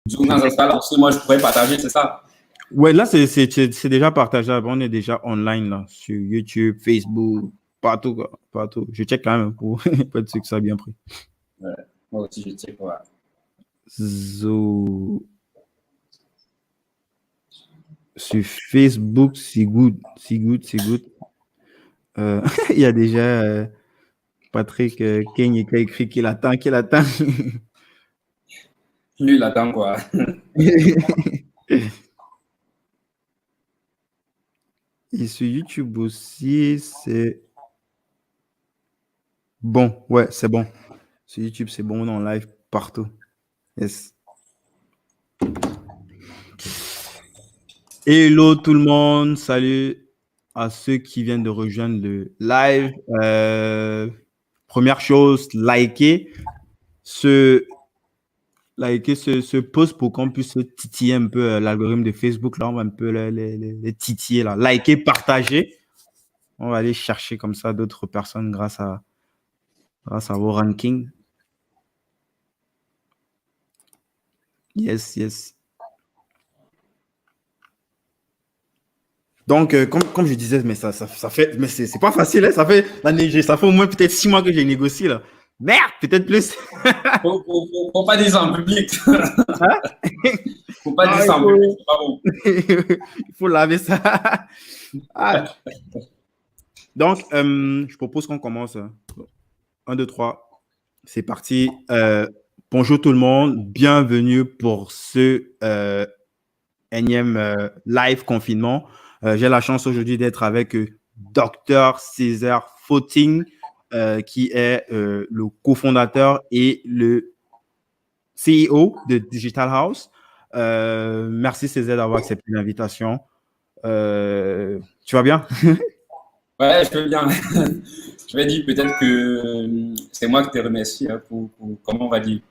Du coup, quand ça sera lancé, moi, je pourrais partager, c'est ça? Ouais, là, c'est déjà partageable. On est déjà online là, sur YouTube, Facebook, partout, quoi, partout. Je check quand même pour être sûr que ça a bien pris. Ouais. Moi aussi, je sais quoi. Zo... Sur Facebook, c'est good, c'est good, c'est good. Il y a déjà Patrick Kane qui a écrit qu'il attend, qu'il attend. Lui, il attend quoi. Et sur YouTube aussi, c'est bon. Ouais, c'est bon. Sur YouTube, c'est bon. On est en live partout. Yes. Hello tout le monde. Salut à ceux qui viennent de rejoindre le live. Première chose, ce, liker ce post pour qu'on puisse titiller un peu l'algorithme de Facebook. Là, on va un peu les titiller. Là. Liker, partager. On va aller chercher comme ça d'autres personnes grâce à vos rankings. Yes, yes. Donc, comme je disais, mais ça fait, mais c'est pas facile, hein, ça fait au moins peut-être 6 mois que j'ai négocié, là. Merde, peut-être plus. Faut pas dire ça en public. Hein? Faut pas dire ça en public, c'est pas bon. Il faut laver ça. Ah. Donc, je propose qu'on commence. 1, 2, 3. C'est parti. Bonjour tout le monde. Bienvenue pour ce énième live confinement. J'ai la chance aujourd'hui d'être avec Dr César Fauting, qui est le cofondateur et le CEO de Digital House. Merci César d'avoir accepté l'invitation. Tu vas bien? Ouais, je veux bien. Je vais dire peut-être que c'est moi qui te remercie pour, comment on va dire,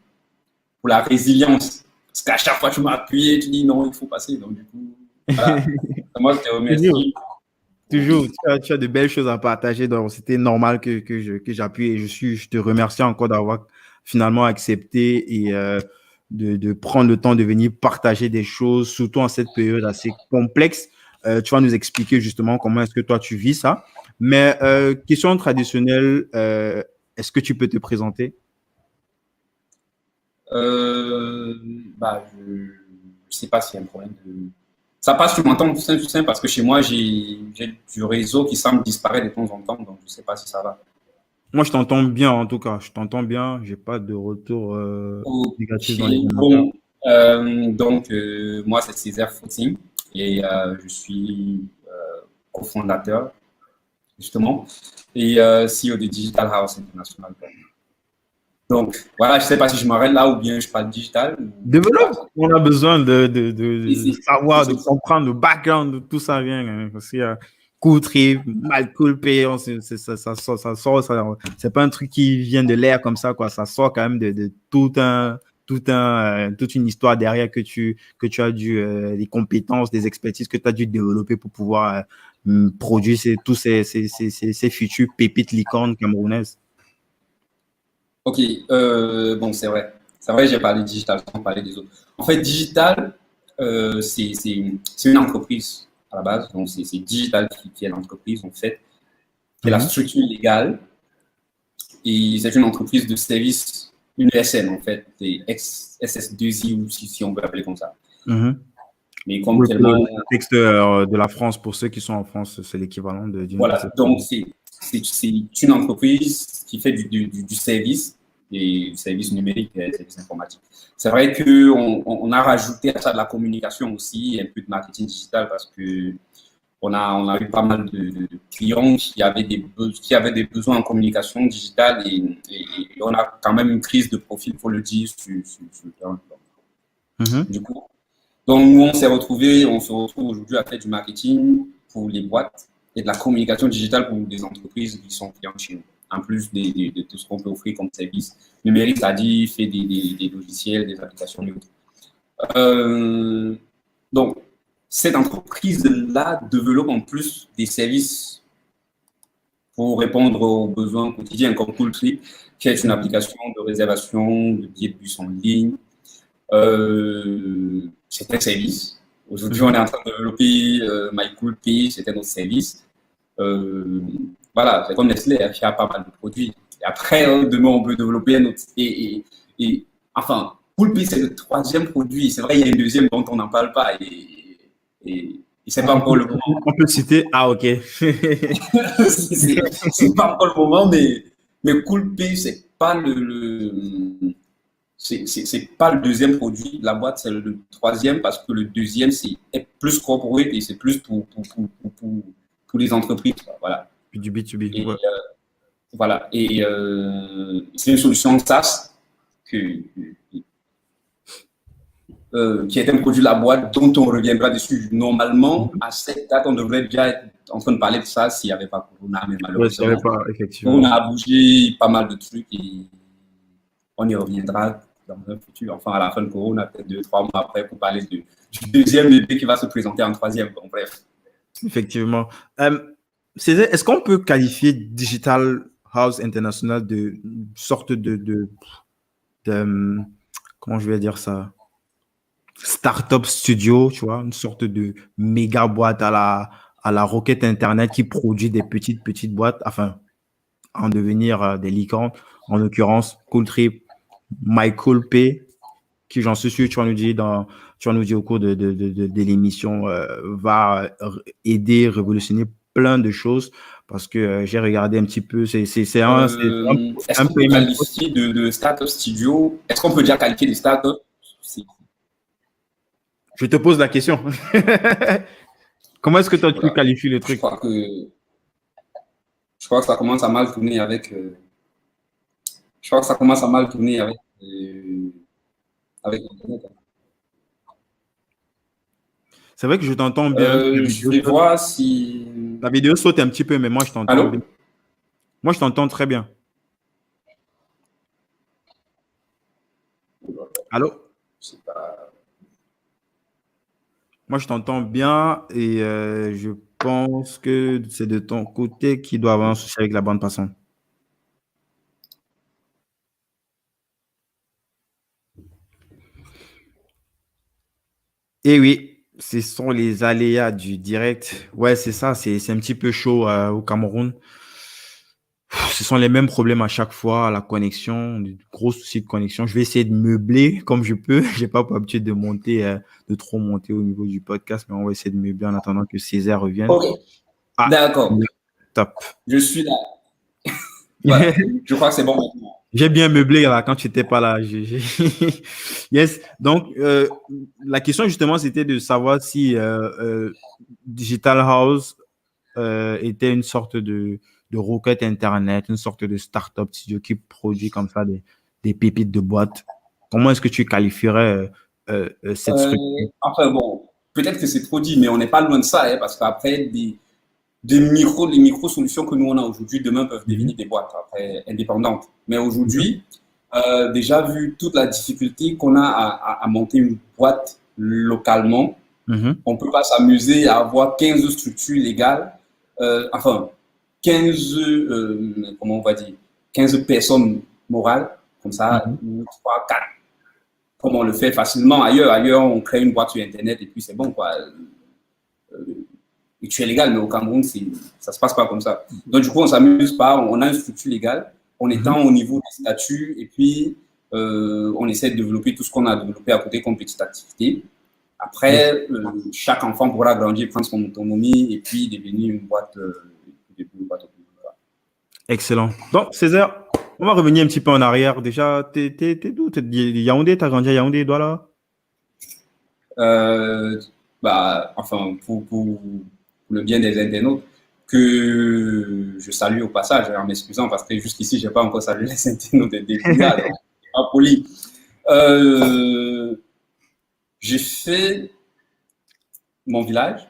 pour la résilience. Parce qu'à chaque fois, tu m'as appuyé, tu dis non, il faut passer. Donc, du coup, voilà. C'est moi qui te Toujours, remercie. toujours. Tu as de belles choses à partager. Donc, c'était normal que j'appuie et je te remercie encore d'avoir finalement accepté et de prendre le temps de venir partager des choses, surtout en cette période assez complexe. Tu vas nous expliquer justement comment est-ce que toi tu vis ça. Mais question traditionnelle, est-ce que tu peux te présenter? Euh, Bah, je ne sais pas s'il y a un problème de. Ça passe, tu m'entends tout simple, parce que chez moi, j'ai du réseau qui semble disparaître de temps en temps, donc je ne sais pas si ça va. Moi, je t'entends bien en tout cas. Je t'entends bien. J'ai pas de retour négatif Ok, dans les commentaires. bon. Donc, moi, c'est Césaire Footing et je suis cofondateur, justement, et CEO de Digital House International. Donc, voilà, je ne sais pas si je m'arrête là ou bien je parle digital. Développe. Voilà. On a besoin Si, de si, savoir, de si, si. comprendre le background de tout ça vient. Hein, parce qu'il y a coût très mal coupé. C'est pas un truc qui vient de l'air comme ça, quoi. Ça sort quand même de toute une histoire derrière que tu as dû, des compétences, des expertises que tu as dû développer pour pouvoir produire tous ces futures pépites licornes camerounaises. Ok, bon, c'est vrai. C'est vrai, j'ai parlé digital sans parler des autres. En fait, digital, c'est une entreprise à la base. Donc, c'est digital qui est l'entreprise, en fait, qui est la Mhm. structure légale. Et c'est une entreprise de service, une SN, en fait, des SS2I, ou si on peut l'appeler comme ça. Mhm. Mais comme Oui, pour tellement. le contexte de la France, pour ceux qui sont en France, c'est l'équivalent d'une Voilà, donc SSI. c'est une entreprise qui fait du service, et du service numérique et du service informatique. C'est vrai qu'on a rajouté à ça de la communication aussi, un peu de marketing digital, parce que on a eu pas mal de clients qui avaient des besoins en communication digitale, et on a quand même une crise de profil, il faut le dire, sur le terrain. Mhm. Du coup, donc, nous, on se retrouve aujourd'hui à faire du marketing pour les boîtes et de la communication digitale pour des entreprises qui sont clientes chez nous. En plus de tout ce qu'on peut offrir comme service numérique, c'est-à-dire fait des logiciels, des applications et autres. Euh, donc, cette entreprise-là développe en plus des services pour répondre aux besoins quotidiens, comme Cooltrip, qui est une application de réservation de billets de bus en ligne, C'était un service. Aujourd'hui, on est en train de développer MyCoolPay, c'était notre service. Voilà, c'est comme Nestlé, il y a pas mal de produits. Et après, demain, on peut développer un autre. Enfin, CoolPay, c'est le troisième produit. C'est vrai, il y a un deuxième dont on n'en parle pas. Et c'est pas encore le moment. On peut citer. Ah, ok. C'est pas encore le moment, mais CoolPay, c'est pas c'est pas le deuxième produit. La boîte, c'est le troisième parce que le deuxième, est plus corporate et c'est plus pour les entreprises. Voilà. Du B2B. Et, Ouais. voilà. Et c'est une solution SaaS qui est un produit de la boîte dont on reviendra dessus. Normalement, à cette date, on devrait déjà être en train de parler de ça s'il n'y avait pas Corona, mais malheureusement, Ouais, pas, effectivement. on a bougé pas mal de trucs et on y reviendra dans un futur, enfin à la fin de Corona, peut-être 2-3 mois après, pour parler du deuxième bébé qui va se présenter en troisième. Bon, bref. Effectivement. Césaire, est-ce qu'on peut qualifier Digital House International de sorte de comment je vais dire ça? Startup studio, tu vois, une sorte de méga boîte à la roquette Internet qui produit des petites boîtes, enfin, en devenir des licornes. En l'occurrence, Cooltrip, MyCoolPay, qui j'en suis sûr, tu vas nous dire au cours de l'émission, va aider, révolutionner plein de choses parce que j'ai regardé un petit peu, c'est un est-ce qu'on peut qualifier de startup studio? Est-ce qu'on peut déjà qualifier de startup? Je te pose la question. Comment est-ce que toi, tu qualifies le truc? Je crois que ça commence à mal tourner avec. Je crois que ça commence à mal tourner avec Internet. C'est vrai que je t'entends bien. Je vais voir si. La vidéo saute un petit peu, mais moi, je t'entends bien. Moi, je t'entends très bien. Allô? Moi, je t'entends bien et je pense que c'est de ton côté qu'il doit avoir un souci avec la bande passante. Et oui, ce sont les aléas du direct. Ouais, c'est ça, c'est un petit peu chaud au Cameroun. Ce sont les mêmes problèmes à chaque fois, la connexion, des gros soucis de connexion. Je vais essayer de meubler comme je peux. J'ai pas pour habitude de monter, de trop monter au niveau du podcast, mais on va essayer de meubler en attendant que Césaire revienne. Ok, ah, d'accord. Top. Je suis là. Voilà. Je crois que c'est bon maintenant. J'ai bien meublé là quand tu n'étais pas là. Yes. Donc, la question justement, c'était de savoir si Digital House était une sorte de roquette Internet, une sorte de start-up studio qui produit comme ça des pépites de boîte. Comment est-ce que tu qualifierais cette structure? Enfin bon, peut-être que c'est trop dit, mais on n'est pas loin de ça, hein, parce qu'après, les micro-solutions que nous on a aujourd'hui, demain peuvent devenir des boîtes après, indépendantes. Mais aujourd'hui, déjà vu toute la difficulté qu'on a à monter une boîte localement, on ne peut pas s'amuser à avoir 15 structures légales, enfin 15, comment on va dire, 15 personnes morales, comme ça, ou 3, 4, comme on le fait facilement ailleurs. Ailleurs, on crée une boîte sur Internet et puis c'est bon, quoi. Et tu es légal, mais au Cameroun, ça ne se passe pas comme ça. Donc, du coup, on ne s'amuse pas, on a une structure légale, on étend au niveau des statuts et puis on essaie de développer tout ce qu'on a développé à côté comme petite activité. Après, chaque enfant pourra grandir, prendre son autonomie et puis devenir une boîte. Excellent. Donc, Césaire, on va revenir un petit peu en arrière. Déjà, t'es d'où? Yaoundé, t'as grandi à Yaoundé, Douala? Enfin, pour le bien des internautes, que je salue au passage en m'excusant parce que jusqu'ici, je n'ai pas encore salué les internautes des Douala, donc pas poli. J'ai fait mon village,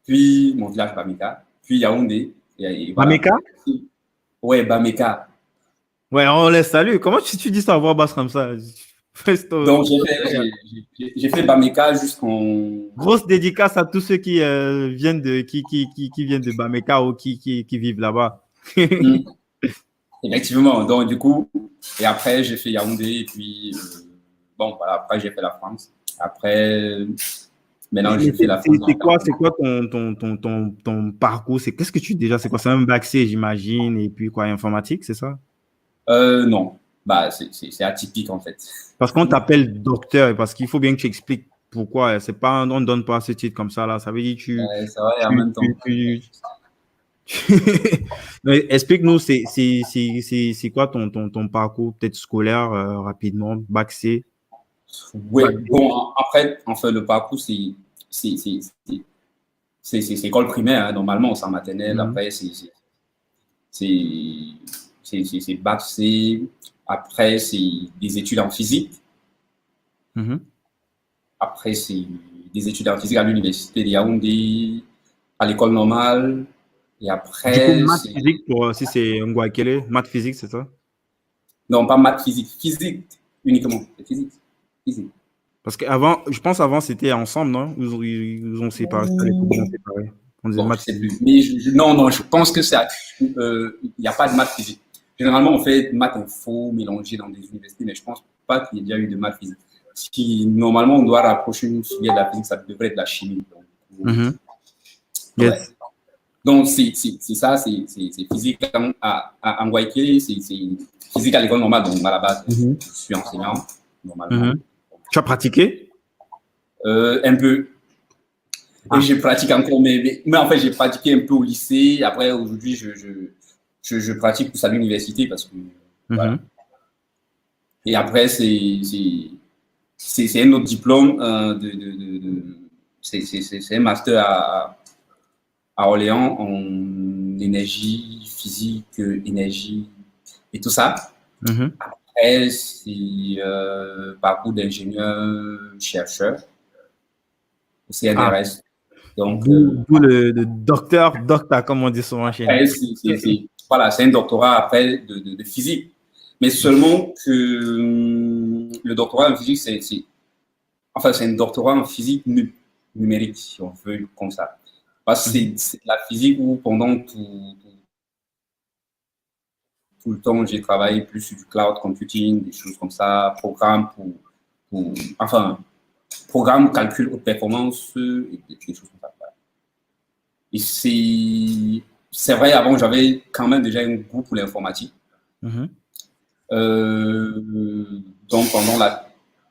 puis mon village Bameka, puis Yaoundé. Bameka? Ouais, Bameka. Ouais, on les salue. Comment tu dis ça à voix basse comme ça? Donc, j'ai fait Bameka jusqu'en. Grosse dédicace à tous ceux qui viennent de Bameka ou qui vivent là-bas. Effectivement. Donc, du coup, et après, j'ai fait Yaoundé et puis bon, voilà, après, j'ai fait la France. Après, maintenant, j'ai fait la France. C'est quoi ton parcours? Qu'est-ce que c'est quoi? C'est un bac C, j'imagine, et puis quoi, informatique, c'est ça? Non, bah, c'est atypique, en fait. Parce qu'on t'appelle docteur, et parce qu'il faut bien que tu expliques pourquoi. C'est pas, on ne donne pas ce titre comme ça, là. Ça veut dire C'est vrai, en même temps. Mais explique-nous, c'est quoi ton parcours, peut-être scolaire, rapidement, bac C? Oui, bon, après, enfin, le parcours, c'est école primaire, hein, normalement, c'est en maternelle. Après, c'est bac C. Après, c'est des études en physique. Après, c'est des études en physique à l'université de Yaoundé, à l'école normale. Et après, du coup, maths physique, si c'est Ngouakele, maths physique, c'est ça? Non, pas maths physique, physique uniquement. Physique. Physique. Parce qu'avant, je pense avant c'était ensemble, non? Ils ont séparé, les cours ont séparé. On disait Bon, maths je sais physique. plus. Mais non, je pense que il n'y a pas de maths physique. Généralement, on fait maths info mélangé dans des universités, mais je pense pas qu'il y ait déjà eu de maths physique. Normalement, on doit rapprocher une filière de la physique, ça devrait être la chimie. Donc, Yes. Ouais. Donc, c'est ça, c'est physique en Guayaquil, c'est physique à l'école normale. Donc, à la base, je suis enseignant, normalement. Tu as pratiqué? Un peu. Et je pratique encore, mais en fait, j'ai pratiqué un peu au lycée. Après, aujourd'hui, je pratique plus à l'université parce que, voilà. Et après, c'est un autre diplôme, c'est un master à Orléans en énergie, physique, énergie et tout ça. Après, c'est parcours d'ingénieur-chercheur au CNRS. Donc, d'où le docteur, comme on dit souvent chez nous. Voilà, c'est un doctorat après de physique. Mais seulement que le doctorat en physique, c'est un doctorat en physique numérique, si on veut, comme ça. Parce que c'est la physique où pendant tout le temps, j'ai travaillé plus sur du cloud computing, des choses comme ça, programme, calcul, haute performance, et des choses comme ça. Voilà. Et c'est vrai, avant, j'avais quand même déjà un goût pour l'informatique. Donc,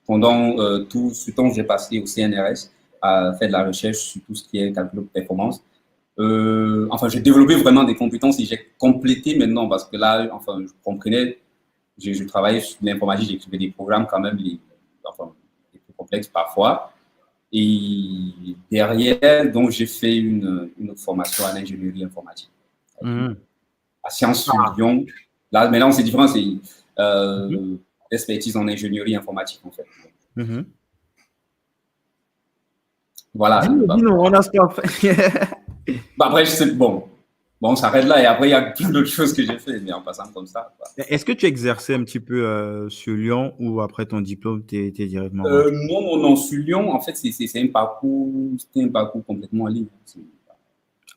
pendant tout ce temps, j'ai passé au CNRS à faire de la recherche sur tout ce qui est calcul haute performance. J'ai développé vraiment des compétences et j'ai complété maintenant parce que là, je comprenais, je travaillais sur l'informatique, j'écrivais des programmes quand même, les plus complexes parfois. Et derrière, donc, j'ai fait une autre formation en ingénierie informatique. À Sciences Lyon. Là, maintenant, c'est différent, c'est expertise en ingénierie informatique, en fait. Voilà. Dis-nous, on a ce qu'on fait. Après, bon, on s'arrête là et après, il y a plein d'autres choses que j'ai fait, mais en passant comme ça. Est-ce que tu exerçais un petit peu sur Lyon ou après ton diplôme, tu étais directement Non, sur Lyon, en fait, c'est un parcours complètement en ligne.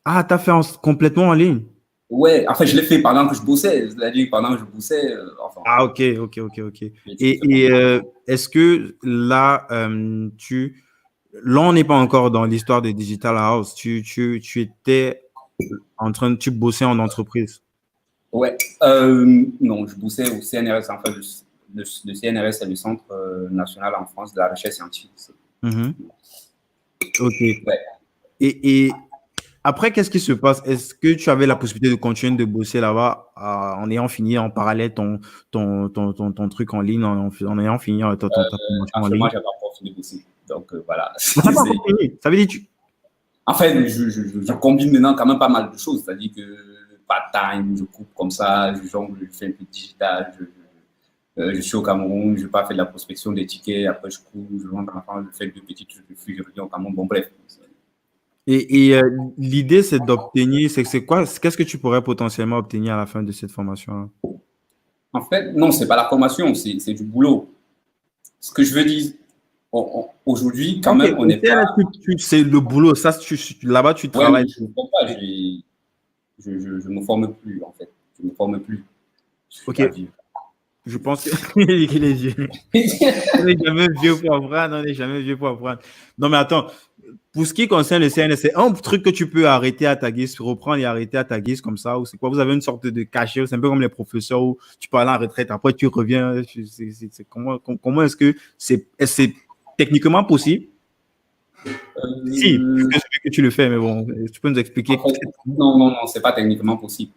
Ah, tu as fait complètement en ligne? Ouais, je l'ai fait pendant que je bossais, c'est-à-dire pendant que je bossais. Ah, ok. Et est-ce que là, là, on n'est pas encore dans l'histoire de Digital House. Tu étais tu bossais en entreprise? Ouais, non, je bossais au CNRS. Le CNRS, c'est le Centre national en France de la recherche scientifique. Ok. Ouais. Et après, qu'est-ce qui se passe? Est-ce que tu avais la possibilité de continuer de bosser là-bas en ayant fini en parallèle ton truc en ligne, en ayant fini ton formation en ligne? Moi, je n'avais pas fini de bosser. Donc, voilà. Ça veut dire En fait, je combine maintenant quand même pas mal de choses. C'est-à-dire que part-time, je coupe comme ça, je jongle, je fais un peu de digital, je suis au Cameroun, je n'ai pas fait de la prospection des tickets, après je cours, je rentre en France, je fais deux petits trucs, je reviens au Cameroun, bon bref. Et l'idée, c'est d'obtenir, c'est quoi, qu'est-ce que tu pourrais potentiellement obtenir à la fin de cette formation-là? En fait, non, c'est pas la formation, c'est du boulot. Ce que je veux dire, aujourd'hui, quand même, on n'est pas… C'est le boulot, ça, là-bas, tu travailles. Ouais, je ne me forme plus, en fait. Je ne me forme plus. Ok. Je pense que les yeux. On n'est jamais vieux pour apprendre. On n'est jamais vieux pour apprendre. Non, mais attends. Pour ce qui concerne le CNS, c'est un truc que tu peux arrêter à ta guise, reprendre et arrêter à ta guise comme ça, ou c'est quoi? Vous avez une sorte de cachet, c'est un peu comme les professeurs où tu peux aller en retraite, après tu reviens. Comment est-ce que c'est techniquement possible? Si, Euh, que tu le fais, mais bon, tu peux nous expliquer. En fait, non, c'est pas techniquement possible.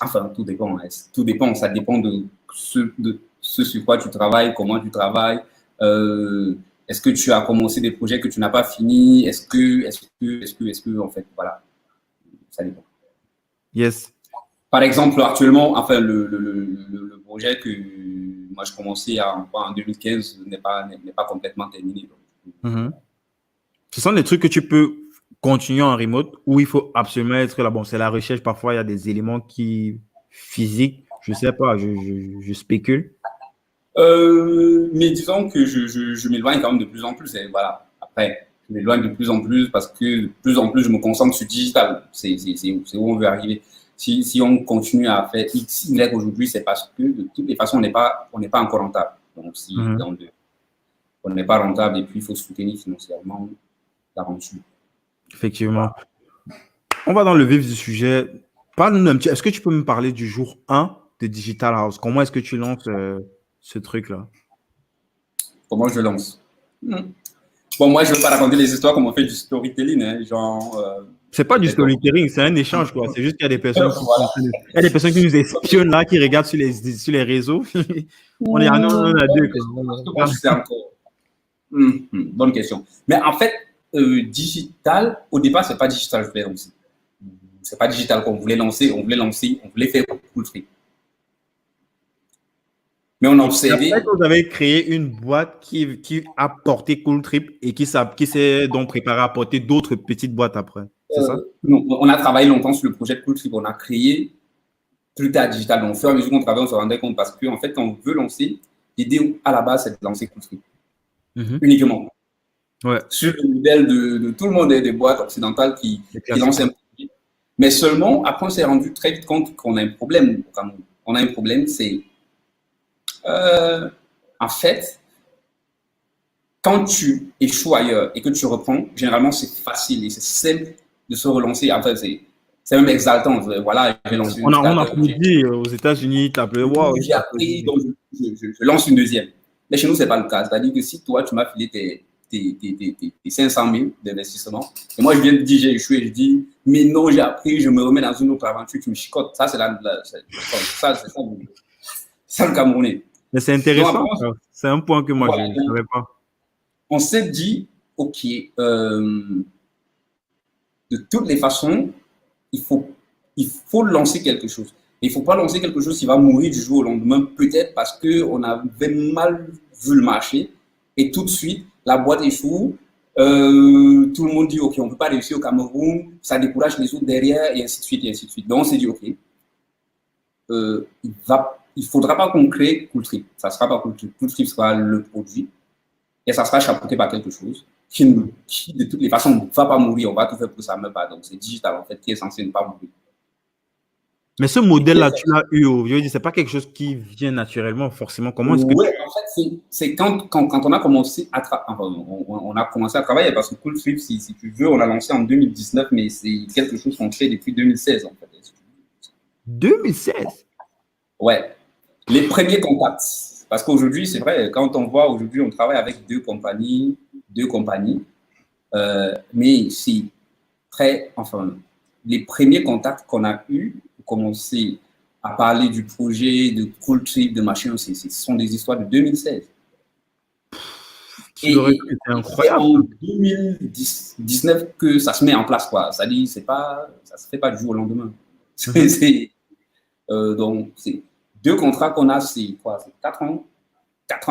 Enfin, tout dépend. Hein. Tout dépend. Ça dépend de ce sur quoi tu travailles, comment tu travailles. Est-ce que tu as commencé des projets que tu n'as pas finis? Est-ce que, en fait, voilà, ça dépend. Yes. Par exemple, actuellement, enfin, le projet que moi je commençais en 2015 n'est pas complètement terminé. Donc. Mm-hmm. Ce sont des trucs que tu peux continuer en remote où il faut absolument être là. Bon, c'est la recherche. Parfois, il y a des éléments qui physiques. Je sais pas, je spécule. Mais disons que je m'éloigne quand même de plus en plus. Et voilà. Après, je m'éloigne de plus en plus parce que de plus en plus, je me concentre sur le digital. C'est où on veut arriver. Si on continue à faire X, Y aujourd'hui, c'est parce que de toutes les façons, on n'est pas encore rentable. Donc, si on n'est pas rentable et puis il faut soutenir financièrement l'aventure. Effectivement. On va dans le vif du sujet. Parle-nous un petit. Est-ce que tu peux me parler du jour 1 de Digital House? Comment est-ce que tu lances ce truc-là? Comment je lance? Bon, moi, je ne veux pas raconter les histoires comme on fait du storytelling, hein, genre. C'est pas du storytelling, c'est un échange, quoi. C'est juste qu'il y a des personnes Voilà. il y a des personnes qui nous espionnent là, qui regardent sur les réseaux. On est non, on a deux, quoi. C'est encore. Bonne question. Mais en fait, digital, au départ, c'est pas digital, je voulais lancer. C'est pas digital qu'on voulait lancer, on voulait faire Cool Trip. Mais on a observé. Après, vous avez créé une boîte qui a porté Cool Trip et qui s'est donc préparé à porter d'autres petites boîtes après. C'est ça? Non, on a travaillé longtemps sur le projet de Cool Trip. On a créé plus tard digital. Donc, au fur et à mesure qu'on travaille, on se rendait compte parce qu'en fait, quand on veut lancer, l'idée à la base, c'est de lancer Cool Trip. Uniquement. Ouais. Sur le modèle de tout le monde des boîtes occidentales qui lancent un produit. Mais seulement, après, on s'est rendu très vite compte qu'on a un problème. On a un problème, c'est en fait, quand tu échoues ailleurs et que tu reprends, généralement, c'est facile et c'est simple de se relancer. En fait, c'est même exaltant. Voilà, j'ai lancé une. On a dit aux États-Unis, tu as appelé, wow, j'ai appris, donc je lance une deuxième. Mais chez nous, ce n'est pas le cas. C'est-à-dire que si toi, tu m'as filé tes 500 000 d'investissement, et moi, je viens de dire, j'ai échoué, je dis, mais non, j'ai appris, je me remets dans une autre aventure, tu me chicotes. Ça, c'est ça le Camerounais. Mais c'est intéressant. C'est un point que moi, voilà, je ne savais pas. On s'est dit, OK, de toutes les façons, il faut lancer quelque chose. Il ne faut pas lancer quelque chose qui va mourir du jour au lendemain, peut-être parce qu'on avait mal vu le marché et tout de suite, la boîte échoue. Tout le monde dit, OK, on ne peut pas réussir au Cameroun, ça décourage les autres derrière et ainsi de suite, et ainsi de suite. Donc, on s'est dit, OK, il ne faudra pas qu'on crée Cool Trip. Ça ne sera pas Cool Trip. Cool Trip sera le produit et ça sera chapeauté par quelque chose qui, de toutes les façons, ne va pas mourir. On va tout faire pour que ça ne meure pas. Donc, c'est digital, en fait, qui est censé ne pas mourir. Mais ce modèle-là, tu l'as eu, je veux dire, c'est pas quelque chose qui vient naturellement, forcément. Comment est-ce que en fait, c'est quand on a commencé à on a commencé à travailler, parce que Cool Trip, si tu veux, on l'a lancé en 2019, mais c'est quelque chose qu'on fait depuis 2016, en fait. 2016? Ouais. Les premiers contacts. Parce qu'aujourd'hui, c'est vrai, quand on voit, aujourd'hui, on travaille avec deux compagnies, mais c'est les premiers contacts qu'on a eus, pour commencer à parler du projet, de Cool Trip, de machin, ce sont des histoires de 2016. Et c'est incroyable. En 2019 que ça se met en place, quoi. Ça dit, ça se fait pas du jour au lendemain. Donc, c'est 2 contrats qu'on a, c'est quoi? C'est 4 ans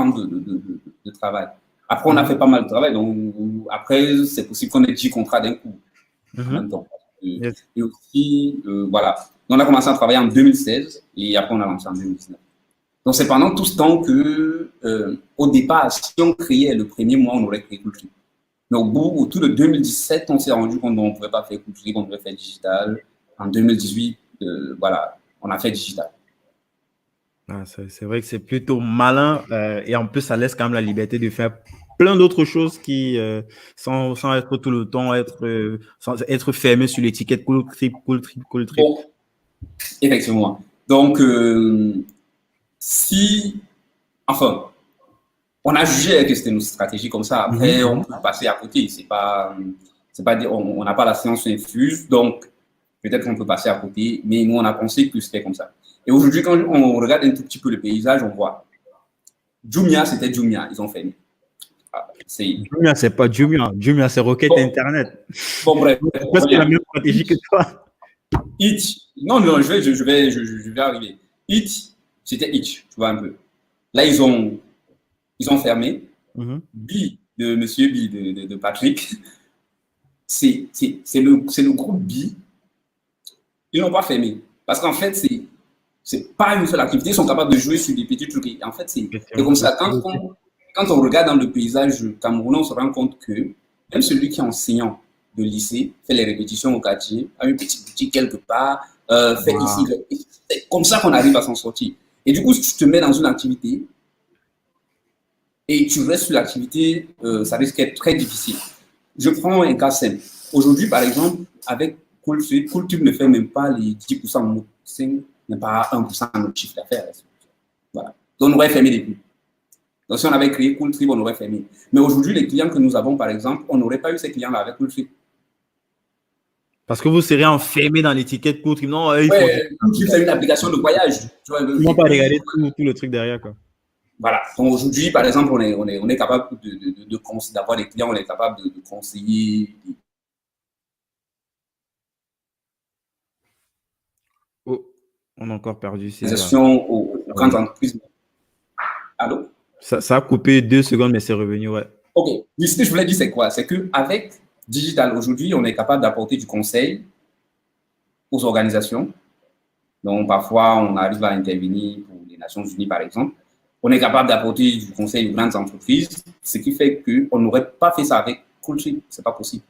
de travail. Après, on a fait pas mal de travail. Donc, après, c'est possible qu'on ait 10 contrats d'un coup, en même temps. Et aussi, voilà. On a commencé à travailler en 2016 et après, on a lancé en 2019. Donc, c'est pendant tout ce temps que, au départ, si on créait le premier mois, on aurait créé Cool Trip. Donc, autour de 2017, on s'est rendu compte qu'on ne pouvait pas faire Cool Trip, on devait faire digital. En 2018, voilà, on a fait digital. Ah, c'est vrai que c'est plutôt malin et en plus, ça laisse quand même la liberté de faire plein d'autres choses sans être tout le temps, sans être fermé sur l'étiquette cool trip, cool trip, cool trip. Bon, effectivement. Donc, si, enfin, on a jugé que c'était une stratégie comme ça. Après, on peut passer à côté. On n'a pas la science infuse, donc peut-être qu'on peut passer à côté. Mais nous, on a pensé que c'était comme ça. Et aujourd'hui, quand on regarde un tout petit peu le paysage, on voit Jumia, c'était Jumia. Ils ont fait. Jumia, c'est pas Jumia. Jumia, c'est Rocket Bon, Internet. bon, bref, C'est presque la même stratégie que toi. Itch. Non, je vais arriver. Itch, c'était Itch, tu vois un peu. Là, ils ont fermé. Bi de Monsieur Bi de Patrick, c'est le groupe Bi. Ils n'ont pas fermé. Parce qu'en fait, c'est pas une seule activité. Ils sont capables de jouer sur des petits trucs. Et en fait, c'est comme ça. Quand on regarde dans le paysage camerounais, on se rend compte que même celui qui est enseignant de lycée fait les répétitions au quartier, a une petite boutique quelque part, fait ici. C'est comme ça qu'on arrive à s'en sortir. Et du coup, si tu te mets dans une activité, et tu restes sur l'activité, ça risque d'être très difficile. Je prends un cas simple. Aujourd'hui, par exemple, avec Cooltube ne fait même pas les 10% de notre marketing, n'est pas 1% de notre chiffre d'affaires. Voilà. Donc, on aurait fermé depuis. Donc, si on avait créé Cooltrip, on aurait fermé. Mais aujourd'hui, les clients que nous avons, par exemple, on n'aurait pas eu ces clients-là avec Cooltrip. Parce que vous serez enfermé dans l'étiquette Cooltrip. Non, Cooltrip, c'est une application de voyage. Ils n'ont pas regardé tout le truc derrière, quoi. Voilà. Donc aujourd'hui, par exemple, on est capable d'avoir des clients, on est capable de conseiller. Oh, on a encore perdu ces gestion aux grandes entreprises. Allô? Ça a coupé 2 secondes, mais c'est revenu, ouais. Ok. Mais ce que je voulais dire, c'est quoi? C'est qu'avec Digital, aujourd'hui, on est capable d'apporter du conseil aux organisations. Donc, parfois, on arrive à intervenir pour les Nations Unies, par exemple. On est capable d'apporter du conseil aux grandes entreprises, ce qui fait qu'on n'aurait pas fait ça avec Cooltrip. Ce n'est pas possible.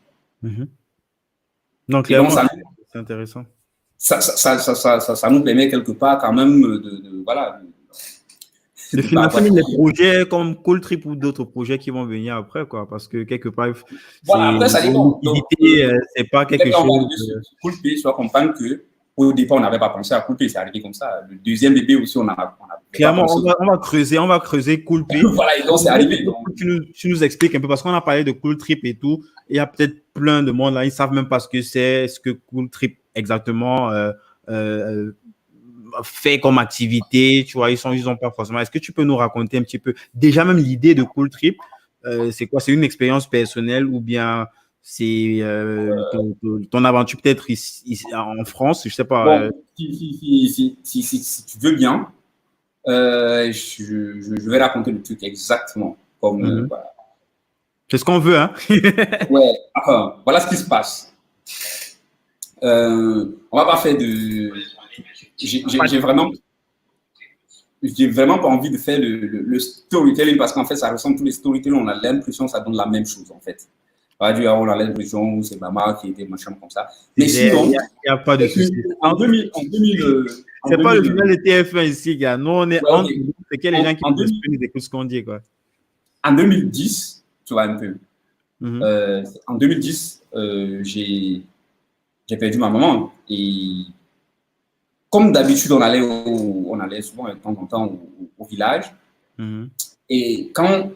Donc, clairement, c'est intéressant. Ça nous permet quelque part quand même de financer les projets comme Cooltrip ou d'autres projets qui vont venir après, quoi, parce que quelque part, après, ça dépend. C'est pas quelque chose. Cooltrip, tu dois comprendre qu'au départ, on n'avait pas pensé à Cooltrip, c'est arrivé comme ça. Le deuxième bébé aussi, on a clairement, on va creuser Cooltrip. Voilà, et donc c'est arrivé. Tu nous expliques un peu, parce qu'on a parlé de Cooltrip et tout. Il y a peut-être plein de monde là, ils ne savent même pas ce que c'est, ce que Cooltrip exactement fait comme activité, tu vois, ils ont pas forcément. Est-ce que tu peux nous raconter un petit peu, déjà même l'idée de Cooltrip, c'est quoi? C'est une expérience personnelle ou bien c'est ton aventure peut-être ici en France, je sais pas. Bon, si tu veux bien, je vais raconter le truc exactement comme voilà. C'est ce qu'on veut, hein? Ouais, enfin, voilà ce qui se passe. On va pas faire de. J'ai vraiment pas envie de faire le storytelling parce qu'en fait, ça ressemble tous les storytelling. On a l'impression que ça donne la même chose en fait. On a l'impression que c'est maman qui était machin comme ça. Mais sinon, il n'y a pas de souci. En 2000, c'est pas le journal de TF1 ici, gars. Nous, on est entre nous. C'est que les gens qui nous écoutent ce qu'on dit, quoi. En 2010, tu vois un peu. En 2010, j'ai perdu ma maman et comme d'habitude, on allait souvent de temps en temps au village. Et quand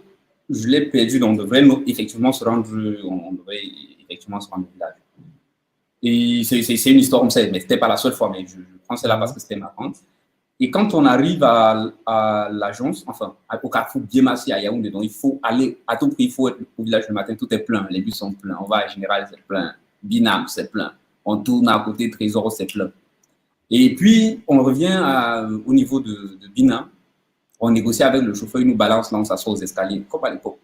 je l'ai perdu, on devrait effectivement se rendre au village. Et c'est une histoire comme ça, mais ce n'était pas la seule fois, mais je prends celle-là parce que c'était marrant. Et quand on arrive à l'agence, enfin, au carrefour Biémassi à Yaoundé, donc il faut aller, à tout prix, il faut être au village le matin, tout est plein, les bus sont pleins, on va à Général, c'est plein, Binam, c'est plein, on tourne à côté Trésor, c'est plein. Et puis, on revient au niveau de Binam, on négocie avec le chauffeur, il nous balance là, on s'assoit aux escaliers, comme à l'époque.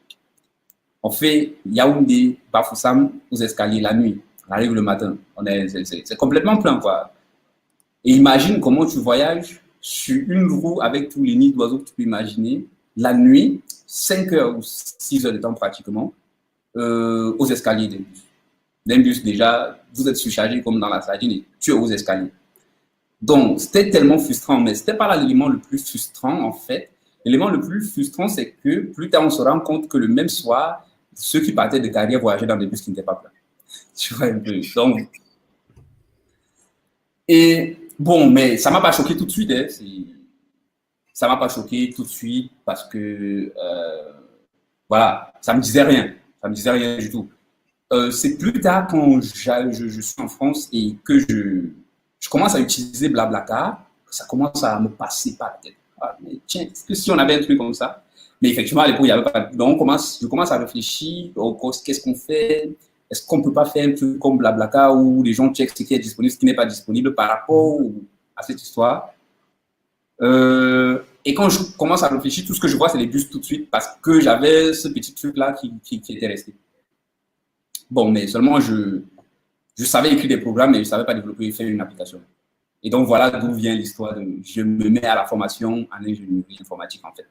On fait Yaoundé, Bafoussam, aux escaliers la nuit. On arrive le matin, c'est complètement plein, quoi. Et imagine comment tu voyages sur une roue avec tous les nids d'oiseaux que tu peux imaginer, la nuit, 5 heures ou 6 heures de temps pratiquement, aux escaliers d'un bus. D'un bus, déjà, vous êtes surchargé comme dans la sardine et tu es aux escaliers. Donc, c'était tellement frustrant, mais ce n'était pas là l'élément le plus frustrant, en fait. L'élément le plus frustrant, c'est que plus tard, on se rend compte que le même soir, ceux qui partaient de carrière voyageaient dans des bus qui n'étaient pas pleins. Tu vois un peu. Donc, et bon, mais ça ne m'a pas choqué tout de suite. Hein. Ça ne m'a pas choqué tout de suite parce que, voilà, ça ne me disait rien. Ça ne me disait rien du tout. C'est plus tard quand je suis en France et que je commence à utiliser Blablacar, que ça commence à me passer par la tête. Ah, mais tiens, est-ce que si on avait un truc comme ça? Mais effectivement, à l'époque, il n'y avait pas. Donc, je commence à réfléchir qu'est-ce qu'on fait? Est-ce qu'on ne peut pas faire un truc comme Blablacar où les gens checkent ce qui est disponible, ce qui n'est pas disponible par rapport à cette histoire? Et quand je commence à réfléchir, tout ce que je vois, c'est les bus tout de suite parce que j'avais ce petit truc-là qui était resté. Bon, mais seulement je savais écrire des programmes, mais je ne savais pas développer et faire une application. Et donc, voilà d'où vient l'histoire de je me mets à la formation en ingénierie informatique, en fait.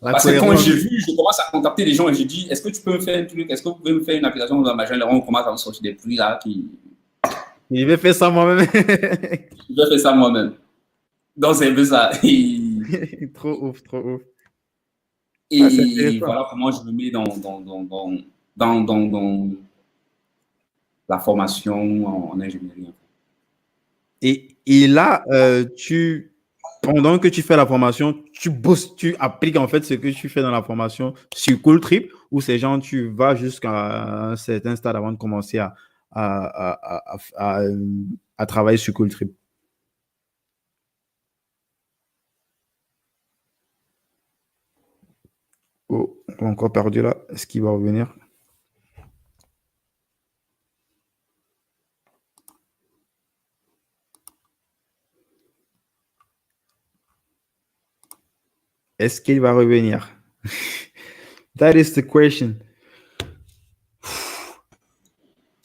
Parce que quand j'ai vu, je commence à contacter les gens et je dis, est-ce que tu peux me faire un truc, est-ce que vous pouvez me faire une application dans ma chaîne? On commence à me sortir des prix là qui. Je vais faire ça moi-même. Je vais faire ça moi-même. Donc, c'est un peu ça. Trop ouf, trop ouf. Et voilà comment je me mets dans la formation en ingénierie. Et là, pendant que tu fais la formation, tu bosses, tu appliques en fait ce que tu fais dans la formation sur Cooltrip ou c'est genre tu vas jusqu'à un certain stade avant de commencer à travailler sur Cooltrip? Oh, on a encore perdu là. Est-ce qu'il va revenir? Est-ce qu'il va revenir? That is the question.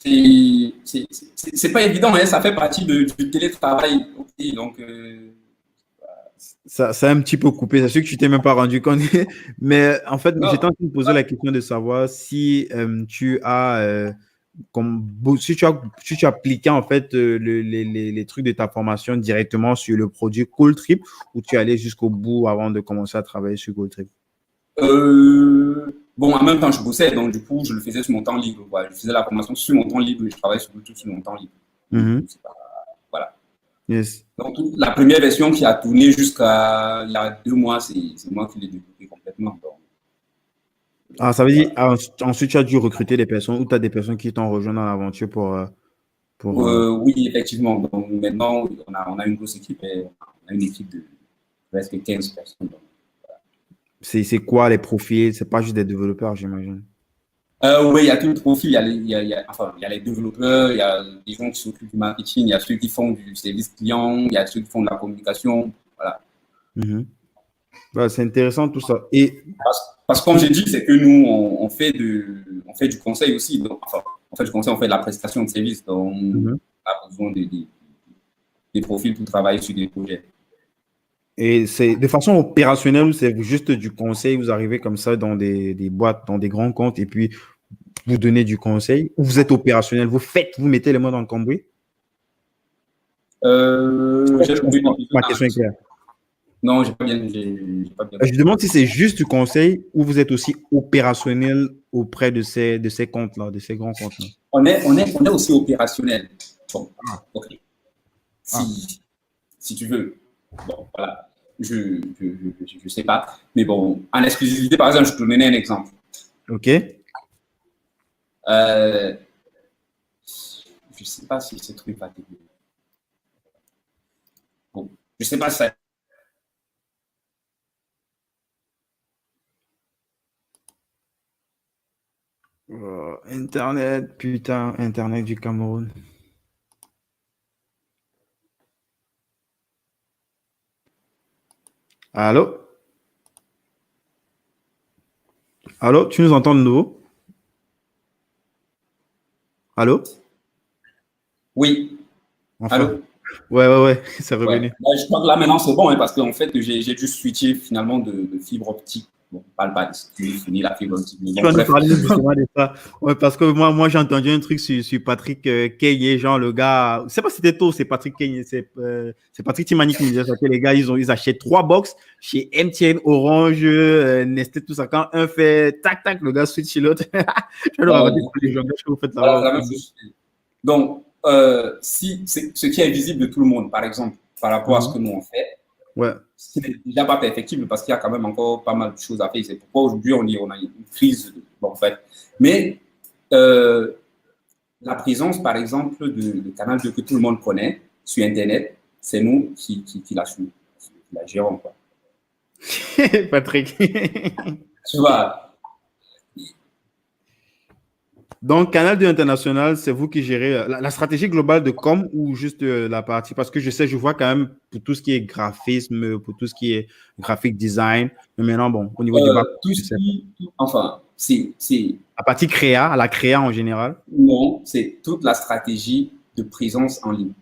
C'est pas évident, hein, ça fait partie du télétravail. Okay, donc, ça a un petit peu coupé, c'est sûr que tu t'es même pas rendu compte. Mais en fait, j'étais en train de me poser la question de savoir si tu as, si tu appliquais en fait les trucs de ta formation directement sur le produit Cooltrip ou tu allais jusqu'au bout avant de commencer à travailler sur Cooltrip? Bon, en même temps, je bossais, donc du coup, je le faisais sur mon temps libre. Voilà. Je faisais la formation sur mon temps libre et je travaillais sur tout sur mon temps libre. Voilà. Yes. Donc, la première version qui a tourné jusqu'à il y a 2 mois, c'est moi qui l'ai développé complètement. Donc, ah, ça veut dire, ensuite, tu as dû recruter des personnes ou tu as des personnes qui t'ont rejoint dans l'aventure pour oui, effectivement. Donc, maintenant, on a une grosse équipe et on a une équipe de presque 15 personnes. Donc, c'est quoi les profils? C'est pas juste des développeurs, j'imagine. Oui, il y a tout le profil. Il y a les développeurs, il y a des gens qui s'occupent du marketing, il y a ceux qui font du service client, il y a ceux qui font de la communication. Voilà. Bah, c'est intéressant tout ça. Et parce que comme j'ai dit, c'est que nous, on fait du conseil aussi. Donc, enfin, on fait du conseil, on fait de la prestation de service. Donc, on a besoin des profils pour travailler sur des projets. Et c'est de façon opérationnelle ou c'est juste du conseil, vous arrivez comme ça dans des boîtes, dans des grands comptes et puis vous donnez du conseil ou vous êtes opérationnel, vous mettez les mains dans le cambouis? Ma question est claire. Non, j'ai pas bien. Je demande si c'est juste du conseil ou vous êtes aussi opérationnel auprès de ces comptes-là, de ces grands comptes-là. On est aussi opérationnel. Bon, ok. Si tu veux. Bon, voilà. Je sais pas. Mais bon, en exclusivité, par exemple, je te donnais un exemple. OK. Je sais pas si ce truc va t'aider. Bon, je sais pas si ça. Internet, putain, Internet du Cameroun. Allô? Allô, tu nous entends de nouveau? Allô? Oui. Enfin. Allô? Ouais, c'est revenu. Ouais. Je crois que là, maintenant, c'est bon, hein, parce qu'en fait, j'ai dû switcher finalement de fibre optique bon, on parle pas de finir la fibre optique. Mais Tu bon, vas nous bref. parler justement de ça. Ouais, parce que moi j'ai entendu un truc sur Patrick Keye, genre le gars, je sais pas si c'était tôt, c'est Patrick Keye, c'est Patrick Timani qui me disait ça, que les gars, ils achètent 3 box chez MTN, Orange, Nestlé, tout ça. Quand un fait tac, tac, le gars switch chez l'autre. Je vais le raconter pour les gens que vous faites Voilà, là-bas. c'est la même chose. Donc, si c'est ce qui est visible de tout le monde, par exemple, par rapport à ce que nous on fait, Ouais. ce qui n'est déjà pas perfectible parce qu'il y a quand même encore pas mal de choses à faire. C'est pourquoi aujourd'hui on a une crise, bon, en fait. Mais la présence, par exemple, de Canal 2 que tout le monde connaît sur Internet, c'est nous qui la gérons, quoi. Patrick. Tu vois, Donc, Canal 2 International, c'est vous qui gérez la stratégie globale de com ou juste la partie? Parce que je vois quand même pour tout ce qui est graphisme, pour tout ce qui est graphic design. Mais maintenant, bon, au niveau du bac, tout je ce sais pas. qui, enfin, La partie créa, la créa en général. non, c'est toute la stratégie de présence en ligne.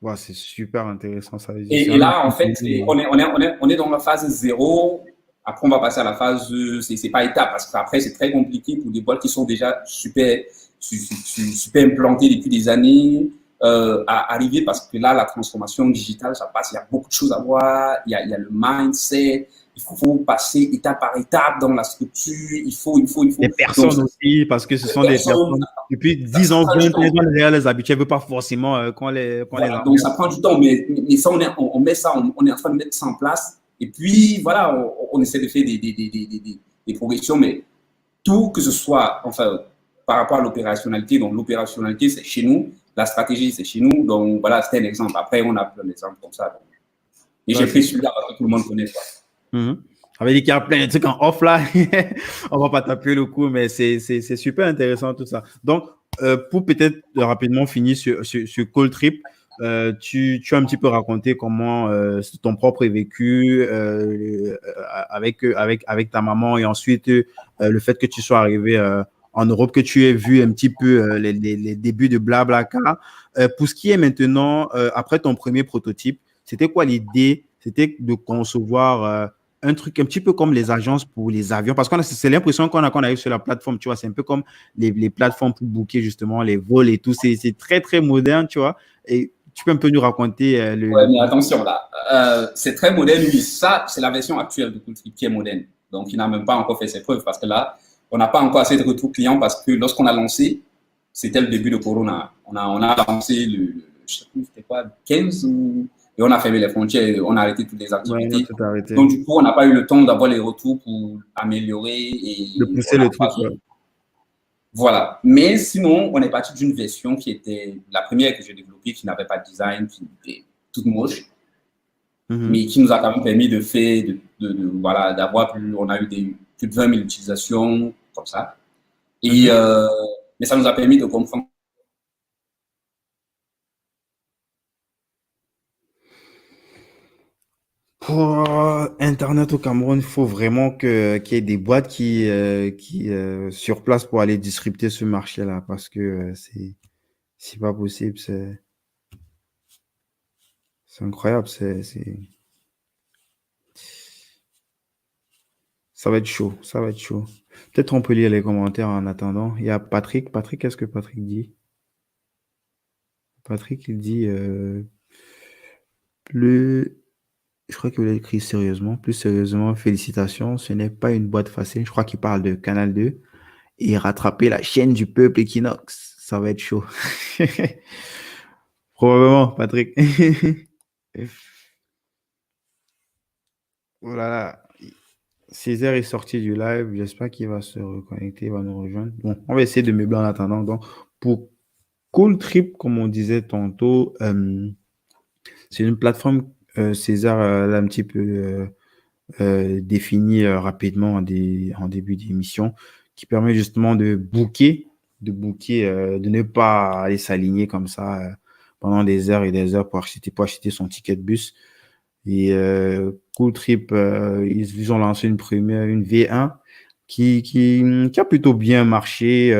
Ouais, c'est super intéressant, ça veut dire. C'est Et un autre là, en fait, niveau. on est dans la phase zéro. Après, on va passer à la phase, c'est pas étape, parce qu'après, c'est très compliqué pour des boîtes qui sont déjà super implantées depuis des années, à arriver, parce que là, la transformation digitale, ça passe, il y a beaucoup de choses à voir, il y a le mindset, il faut passer étape par étape dans la structure, il faut. Les Donc, personnes aussi, parce que ce sont des personnes depuis 10 ans, 20 ans, déjà les habitués, ne veulent pas forcément qu'on les voilà, donc emmène. ça prend du temps, mais ça, on met ça, on est en train de mettre ça en place. Et puis, voilà, on essaie de faire des progressions, mais tout que ce soit, enfin, par rapport à l'opérationnalité, donc l'opérationnalité, c'est chez nous, la stratégie, c'est chez nous. Donc, voilà, c'était un exemple. Après, on a plein d'exemples comme ça. Donc. Et Ouais, j'ai pris celui-là parce que tout le monde connaît. Quoi. Ça veut dire qu'il y a plein de trucs en off là. On va pas taper le coup, mais c'est super intéressant tout ça. Donc, pour peut-être rapidement finir sur Cold Trip, tu as un petit peu raconté comment ton propre vécu avec ta maman et ensuite le fait que tu sois arrivé en Europe, que tu aies vu un petit peu les débuts de Blablacar. Pour ce qui est maintenant, après ton premier prototype, c'était quoi l'idée? C'était de concevoir un truc un petit peu comme les agences pour les avions, parce que c'est l'impression qu'on a quand on arrive sur la plateforme, tu vois, c'est un peu comme les plateformes pour booker justement les vols et tout, c'est très, très moderne, tu vois, et tu peux un peu nous raconter Ouais, mais attention là, c'est très moderne, oui, ça, c'est la version actuelle de Cool Trip qui est moderne, donc il n'a même pas encore fait ses preuves, parce que là, on n'a pas encore assez de retours clients, parce que lorsqu'on a lancé, c'était le début de Corona, on a lancé je sais plus, c'était quoi, 15 ou... Et on a fermé les frontières, on a arrêté toutes les ouais, on a activités. tout arrêté. Donc, du coup, on n'a pas eu le temps d'avoir les retours pour améliorer De et pousser on le a truc. pas eu. Voilà. Mais sinon, on est parti d'une version qui était la première que j'ai développée, qui n'avait pas de design, qui était toute moche, mais qui nous a quand même permis de faire, voilà, d'avoir plus, on a eu plus de 20 000 utilisations, comme ça. Et, mais ça nous a permis de comprendre. Pour Internet au Cameroun, il faut vraiment qu'il y ait des boîtes qui sur place pour aller disrupter ce marché-là parce que c'est pas possible, c'est incroyable, ça va être chaud, ça va être chaud. Peut-être on peut lire les commentaires en attendant. Il y a Patrick. Patrick, qu'est-ce que Patrick dit? Patrick, il dit plus. Je crois qu'il a écrit sérieusement. Plus sérieusement, félicitations. Ce n'est pas une boîte facile. Je crois qu'il parle de Canal 2 et rattraper la chaîne du peuple Equinox. Ça va être chaud. Probablement, Patrick. Voilà. Césaire est sorti du live. J'espère qu'il va se reconnecter, il va nous rejoindre. Bon, on va essayer de meubler en attendant. Donc, pour Cool Trip, comme on disait tantôt, c'est une plateforme, César l'a un petit peu défini rapidement en début d'émission, qui permet justement de ne pas aller s'aligner comme ça pendant des heures et des heures pour acheter son ticket de bus. Et Cool Trip, ils ont lancé une V1 qui a plutôt bien marché.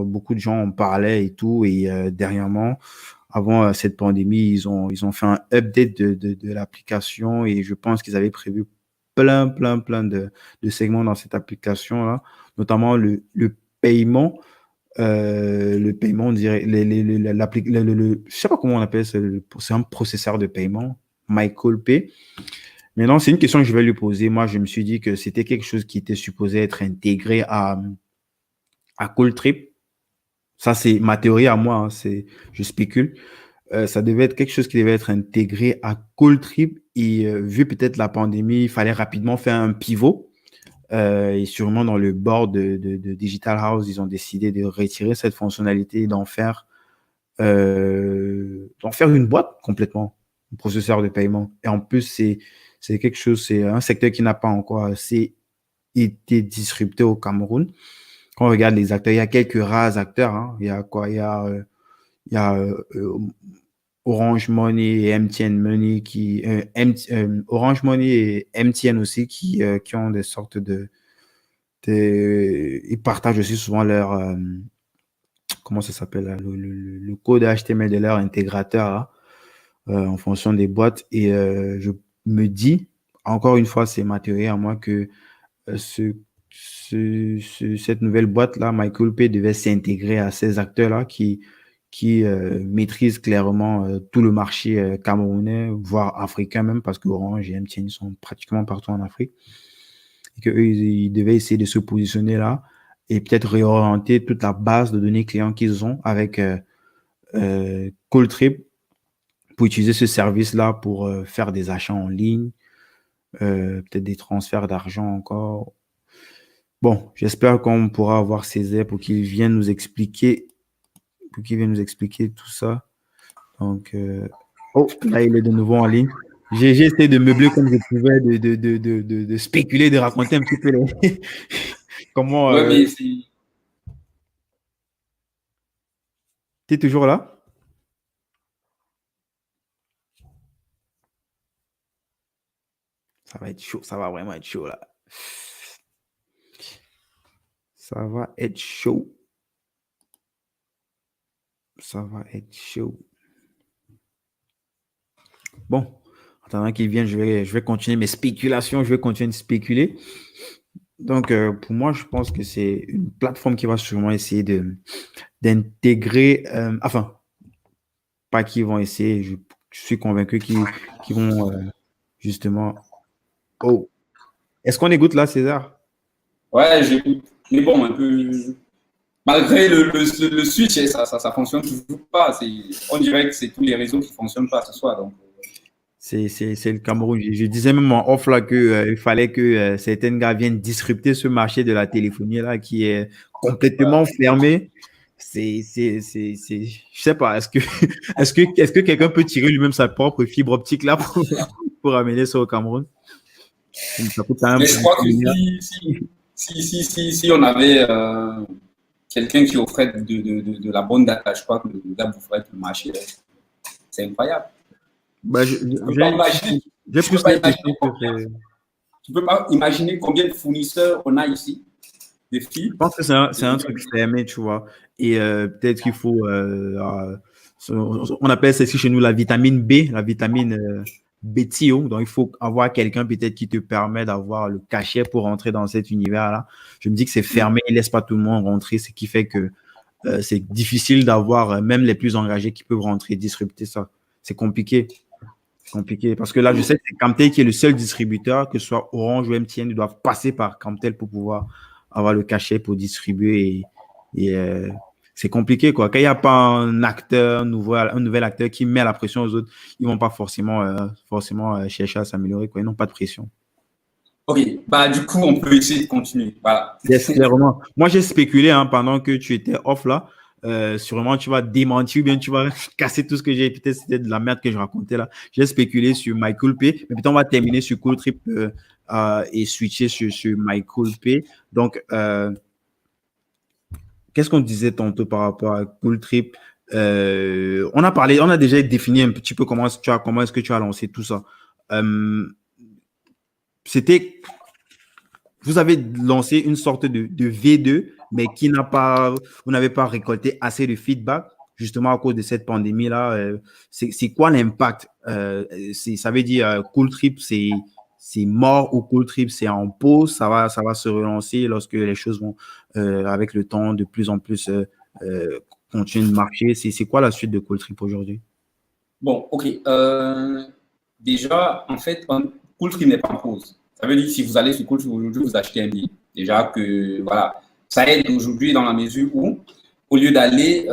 Beaucoup de gens en parlaient et tout. Et dernièrement, avant cette pandémie, ils ont fait un update de l'application et je pense qu'ils avaient prévu plein de segments dans cette application-là, notamment le paiement. Le paiement, on dirait, je sais pas comment on appelle ça, c'est un processeur de paiement, MyCoolPay. Maintenant, c'est une question que je vais lui poser. Moi, je me suis dit que c'était quelque chose qui était supposé être intégré à Cooltrip. Ça, c'est ma théorie à moi, hein, je spécule. Ça devait être quelque chose qui devait être intégré à Cooltrip et vu peut-être la pandémie, il fallait rapidement faire un pivot. Et sûrement dans le board de Digital House, ils ont décidé de retirer cette fonctionnalité et d'en faire une boîte complètement, un processeur de paiement. Et en plus, c'est quelque chose, c'est un secteur qui n'a pas encore assez été disrupté au Cameroun. Quand on regarde les acteurs, il y a quelques rares acteurs. Hein. Il y a quoi? Il y a Orange Money et MTN Money Orange Money et MTN aussi qui ont des sortes ils partagent aussi souvent leur comment ça s'appelle là, le code HTML de leur intégrateur là, en fonction des boîtes et je me dis encore une fois c'est ma théorie à moi que cette nouvelle boîte là MyCoolPay devait s'intégrer à ces acteurs là qui maîtrisent clairement tout le marché camerounais, voire africain même, parce que Orange et MTN sont pratiquement partout en Afrique. Et qu'eux, ils devaient essayer de se positionner là et peut-être réorienter toute la base de données clients qu'ils ont avec Cooltrip pour utiliser ce service-là pour faire des achats en ligne, peut-être des transferts d'argent encore. Bon, j'espère qu'on pourra avoir Césaire pour qu'il vienne nous expliquer tout ça. Donc, là, il est de nouveau en ligne. J'ai essayé de meubler comme je pouvais, de spéculer, de raconter un petit peu comment. Ouais, mais tu es toujours là? Ça va être chaud, ça va vraiment être chaud là. Ça va être chaud. Ça va être chaud. Bon, en attendant qu'il vienne, je vais continuer mes spéculations, je vais continuer de spéculer. Donc, pour moi, je pense que c'est une plateforme qui va sûrement essayer d'intégrer, enfin, pas qu'ils vont essayer, je suis convaincu qu'ils vont justement. Oh, est-ce qu'on écoute là, César? ouais, j'écoute. Mais bon, un peu. Malgré le switch, ça fonctionne toujours pas. On dirait que c'est tous les réseaux qui ne fonctionnent pas ce soir. Donc. C'est le Cameroun. Je disais même en off là que il fallait que certains gars viennent disrupter ce marché de la téléphonie là qui est complètement fermé. Je sais pas. Est-ce que quelqu'un peut tirer lui-même sa propre fibre optique là pour amener ça au Cameroun? Ça coûte Mais je crois que si on avait quelqu'un qui offrait de la bonne data, je crois que le gars vous ferait tout le marché. C'est incroyable. Bah, Tu ne peux pas imaginer. Tu peux pas imaginer combien de fournisseurs on a ici, des filles. Je pense que c'est un truc fermé, tu vois. Et peut-être qu'il faut, on appelle ça ici chez nous la vitamine B, la vitamine BTO. Donc, il faut avoir quelqu'un peut-être qui te permet d'avoir le cachet pour rentrer dans cet univers-là. Je me dis que c'est fermé, il ne laisse pas tout le monde rentrer, ce qui fait que c'est difficile d'avoir même les plus engagés qui peuvent rentrer, disrupter ça. C'est compliqué. Compliqué. Parce que là, je sais que c'est Camtel qui est le seul distributeur, que ce soit Orange ou MTN, ils doivent passer par Camtel pour pouvoir avoir le cachet pour distribuer. Et c'est compliqué, quoi. Quand il n'y a pas un acteur, un nouvel acteur qui met la pression aux autres, ils ne vont pas forcément chercher à s'améliorer, quoi. Ils n'ont pas de pression. Ok, bah du coup, on peut essayer de continuer. Voilà. Yes, clairement. Moi, j'ai spéculé pendant que tu étais off là. Sûrement, tu vas démentir ou bien tu vas casser tout ce que j'ai. Peut-être c'était de la merde que je racontais là. J'ai spéculé sur MyCoolPay, mais peut-être on va terminer sur Cooltrip et switcher sur MyCoolPay. Donc, qu'est-ce qu'on disait tantôt par rapport à Cooltrip? On a déjà défini un petit peu comment est-ce que tu as lancé tout ça. Vous avez lancé une sorte de V2, mais vous n'avez pas récolté assez de feedback, justement à cause de cette pandémie-là. C'est quoi l'impact? Ça veut dire Cooltrip, c'est mort ou Cool Trip, c'est en pause, ça va se relancer lorsque les choses vont, avec le temps, de plus en plus continuer de marcher. C'est quoi la suite de Cool Trip aujourd'hui? Bon, ok. Déjà, en fait, Cool Trip n'est pas en pause. Ça veut dire que si vous allez sur Cool Trip aujourd'hui, vous achetez un billet. Déjà que, voilà, ça aide aujourd'hui dans la mesure où, au lieu d'aller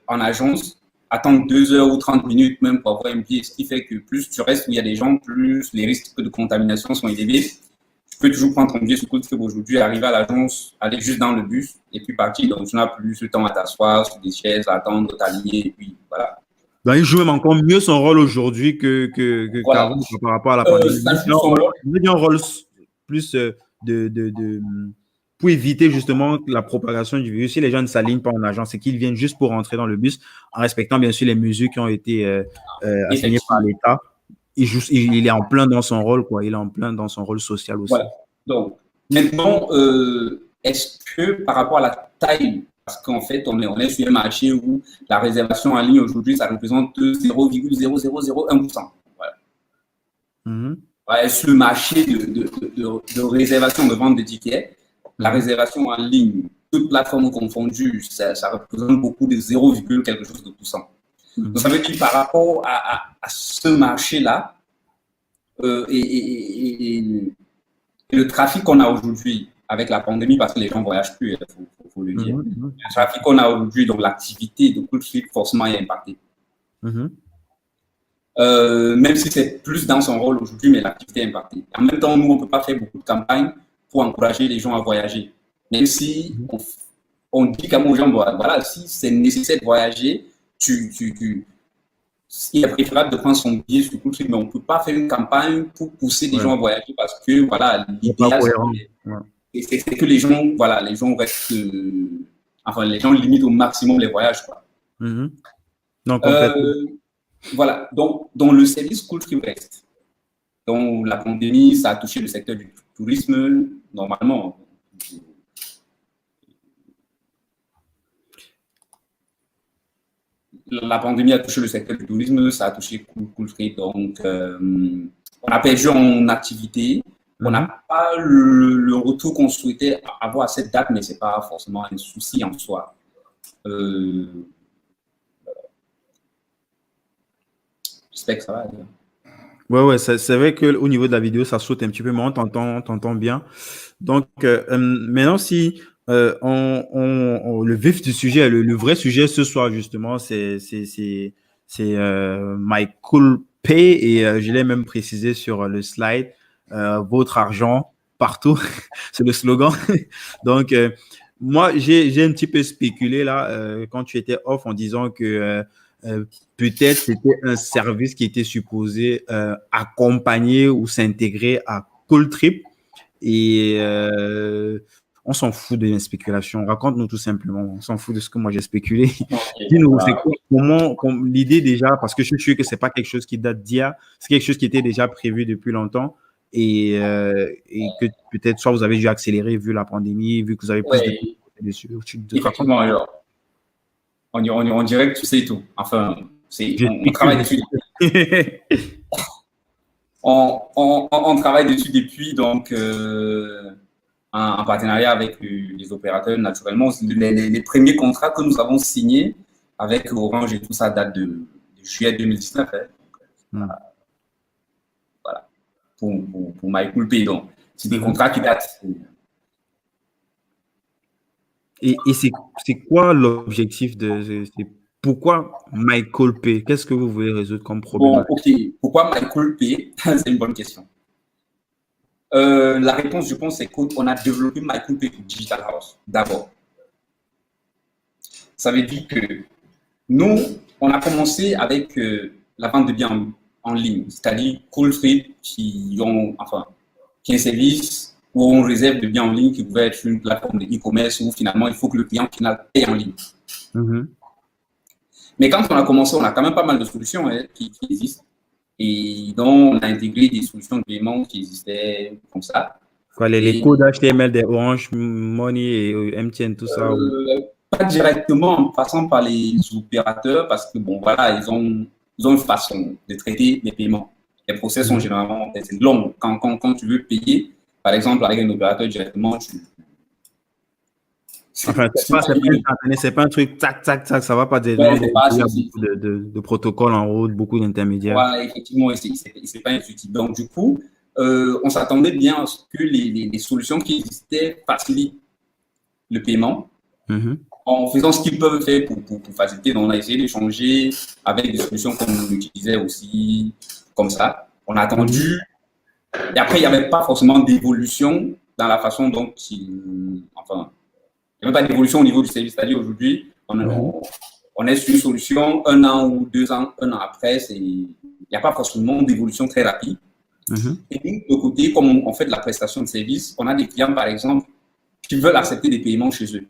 en agence, attendre 2 heures ou 30 minutes même pour avoir un billet, ce qui fait que plus tu restes où il y a des gens, plus les risques de contamination sont élevés. Tu peux toujours prendre ton billet sur Cool Trip aujourd'hui, arriver à l'agence, aller juste dans le bus et puis partir. Donc, tu n'as plus le temps à t'asseoir sur des chaises, à attendre, t'aligner et puis voilà. Donc, il joue même encore mieux son rôle aujourd'hui Voilà. qu'avant par rapport à la pandémie. Il a un rôle plus pour éviter justement la propagation du virus. Si les gens ne s'alignent pas en agence, c'est qu'ils viennent juste pour rentrer dans le bus en respectant bien sûr les mesures qui ont été assignées par l'État. Il est en plein dans son rôle, quoi. Il est en plein dans son rôle social aussi. Voilà. Donc, maintenant, est-ce que par rapport à la taille, parce qu'en fait, on est sur un marché où la réservation en ligne aujourd'hui, ça représente 0,0001%. Voilà. Ouais, sur le marché de réservation, de vente de tickets, la réservation en ligne, toutes plateformes confondues, ça représente beaucoup de 0, quelque chose de pourcent. Donc, ça veut dire par rapport à ce marché-là et le trafic qu'on a aujourd'hui avec la pandémie, parce que les gens ne voyagent plus, il faut le dire. Le trafic qu'on a aujourd'hui, donc l'activité de Cool Trip, forcément, est impactée. Même si c'est plus dans son rôle aujourd'hui, mais l'activité est impactée. En même temps, nous, on ne peut pas faire beaucoup de campagnes pour encourager les gens à voyager. Même si on dit qu'à mon gens, voilà, si c'est nécessaire de voyager, il est préférable de prendre son billet sur Cool Trip, mais on ne peut pas faire une campagne pour pousser les gens à voyager parce que, voilà, l'idéal, c'est que les gens, voilà, les gens restent, enfin, les gens limitent au maximum les voyages, quoi. Donc, en fait, voilà, donc dans le service Cool Trip reste. Donc, la pandémie, ça a touché le secteur du tourisme, normalement. La pandémie a touché le secteur du tourisme, ça a touché Cool Trip. Donc, on a perdu en activité. On n'a pas le retour qu'on souhaitait avoir à cette date, mais ce n'est pas forcément un souci en soi. J'espère que ça va. Ouais, c'est vrai qu'au niveau de la vidéo, ça saute un petit peu, mais on t'entend bien. Donc, maintenant, si le vif du sujet, le vrai sujet ce soir, justement, c'est My Cool Pay, et je l'ai même précisé sur le slide, votre argent partout, c'est le slogan. Donc, moi, j'ai un petit peu spéculé là, quand tu étais off, en disant que peut-être c'était un service qui était supposé accompagner ou s'intégrer à Cool Trip, et on s'en fout de la spéculation. Raconte-nous tout simplement. On s'en fout de ce que moi j'ai spéculé. Dis-nous, c'est comment l'idée déjà, parce que je suis sûr que c'est pas quelque chose qui date d'hier, c'est quelque chose qui était déjà prévu depuis longtemps, et que peut-être soit vous avez dû accélérer vu la pandémie, vu que vous avez plus de dessus. Effectivement, alors. On dirait que tu sais tout. Enfin, on travaille dessus. on travaille dessus depuis, donc, en partenariat avec les opérateurs, naturellement. Les premiers contrats que nous avons signés avec Orange et tout ça date de juillet 2019. Voilà. Pour My Cool Pay. Donc, c'est des contrats qui datent. Et c'est quoi l'objectif pourquoi My Cool Pay? Qu'est-ce que vous voulez résoudre comme problème? Bon, ok. Pourquoi My Cool Pay? C'est une bonne question. La réponse, je pense, c'est qu'on a développé My Cool Pay pour Digital House, d'abord. Ça veut dire que nous, on a commencé avec la vente de biens en ligne, c'est-à-dire Cool Trip qui est un service où on réserve des biens en ligne qui pouvait être une plateforme de e-commerce où finalement il faut que le client final paye en ligne. Mais quand on a commencé, on a quand même pas mal de solutions qui existent. Et donc, on a intégré des solutions de paiement qui existaient comme ça. Quoi, les codes HTML des Orange Money et MTN, tout ça? Pas directement en passant par les opérateurs parce que, bon, voilà, ils ont une façon de traiter les paiements. Les procès sont généralement c'est long. Quand tu veux payer, par exemple, avec un opérateur directement, Enfin, c'est pas un truc tac, tac, tac, ça va pas dire. Ouais, Non, il y a beaucoup de protocoles en route, beaucoup d'intermédiaires. Voilà, effectivement, c'est pas intuitif. Donc, du coup, on s'attendait bien à ce que les solutions qui existaient facilitent le paiement en faisant ce qu'ils peuvent faire pour faciliter. Donc, on a essayé d'échanger avec des solutions qu'on utilisait aussi comme ça. On a attendu. Et après, il n'y avait pas forcément d'évolution dans la façon dont enfin, il n'y avait pas d'évolution au niveau du service. C'est-à-dire aujourd'hui, on est sur une solution 1 an ou 2 ans, 1 an après, il n'y a pas forcément d'évolution très rapide. Et de l'autre côté, comme on fait de la prestation de service, on a des clients, par exemple, qui veulent accepter des paiements chez eux.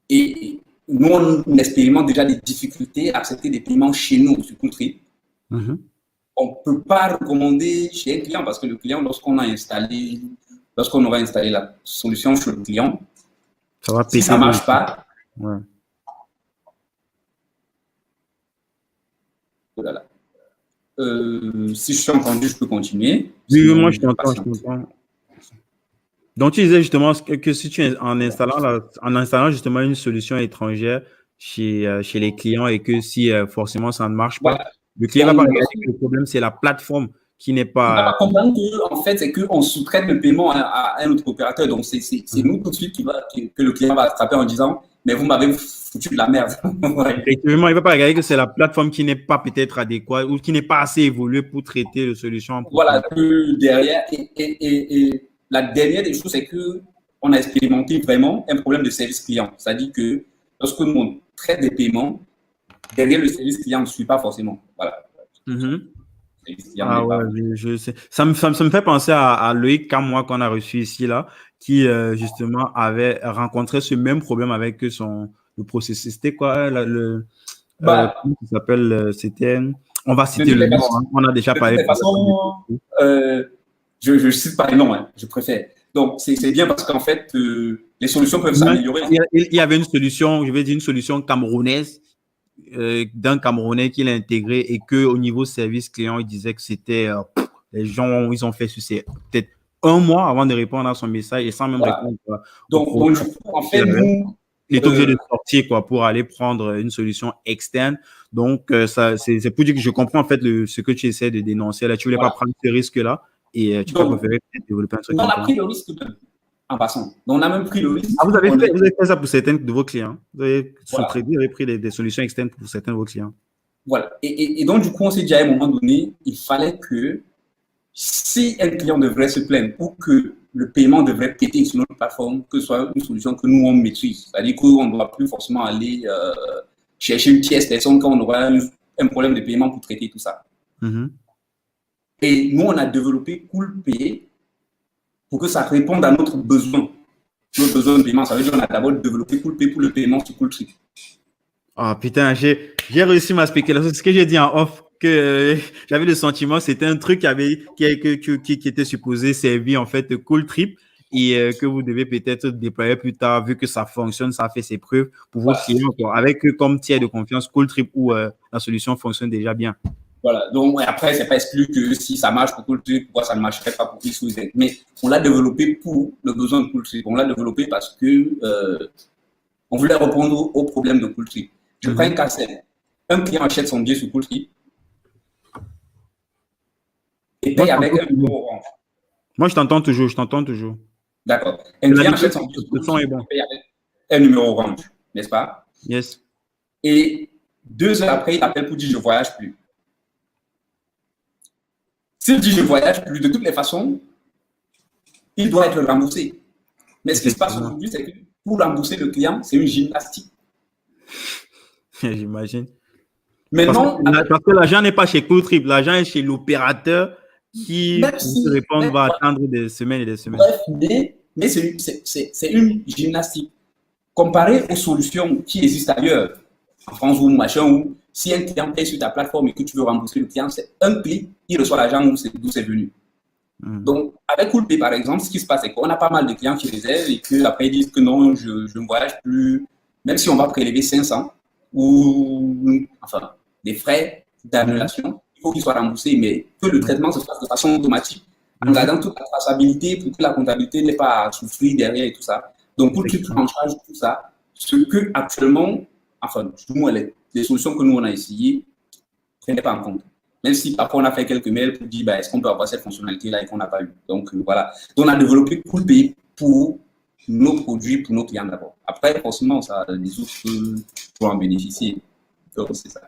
Et nous, on expérimente déjà des difficultés à accepter des paiements chez nous sur Cooltrip. On ne peut pas recommander chez un client parce que le client, lorsqu'on aura installé la solution chez le client, si ça ne marche pas, voilà. Si je suis entendu, je peux continuer. Oui, moi je t'entends. Donc tu disais justement que si tu en installant justement une solution étrangère chez les clients et que si forcément ça ne marche pas, le client va pas regarder que le problème c'est la plateforme qui n'est pas. On va comprendre que en fait c'est qu'on sous-traite le paiement à un autre opérateur. Donc c'est nous tout de suite que le client va attraper en disant mais vous m'avez foutu de la merde. Effectivement, il ne va pas regarder que c'est la plateforme qui n'est pas peut-être adéquate ou qui n'est pas assez évoluée pour traiter la solution. Voilà, que derrière, et la dernière des choses, c'est qu'on a expérimenté vraiment un problème de service client. C'est-à-dire que lorsque nous on traite des paiements, derrière le service client ne suit pas forcément. Voilà. Ah ouais, je sais. Ça me fait penser à Loïc Kamwa qu'on a reçu ici, là, qui justement avait rencontré ce même problème avec le processus. C'était quoi comment ça s'appelle? C'était. On va citer le nom, on a déjà parlé. De toute façon, je ne cite pas les noms, je préfère. Donc, c'est bien parce qu'en fait, les solutions peuvent s'améliorer. Il y avait une solution, je vais dire une solution camerounaise, d'un Camerounais qu'il a intégré et qu'au niveau service client, il disait que c'était les gens, ils ont fait peut-être 1 mois avant de répondre à son message et sans même répondre. Donc, en fait, nous, il est obligé de sortir pour aller prendre une solution externe. Donc, c'est pour dire que je comprends en fait ce que tu essaies de dénoncer. Là, tu ne voulais pas prendre ce risque-là et tu préféré peut-être développer un truc. On a pris le risque en passant. Donc, on a même pris le risque. Ah, vous avez fait ça pour certains de vos clients. Vous avez pris des solutions externes pour certains de vos clients. Voilà. Et donc, du coup, on s'est dit à un moment donné, il fallait que si un client devrait se plaindre ou que le paiement devrait péter sur notre plateforme, que ce soit une solution que nous, on maîtrise. C'est-à-dire qu'on ne doit plus forcément aller chercher une tierce personne quand on aura un problème de paiement pour traiter tout ça. Et nous, on a développé CoolPay pour que ça réponde à notre besoin. Notre besoin de paiement, ça veut dire qu'on a d'abord développé CoolPay pour le paiement sur Cooltrip. Ah putain, j'ai réussi ma spéculation. C'est ce que j'ai dit en off, que j'avais le sentiment que c'était un truc qui était supposé servir en fait Cooltrip et que vous devez peut-être déployer plus tard, vu que ça fonctionne, ça a fait ses preuves pour vos clients, avec comme tiers de confiance Cooltrip où la solution fonctionne déjà bien. Voilà, donc après, c'est pas exclu que si ça marche pour Cooltrip, pourquoi ça ne marcherait pas pour X ou Z. Mais on l'a développé pour le besoin de Cooltrip. On l'a développé parce que on voulait répondre aux problèmes de Cooltrip. Je prends un cas simple. Un client achète son billet sur Cooltrip et paye avec un numéro Orange. Moi, je t'entends toujours. D'accord. Un client achète son billet sur Cooltrip et paye avec un numéro Orange, n'est-ce pas? Yes. Et 2 heures après, il appelle pour dire « je ne voyage plus ». S'il dit « je ne voyage plus », de toutes les façons, il doit être remboursé. Mais ce qui se passe aujourd'hui, c'est que pour rembourser le client, c'est une gymnastique. J'imagine. Maintenant, parce que l'argent n'est pas chez Cooltrip, l'argent est chez l'opérateur qui, pour répondre, va attendre des semaines et des semaines. Bref, mais c'est une gymnastique. Comparé aux solutions qui existent ailleurs, en France ou machin, où si un client paye sur ta plateforme et que tu veux rembourser le client, c'est un clic, il reçoit l'argent d'où c'est venu. Donc, avec CoolPay, par exemple, ce qui se passe, c'est qu'on a pas mal de clients qui réservent et qu'après ils disent que non, je ne voyage plus, même si on va prélever 500 ou enfin des frais d'annulation, faut qu'il soit remboursé, mais que le traitement se fasse de façon automatique, en gardant toute la traçabilité pour que la comptabilité n'ait pas à souffrir derrière et tout ça. Donc, pour que tu prends en charge tout ça, ce que actuellement, enfin, du moins, les solutions que nous, on a essayées, ne prenaient pas en compte. Même si parfois on a fait quelques mails pour dire est-ce qu'on peut avoir cette fonctionnalité-là et qu'on n'a pas eu. Donc voilà. Donc on a développé Coolpay pour nos produits, pour nos clients d'abord. Après, forcément, ça, les autres peuvent en bénéficier. Donc c'est ça.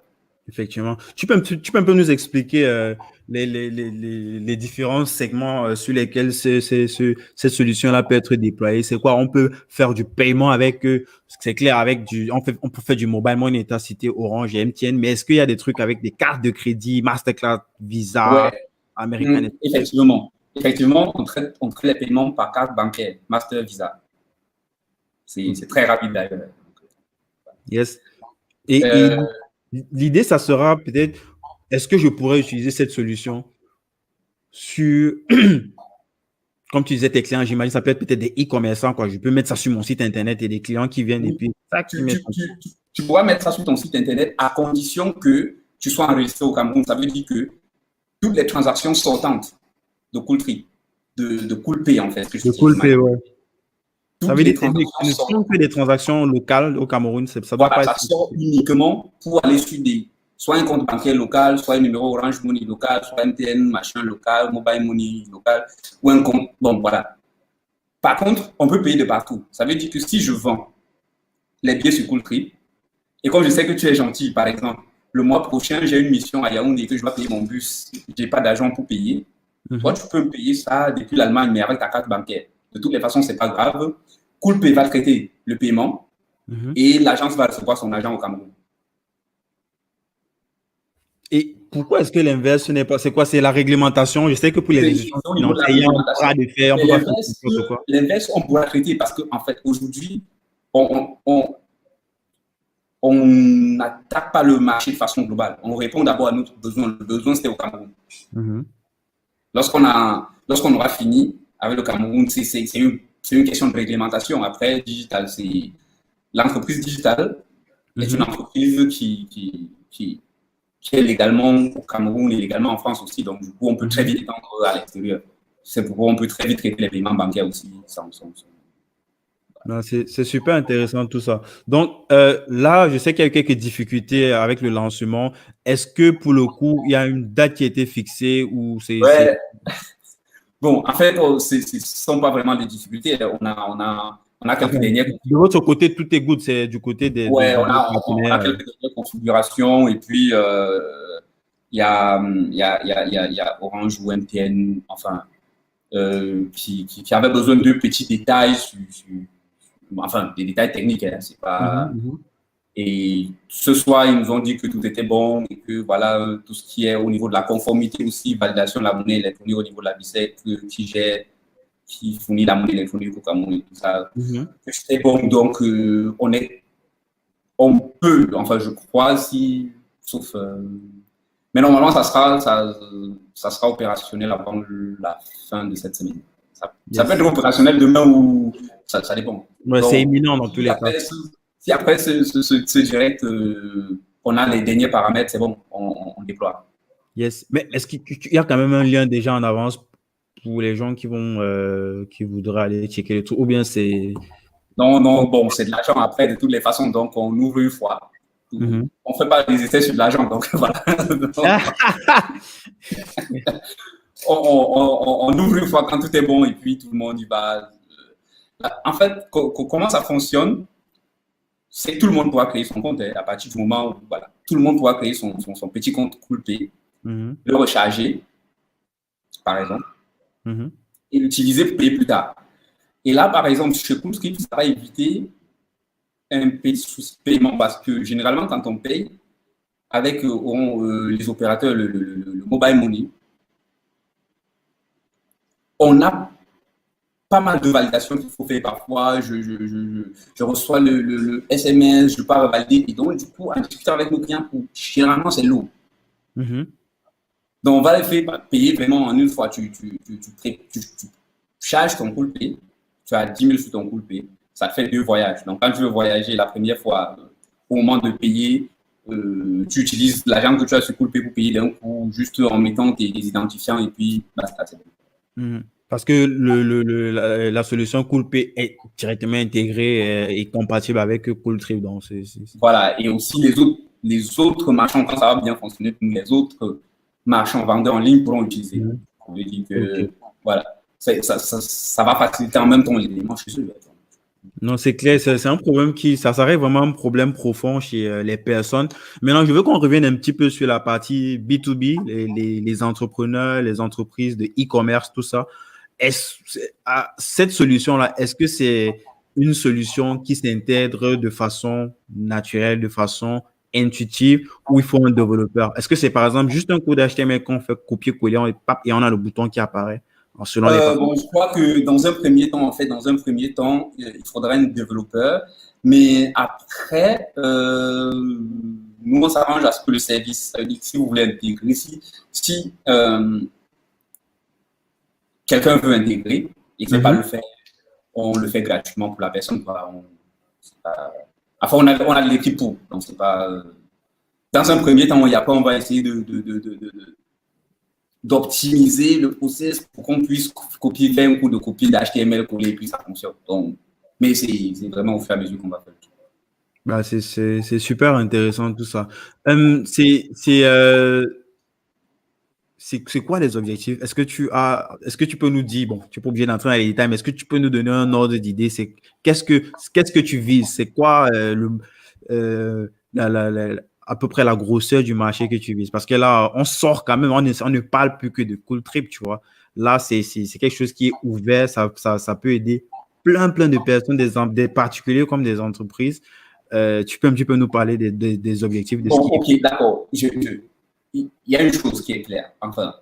Effectivement. Tu peux un peu nous expliquer les différents segments sur lesquels cette solution-là peut être déployée. C'est quoi? On peut faire du paiement avec, c'est clair, on peut faire du mobile money, tu as cité Orange et MTN, mais est-ce qu'il y a des trucs avec des cartes de crédit, Mastercard, Visa, Ouais. American Express? Effectivement, on traite les paiements par carte bancaire, Master Visa. C'est très rapide d'ailleurs. Yes. Et l'idée, ça sera peut-être, est-ce que je pourrais utiliser cette solution sur, comme tu disais, tes clients, j'imagine, ça peut être peut-être des e-commerçants, quoi. Je peux mettre ça sur mon site internet et des clients qui viennent et puis ça qui met. Tu pourras mettre ça sur ton site internet à condition que tu sois enregistré au Cameroun. Ça veut dire que toutes les transactions sortantes de Cooltree, de Coolpay en fait. De Coolpay, ouais. Ça veut dire que ne sont que des transactions locales au Cameroun. Ça doit voilà, pas ça être... sort uniquement pour aller sur soit un compte bancaire local, soit un numéro Orange Money local, soit MTN, machin local, Mobile Money local, ou un compte. Bon, voilà. Par contre, on peut payer de partout. Ça veut dire que si je vends les billets sur Cooltree, et comme je sais que tu es gentil, par exemple, le mois prochain, j'ai une mission à Yaoundé que je dois payer mon bus, je n'ai pas d'argent pour payer. Toi, tu peux me payer ça depuis l'Allemagne, mais avec ta carte bancaire. De toutes les façons, ce n'est pas grave. Coolpay va traiter le paiement et l'agence va recevoir son argent au Cameroun. Et pourquoi est-ce que l'inverse n'est pas... C'est quoi? C'est la réglementation. Je sais que pour les institutions financières, il y a un bras de fer. L'inverse, on pourra traiter parce qu'en fait, aujourd'hui, on n'attaque pas le marché de façon globale. On répond d'abord à notre besoin. Le besoin, c'était au Cameroun. Lorsqu'on aura fini avec le Cameroun, c'est une question de réglementation. Après, digital, c'est l'entreprise digitale est une entreprise qui est légalement au Cameroun et légalement en France aussi. Donc, du coup, on peut très vite étendre à l'extérieur. C'est pourquoi on peut très vite traiter les paiements bancaires aussi. C'est super intéressant tout ça. Donc, là, je sais qu'il y a eu quelques difficultés avec le lancement. Est-ce que pour le coup, il y a une date qui a été fixée ou c'est... Ouais. Bon, en fait, ce ne sont pas vraiment des difficultés. On a quelques dernières. De votre côté, tout est good. C'est du côté des. Ouais, on a quelques dernières configurations. Et puis, il y a Orange ou MTN, enfin, qui avait besoin de petits détails, enfin, des détails techniques. Hein, c'est pas. Et ce soir, ils nous ont dit que tout était bon et que voilà, tout ce qui est au niveau de la conformité aussi, validation de la monnaie électronique au niveau de la BICEC, qui fournit la monnaie électronique au Cameroun et tout ça, que c'était bon. Donc, on peut, enfin, je crois, sauf. Mais normalement, ça sera opérationnel avant la fin de cette semaine. Ça peut être opérationnel demain ou ça dépend. Ouais, c'est imminent dans tous les cas. Si après ce direct, on a les derniers paramètres, c'est bon, on déploie. Yes. Mais est-ce qu'il y a quand même un lien déjà en avance pour les gens qui voudraient aller checker le truc, ou bien c'est... Non, bon, c'est de l'argent après, de toutes les façons, donc on ouvre une fois. On ne fait pas des essais sur de l'argent, donc voilà. On ouvre une fois quand tout est bon et puis tout le monde y va. En fait, comment ça fonctionne? C'est que tout le monde pourra créer son compte à partir du moment où voilà, tout le monde pourra créer son petit compte Coolpay, le recharger, par exemple, et l'utiliser pour payer plus tard. Et là, par exemple, chez Coolscript, ça va éviter un paiement parce que généralement, quand on paye avec les opérateurs, le mobile money, on a pas mal de validations qu'il faut faire parfois. Je reçois le SMS, je pars valider. Et donc, du coup, en discutant avec nos clients, généralement, c'est lourd. Donc, on va les faire payer vraiment en une fois. Tu charges ton Coolpay, tu as 10 000 sur ton Coolpay, ça te fait 2 voyages. Donc, quand tu veux voyager la première fois, au moment de payer, tu utilises l'argent que tu as sur Coolpay pour payer d'un coup, juste en mettant tes identifiants et puis basta. Parce que la solution Coolpay est directement intégrée et compatible avec Cooltrip. Donc, Voilà, et aussi les autres marchands, quand ça va bien fonctionner, les autres marchands vendeurs en ligne pourront l'utiliser. On veut dire que, voilà, ça va faciliter en même temps les éléments chez eux. Non, c'est clair, c'est un problème ça s'arrête vraiment un problème profond chez les personnes. Maintenant, je veux qu'on revienne un petit peu sur la partie B2B, les entrepreneurs, les entreprises de e-commerce, tout ça. Cette solution-là, est-ce que c'est une solution qui s'intègre de façon naturelle, de façon intuitive, ou il faut un développeur? Est-ce que c'est par exemple juste un code HTML qu'on fait copier-coller et on a le bouton qui apparaît selon les Bon, je crois que dans un premier temps, il faudra un développeur, mais après, nous, on s'arrange à ce que le service, ça veut dire que si vous voulez intégrer, si quelqu'un veut intégrer et ne sait pas le faire, on le fait gratuitement pour la personne. Enfin, on a l'équipe pour, donc c'est pas. Dans un premier temps, on va essayer d'optimiser le process pour qu'on puisse faire un coup de copie d'HTML coller et puis ça fonctionne. Donc, mais c'est vraiment au fur et à mesure qu'on va faire tout. Bah, c'est super intéressant tout ça. C'est quoi les objectifs? Est-ce que tu peux nous dire, bon, tu n'es pas obligé d'entrer dans les détails, mais est-ce que tu peux nous donner un ordre d'idée? Qu'est-ce que tu vises? C'est quoi à peu près la grosseur du marché que tu vises? Parce que là, on sort quand même, on ne parle plus que de Cooltrip, tu vois. Là, c'est quelque chose qui est ouvert, ça peut aider plein de personnes, des particuliers comme des entreprises. Tu peux un petit peu nous parler des objectifs de bon, ok, d'accord. Il y a une chose qui est claire. Enfin,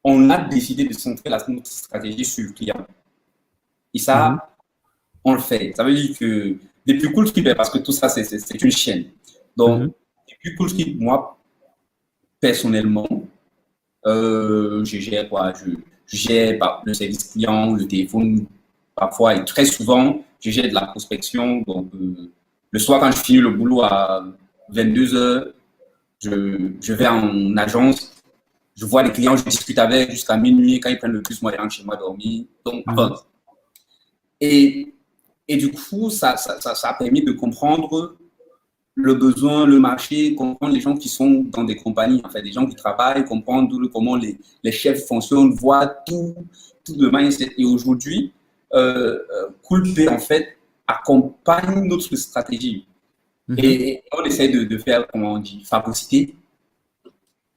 on a décidé de centrer notre stratégie sur le client. Et ça, on le fait. Ça veut dire que depuis Cooltrip, parce que tout ça, c'est une chaîne. Donc, depuis Cooltrip, moi, personnellement, je gère quoi? Je gère le service client, le téléphone, parfois et très souvent, je gère de la prospection. Donc, le soir, quand je finis le boulot à 22h, je vais en agence, je vois les clients, je discute avec jusqu'à minuit. Quand ils prennent le bus, moi, je rentre chez moi dormir. Donc, et du coup, ça a permis de comprendre le besoin, le marché, comprendre les gens qui sont dans des compagnies, en fait, des gens qui travaillent, comprendre comment les chefs fonctionnent, voir tout le mindset. Et aujourd'hui, Coolpay, en fait, accompagne notre stratégie. Et on essaie de faire, comment on dit, phagocyter.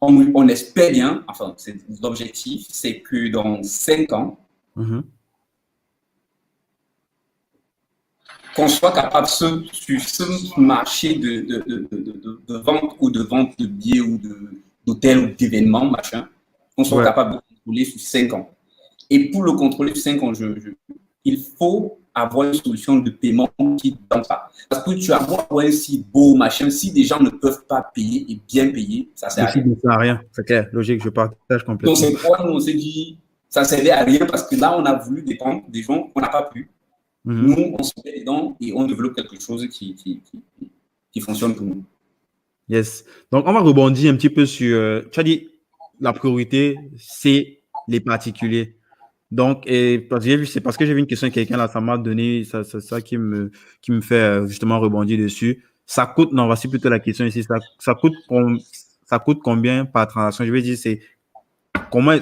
On espère bien, enfin, l'objectif, c'est que dans 5 ans, qu'on soit capable, sur ce marché de vente ou de vente de billets ou d'hôtels ou d'événements, machin, qu'on soit capable de contrôler sur 5 ans. Et pour le contrôler sur 5 ans, il faut avoir une solution de paiement qui donne ça. Parce que tu as beau avoir un si beau machin, si des gens ne peuvent pas payer et bien payer, ça sert à rien. C'est clair, logique, je partage complètement. Donc, c'est pourquoi nous, on s'est dit, ça ne servait à rien parce que là, on a voulu dépendre des gens qu'on n'a pas pu. Nous, on se met dedans et on développe quelque chose qui fonctionne pour nous. Yes. Donc, on va rebondir un petit peu sur, tu as dit, la priorité, c'est les particuliers. Donc, c'est parce que j'ai vu une question de quelqu'un là, ça m'a donné, ça qui me fait justement rebondir dessus. Ça coûte, non, voici plutôt la question ici, ça coûte combien par transaction? Je vais dire, c'est comment,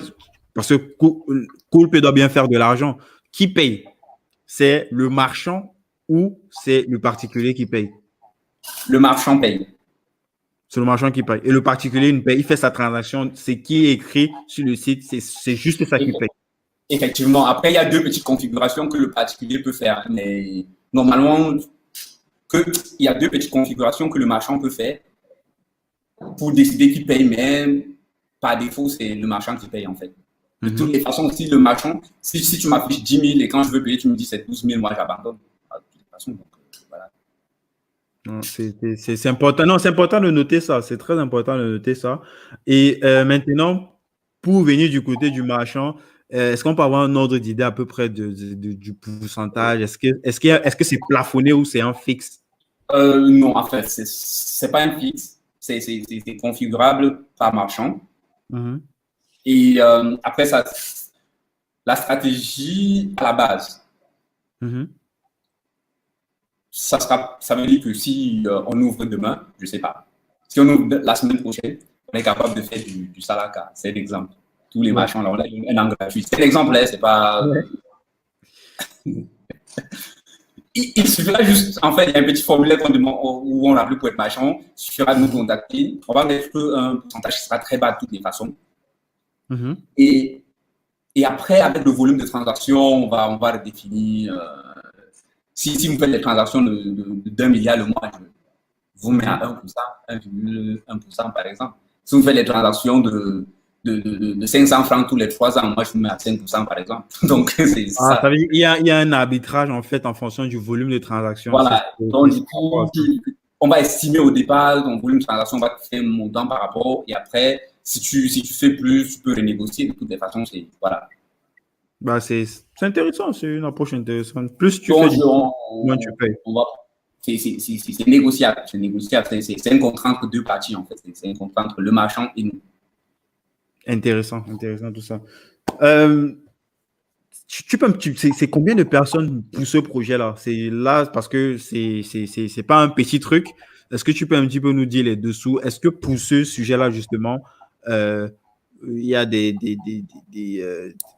parce que Coolpay doit bien faire de l'argent. Qui paye? C'est le marchand ou c'est le particulier qui paye? Le marchand paye. C'est le marchand qui paye. Et le particulier, il fait sa transaction. C'est qui est écrit sur le site, c'est juste ça qui paye. Effectivement. Après, il y a 2 petites configurations que le particulier peut faire. Mais normalement, il y a 2 petites configurations que le marchand peut faire pour décider qui paye. Mais par défaut, c'est le marchand qui paye en fait. De toutes les façons, si le marchand, si tu m'affiches 10 000 et quand je veux payer, tu me dis c'est 12 000, moi j'abandonne. De toute façon, donc, voilà. C'est important. Non, c'est important de noter ça. C'est très important de noter ça. Et maintenant, pour venir du côté du marchand, est-ce qu'on peut avoir un ordre d'idée à peu près du pourcentage? Est-ce que c'est plafonné ou c'est un fixe? Non, en fait, c'est pas un fixe. C'est configurable par marchand. Mhm. Et après, ça, la stratégie à la base, Mhm. ça veut dire que si on ouvre demain, je sais pas, si on ouvre la semaine prochaine, on est capable de faire du Salaka. C'est l'exemple. Tous les Ouais. marchands, là, on a un an gratuit. C'est l'exemple, hein, c'est pas. Ouais. Il suffira juste, en fait, il y a un petit formulaire où on applique pour être marchand. Il suffira de nous contacter. On va mettre un pourcentage qui sera très bas de toutes les façons. Mhm. Et, et après, avec le volume de transactions, on va redéfinir. Si vous faites des transactions d'1 milliard le mois, je vous mets à 1%, 1,1% par exemple. Si vous faites des transactions de 500 francs tous les 3 ans, moi je vous mets à 5% par exemple. Donc, c'est Ah, ça ça. veut dire il y a un arbitrage en fait en fonction du volume de transactions. Voilà. C'est Donc, du par rapport à coup, ça. on va estimer au départ ton volume de transaction, on va te faire un montant par rapport. Et après, si tu fais plus, tu peux renégocier. De toutes les façons, c'est. Voilà. Bah, c'est intéressant, c'est une approche intéressante. Plus tu fais Donc, du moins tu payes. on va. C'est négociable. C'est négociable. C'est un contrat entre deux parties, en fait. C'est un contrat entre le marchand et nous. Intéressant, intéressant tout ça. Tu peux, c'est combien de personnes pour ce projet-là? C'est là parce que c'est pas un petit truc. Est-ce que tu peux un petit peu nous dire les dessous? Est-ce que pour ce sujet-là, justement, euh, il y a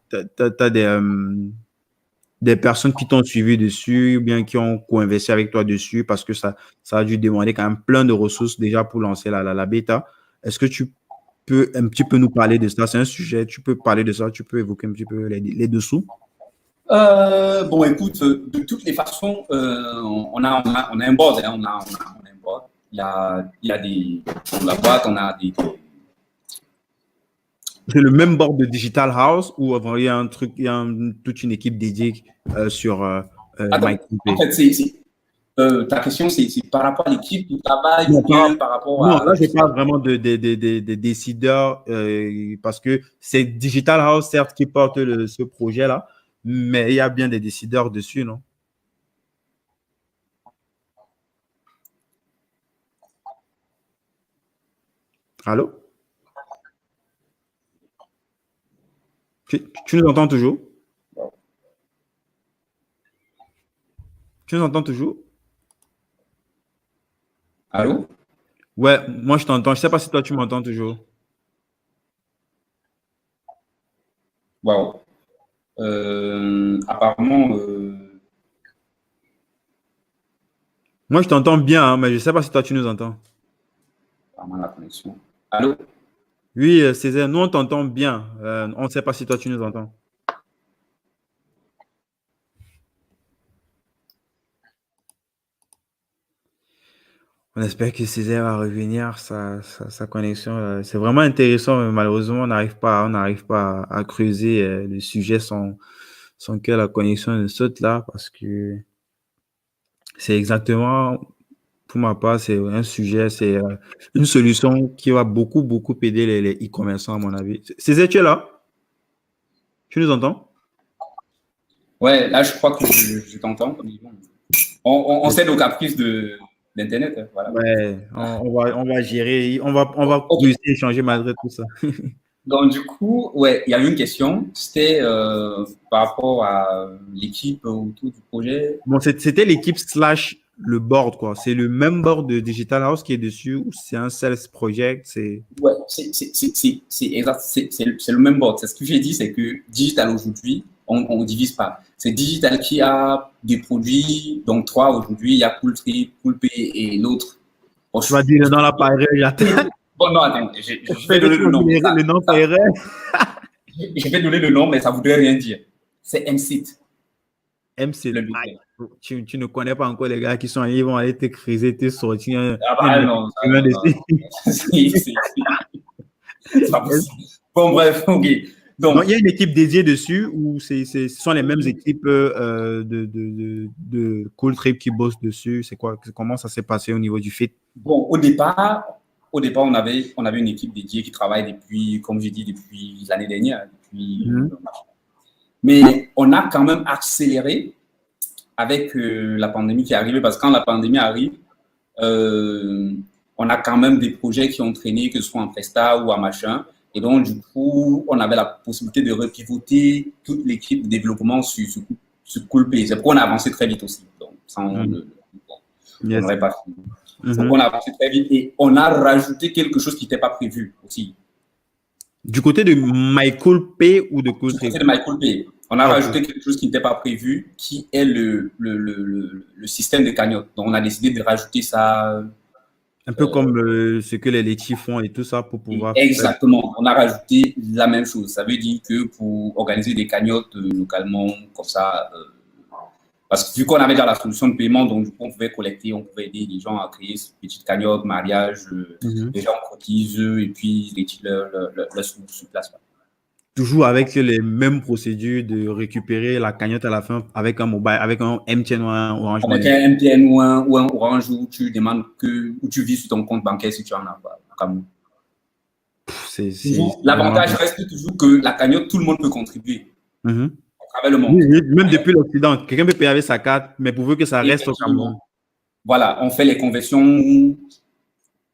t'as des personnes qui t'ont suivi dessus ou bien qui ont co-investi avec toi dessus parce que ça a dû demander quand même plein de ressources déjà pour lancer la bêta. Est-ce que tu peux un petit peu nous parler de ça? C'est un sujet, tu peux parler de ça, tu peux évoquer un petit peu les dessous? Bon, écoute, de toutes les façons, on a un board. Hein, on a un board. Il y a des. Pour la boîte, on a des. C'est le même board de Digital House ou il y a un truc, toute une équipe dédiée sur Attends, en MyTP? fait, ta question, c'est par rapport à l'équipe du travail ou Non, bien par rapport non, là, à. je parle vraiment des décideurs parce que c'est Digital House, certes, qui porte ce projet-là, mais il y a bien des décideurs dessus, non? Allô? Tu nous entends toujours? Tu nous entends toujours? Allô? Ouais, moi, je t'entends. Je ne sais pas si toi, tu m'entends toujours. Wow. Apparemment, Moi, je t'entends bien, hein, mais je ne sais pas si toi, tu nous entends. apparemment, la connexion. Allô? Oui, Césaire, nous, on t'entend bien. On ne sait pas si toi, tu nous entends. On espère que Césaire va revenir, sa connexion. C'est vraiment intéressant, mais malheureusement, on n'arrive pas à creuser le sujet sans que la connexion ne saute là, parce que c'est exactement, pour ma part, c'est un sujet, c'est une solution qui va beaucoup, beaucoup aider les e-commerçants, à mon avis. Césaire, tu es là? Tu nous entends? Ouais, là, je crois que je t'entends. On cède aux caprices d'Internet. Hein, voilà. Ouais, on va gérer, on va Ok. creuser, échanger malgré tout ça. Donc, du coup, ouais, il y avait une question. C'était par rapport à l'équipe autour du projet. Bon, c'était l'équipe slash le board, quoi. C'est le même board de Digital House qui est dessus ou c'est un sales project, c'est... Ouais, c'est exact, c'est le même board. C'est ce que j'ai dit, c'est que digital aujourd'hui, on ne divise pas. C'est digital qui a des produits, donc trois aujourd'hui, il y a Cooltree, Coolpay et l'autre. Bon, Tu vas dire le nom là par erreur, j'attends. bon, non, attends, je vais Peut-être que donner tu le vas nom. dire le nom par erreur. Je vais donner le nom, mais ça ne voudrait rien dire. C'est MSIT, MC, le business. tu ne connais pas encore les gars qui sont allés, ils vont aller te criser, te sortir Ah bah non, ça, un non, dessus. c'est pas possible. Bon, bref, ok. Donc, Donc, il y a une équipe dédiée dessus ou ce sont les mêmes équipes de Cool Trip qui bossent dessus? C'est quoi? Comment ça s'est passé au niveau du fit? bon, on avait une équipe dédiée qui travaille depuis, comme j'ai dit, depuis l'année dernière. Mais on a quand même accéléré avec la pandémie qui est arrivée, parce que quand la pandémie arrive, on a quand même des projets qui ont traîné, que ce soit en Presta ou en machin. Et donc, du coup, on avait la possibilité de repivoter toute l'équipe de développement sur Coolpay. C'est pourquoi on a avancé très vite aussi. Donc, on n'aurait pas fini. Donc, on a avancé très vite et on a rajouté quelque chose qui n'était pas prévu aussi. Du côté de MyCoolpay ou de Cooltrip? Du côté de MyCoolpay. On a rajouté quelque chose qui n'était pas prévu, qui est le système de cagnotte. Donc, on a décidé de rajouter ça. Un peu comme ce que les laitiers font et tout ça pour pouvoir... Exactement. On a rajouté la même chose. Ça veut dire que pour organiser des cagnottes localement, comme ça, parce que vu qu'on avait déjà la solution de paiement, donc du coup, on pouvait collecter, on pouvait aider les gens à créer cette petite cagnotte, mariage, les gens cotisent et puis ils retirent leur sous sur place. Toujours avec les mêmes procédures de récupérer la cagnotte à la fin avec un mobile, avec un MTN ou un Orange Money. Avec un MTN ou un Orange où tu demandes où tu vis sur ton compte bancaire si tu en as pas. L'avantage reste toujours que la cagnotte, tout le monde peut contribuer. À travers le monde. Oui, même depuis l'Occident, quelqu'un peut payer avec sa carte, mais pour que ça reste au Cameroun. Voilà, on fait les conversions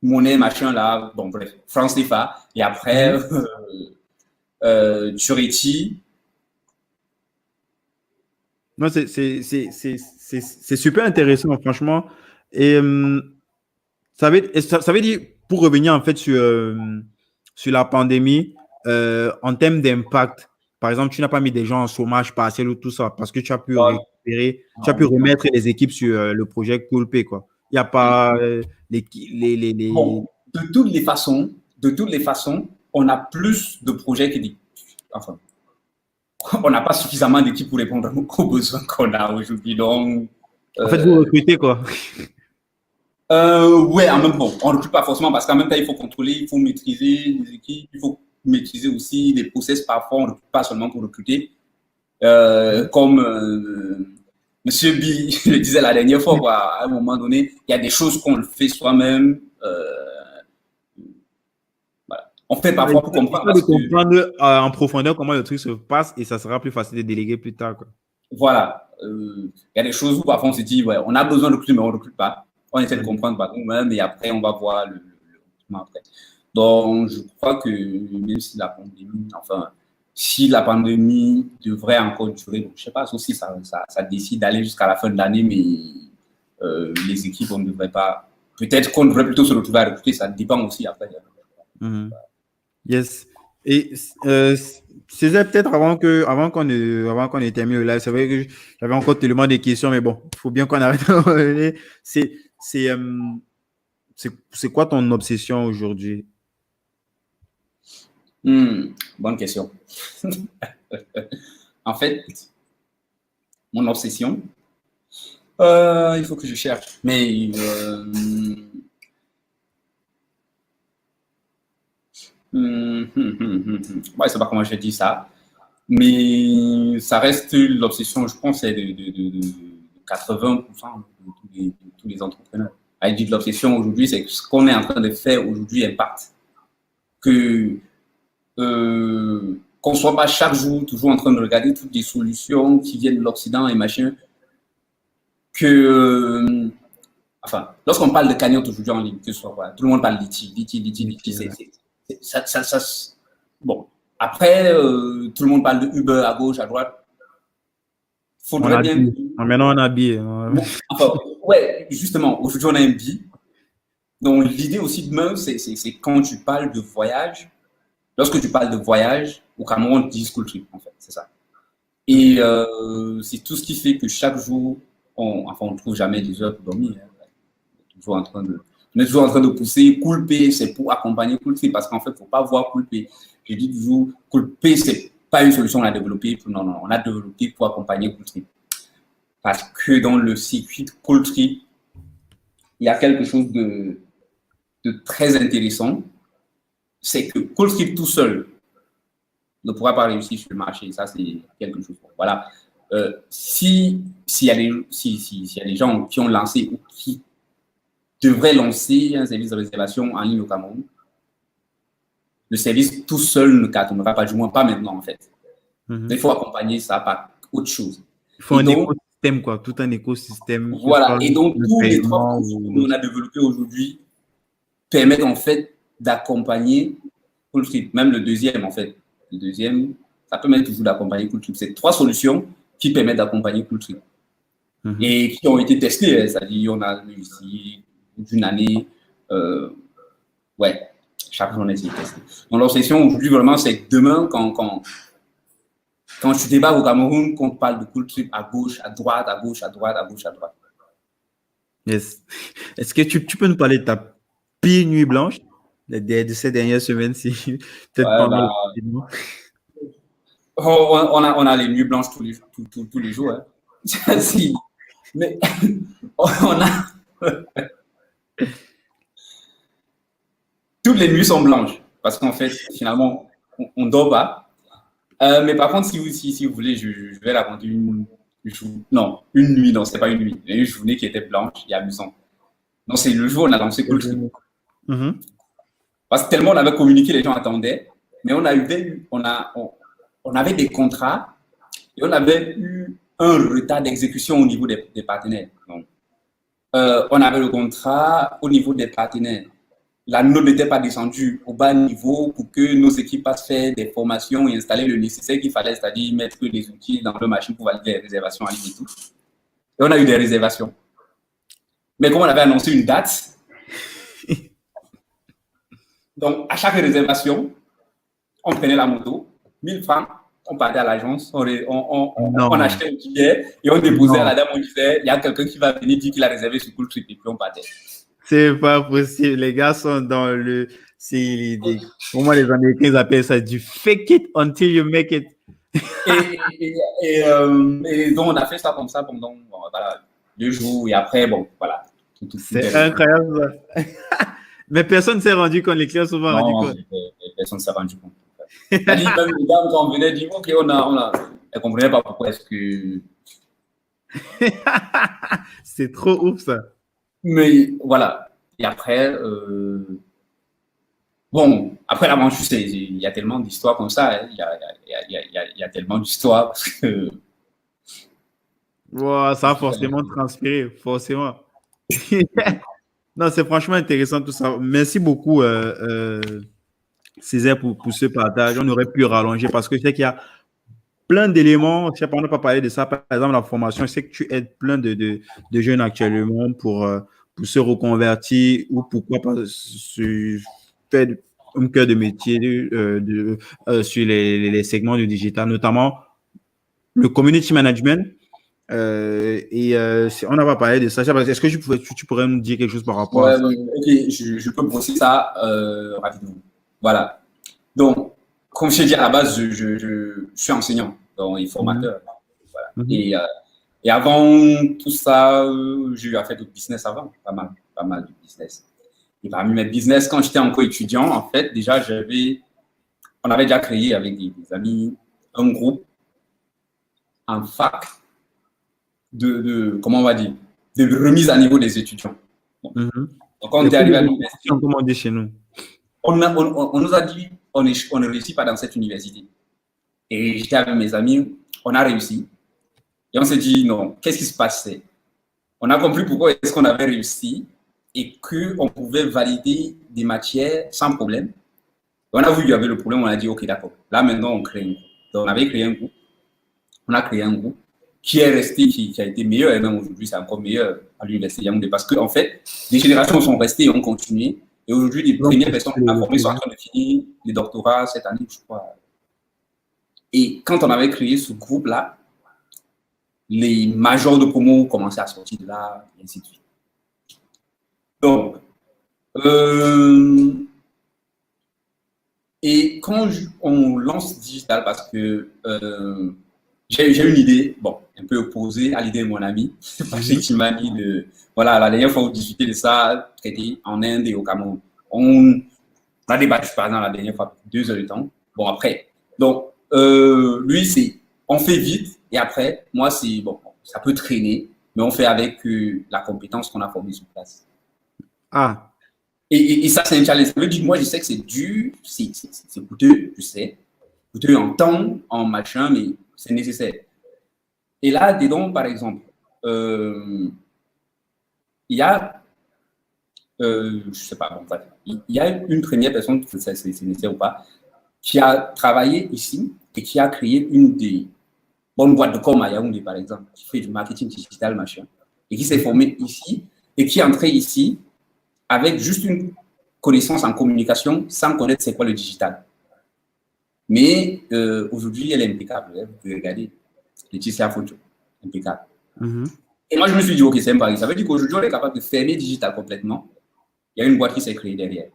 monnaie, machin là, bon bref, franc CFA, et après, tu retires. Non, c'est super intéressant, franchement. Et ça veut dire, pour revenir en fait sur la pandémie, en termes d'impact, par exemple, tu n'as pas mis des gens en chômage partiel ou tout ça, parce que tu as pu récupérer, tu as pu remettre les équipes sur le projet Coolpay, quoi. Il n'y a pas Bon, de toutes les façons, on a plus de projets que d'équipes. Enfin, on n'a pas suffisamment d'équipes pour répondre aux besoins qu'on a aujourd'hui. Donc, en fait, vous recrutez quoi? Ouais, en même temps, on ne recrute pas forcément parce qu'en même temps, il faut contrôler, il faut maîtriser les équipes, il faut maîtriser aussi les process. Parfois, on ne recrute pas seulement pour recruter. Comme Monsieur B le disait la dernière fois, quoi, à un moment donné, il y a des choses qu'on le fait soi-même. Voilà. On fait parfois pour comprendre. De comprendre en profondeur comment le truc se passe et ça sera plus facile de déléguer plus tard, quoi. Voilà. Il y a des choses où parfois on se dit, ouais, on a besoin de recruter, mais on ne recrute pas. On essaie de comprendre par nous-mêmes et après, on va voir le recrutement après. Donc, je crois que même si la pandémie, enfin, si la pandémie devrait encore durer, donc, je ne sais pas si ça décide d'aller jusqu'à la fin de l'année, mais les équipes, on ne devrait pas. Peut-être qu'on devrait plutôt se retrouver à recruter, ça dépend aussi après. Yes. Et c'est peut-être avant qu'on ait terminé le live, c'est vrai que j'avais encore tellement de questions, mais bon, il faut bien qu'on arrête. C'est quoi ton obsession aujourd'hui? Bonne question. En fait, mon obsession, il faut que je cherche, mais ouais, je sais pas comment je dis ça, mais ça reste l'obsession, je pense, c'est de 80% de tous les entrepreneurs. Elle dit de l'obsession aujourd'hui, c'est que ce qu'on est en train de faire aujourd'hui impacte. Qu'on ne soit pas chaque jour toujours en train de regarder toutes les solutions qui viennent de l'Occident et machin. Enfin, lorsqu'on parle de cagnotte aujourd'hui en ligne, que ce soit, voilà, tout le monde parle d'ITI. Bon, après, tout le monde parle de Uber à gauche, à droite. Faudrait bien. Maintenant, on a billet. Enfin, ouais, justement, aujourd'hui, on a un billet. Donc, l'idée aussi demain, c'est quand tu parles de voyage, lorsque tu parles de voyage, au Cameroun, on dit school trip, en fait, c'est ça. Et c'est tout ce qui fait que chaque jour, on ne trouve jamais des heures pour dormir. Hein. On est toujours en train de pousser. Coolpay, c'est pour accompagner Cooltrip parce qu'en fait, il ne faut pas voir Coolpay. Je dis toujours, Coolpay, ce n'est pas une solution qu'on a développée. Non, on a développé pour accompagner Cooltrip. Parce que dans le circuit Cooltrip, il y a quelque chose de très intéressant. C'est que Cooltrip tout seul ne pourra pas réussir sur le marché. Ça, c'est quelque chose. Voilà. S'il y a des gens qui ont lancé ou qui devraient lancer un service de réservation en ligne au Cameroun, le service tout seul ne cartonnera pas, du moins pas maintenant en fait. Il faut accompagner ça par autre chose. Il faut un écosystème écosystème, quoi, tout un écosystème. Voilà. Et donc, tous les trois paiement principes que ou l'on a développés aujourd'hui permettent en fait d'accompagner Cool Trip. Même le deuxième, en fait. Le deuxième, ça permet toujours d'accompagner Cool Trip. C'est trois solutions qui permettent d'accompagner Cool Trip. Et qui ont été testées. C'est-à-dire, on a réussi d'une année. Ouais, chaque jour, on a essayé de tester. Donc, l'obsession aujourd'hui, vraiment, c'est que demain, quand tu débarques au Cameroun, qu'on te parle de Cool Trip à gauche, à droite, à gauche, à droite, à gauche, à droite. Yes. Est-ce que tu peux nous parler de ta pire nuit blanche de ces dernières semaines-ci? Peut-être Ouais, pendant bah, le on a les nuits blanches tous les jours. Hein. Si. Mais on a. Toutes les nuits sont blanches. Parce qu'en fait, finalement, on ne dort pas. Mais par contre, si vous voulez, je vais raconter une nuit, non, c'est pas une nuit. Une journée qui était blanche et amusante. Non, c'est le jour où on a lancé Cool Trip. Parce que tellement on avait communiqué, les gens attendaient. Mais on avait des contrats et on avait eu un retard d'exécution au niveau des partenaires. Donc, on avait le contrat au niveau des partenaires. La note n'était pas descendue au bas niveau pour que nos équipes passent faire des formations et installer le nécessaire qu'il fallait, c'est-à-dire mettre les outils dans leur machine pour valider les réservations en ligne et tout. Et on a eu des réservations. Mais comme on avait annoncé une date, donc à chaque réservation, on prenait la moto, 1000 francs, on partait à l'agence, on achetait un billet et on déposait à la dame, on disait, il y a quelqu'un qui va venir dire qu'il a réservé sur Cool Trip et puis on partait. C'est pas possible. Les gars sont dans le. Pour moi, les Américains ils appellent ça du fake it until you make it. Et donc, on a fait ça comme ça pendant 2 jours et après, bon, voilà. C'est incroyable. Mais personne ne s'est rendu compte, les clients se sont rendus compte. Personne ne s'est rendu compte. Même les dames, quand on venait dire, OK, elles ne comprenaient pas pourquoi est-ce que. C'est trop ouf, ça. Mais voilà. Et après, après la manche, tu sais, il y a tellement d'histoires comme ça. Hein. Il y a tellement d'histoires parce que. Wow, ça a forcément transpiré, forcément. Non, c'est franchement intéressant tout ça. Merci beaucoup, Césaire, pour ce partage. On aurait pu rallonger parce que je sais qu'il y a plein d'éléments. Je sais pas, on n'a pas parlé de ça. Par exemple, la formation, je sais que tu aides plein de jeunes actuellement pour se reconvertir ou pourquoi pas se faire un cœur de métier sur les segments du digital, notamment le community management. On n'a pas parlé de ça. Est-ce que tu pourrais nous dire quelque chose par rapport à ça? Ok, je peux brosser ça rapidement. Voilà. Donc, comme je t'ai dit à la base, je suis enseignant donc, et formateur. Voilà. Et avant tout ça, j'ai eu à faire d'autres business avant, pas mal de business. Et parmi mes business, quand j'étais encore étudiant, en fait, déjà, on avait déjà créé avec des amis un groupe en fac comment on va dire, de remise à niveau des étudiants. Bon. Donc, quand on est arrivé à l'université, comment on dit chez nous, on nous a dit, on ne réussit pas dans cette université. Et j'étais avec mes amis, on a réussi. Et on s'est dit, non, qu'est-ce qui se passait? On a compris pourquoi est-ce qu'on avait réussi et qu'on pouvait valider des matières sans problème. On a vu qu'il y avait le problème, on a dit, OK, d'accord. Là, maintenant, on crée un groupe. Donc, on avait créé un groupe. On a créé un groupe qui est resté, qui a été meilleur, et même aujourd'hui, c'est encore meilleur à l'université Yaoundé. Parce qu'en fait, des générations sont restées et ont continué. Et aujourd'hui, les premières personnes qu'on a formées sont en train de finir les doctorats cette année, je crois. Et quand on avait créé ce groupe-là, les majors de promo commençaient à sortir de là, et ainsi de suite. Donc, et quand on lance digital, parce que j'ai une idée, bon, un peu opposée à l'idée de mon ami, parce qu'il m'a dit voilà, la dernière fois où on discutait de ça, traité en Inde et au Cameroun. On a débattu, par exemple, la dernière fois, 2 heures de temps. Bon, après, donc, lui, c'est, on fait vite, et après, moi, c'est, bon, ça peut traîner, mais on fait avec la compétence qu'on a formée sur place. Ah. Et ça, c'est un challenge. Ça veut dire, moi, je sais que c'est dur, c'est coûteux, je sais, coûteux en temps, en machin, mais c'est nécessaire. Et là, dedans, par exemple, il y a, je sais pas, bon, il y a une première personne, c'est nécessaire ou pas, qui a travaillé ici et qui a créé une des bonnes boîtes de com à Yaoundé, par exemple, qui fait du marketing digital, machin, et qui s'est formé ici et qui est entré ici avec juste une connaissance en communication sans connaître c'est quoi le digital. Mais aujourd'hui, elle est impeccable. Vous pouvez regarder Laetitia Photo, impeccable. Et moi, je me suis dit, OK, c'est un pari. Ça veut dire qu'aujourd'hui, on est capable de fermer digital complètement. Il y a une boîte qui s'est créée derrière.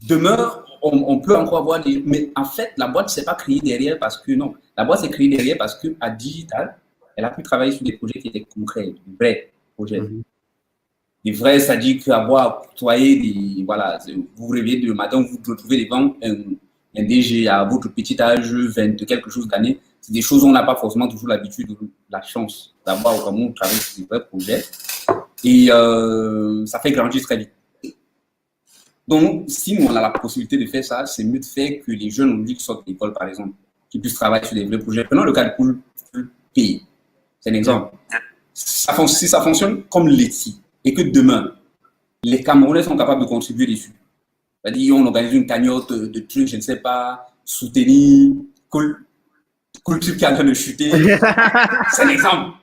Demain, on peut encore avoir des... Mais en fait, la boîte ne s'est pas créée derrière parce que non. La boîte s'est créée derrière parce qu'à digital, elle a pu travailler sur des projets qui étaient concrets, des vrais projets. Des vrais, c'est-à-dire qu'avoir côtoyé des... Voilà, vous vous réveillez le matin, vous vous retrouvez devant un DG à votre petit âge, 20 quelque chose d'années. C'est des choses où on n'a pas forcément toujours l'habitude ou la chance d'avoir au Cameroun travailler sur des vrais projets. Et ça fait grandir très vite. Donc, si on a la possibilité de faire ça, c'est mieux de faire que les jeunes aujourd'hui qui sortent de l'école, par exemple, qui puissent travailler sur des vrais projets. Prenons le cas de Pool Pays. C'est un exemple. Si ça fonctionne comme l'ETI et que demain, les Camerounais sont capables de contribuer dessus, c'est-à-dire on organise une cagnotte de trucs, je ne sais pas, soutenir, culture qui est en train de chuter, c'est un exemple.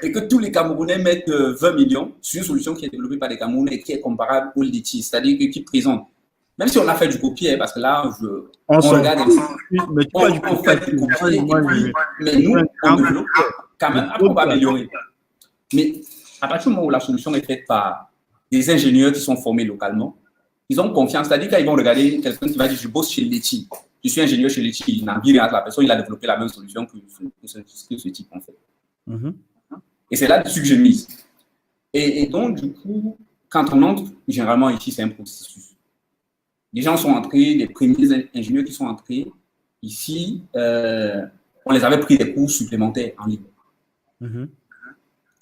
Et que tous les Camerounais mettent 20 millions sur une solution qui est développée par les Camerounais et qui est comparable au LITI, c'est-à-dire qui présente. Même si on a fait du copier, parce que là, on regarde, on fait du copier, mais nous, on développe quand même, après on va améliorer. Mais à partir du moment où la solution est faite par des ingénieurs qui sont formés localement, ils ont confiance, c'est-à-dire qu'ils vont regarder quelqu'un qui va dire, je bosse chez LITI, je suis ingénieur chez LITI, il n'a rien à la personne, il a développé la même solution que ce type en fait. Et c'est là-dessus que je mise. Et donc, du coup, quand on entre, généralement ici, c'est un processus. Les gens sont entrés, les premiers ingénieurs qui sont entrés, ici, on les avait pris des cours supplémentaires en ligne.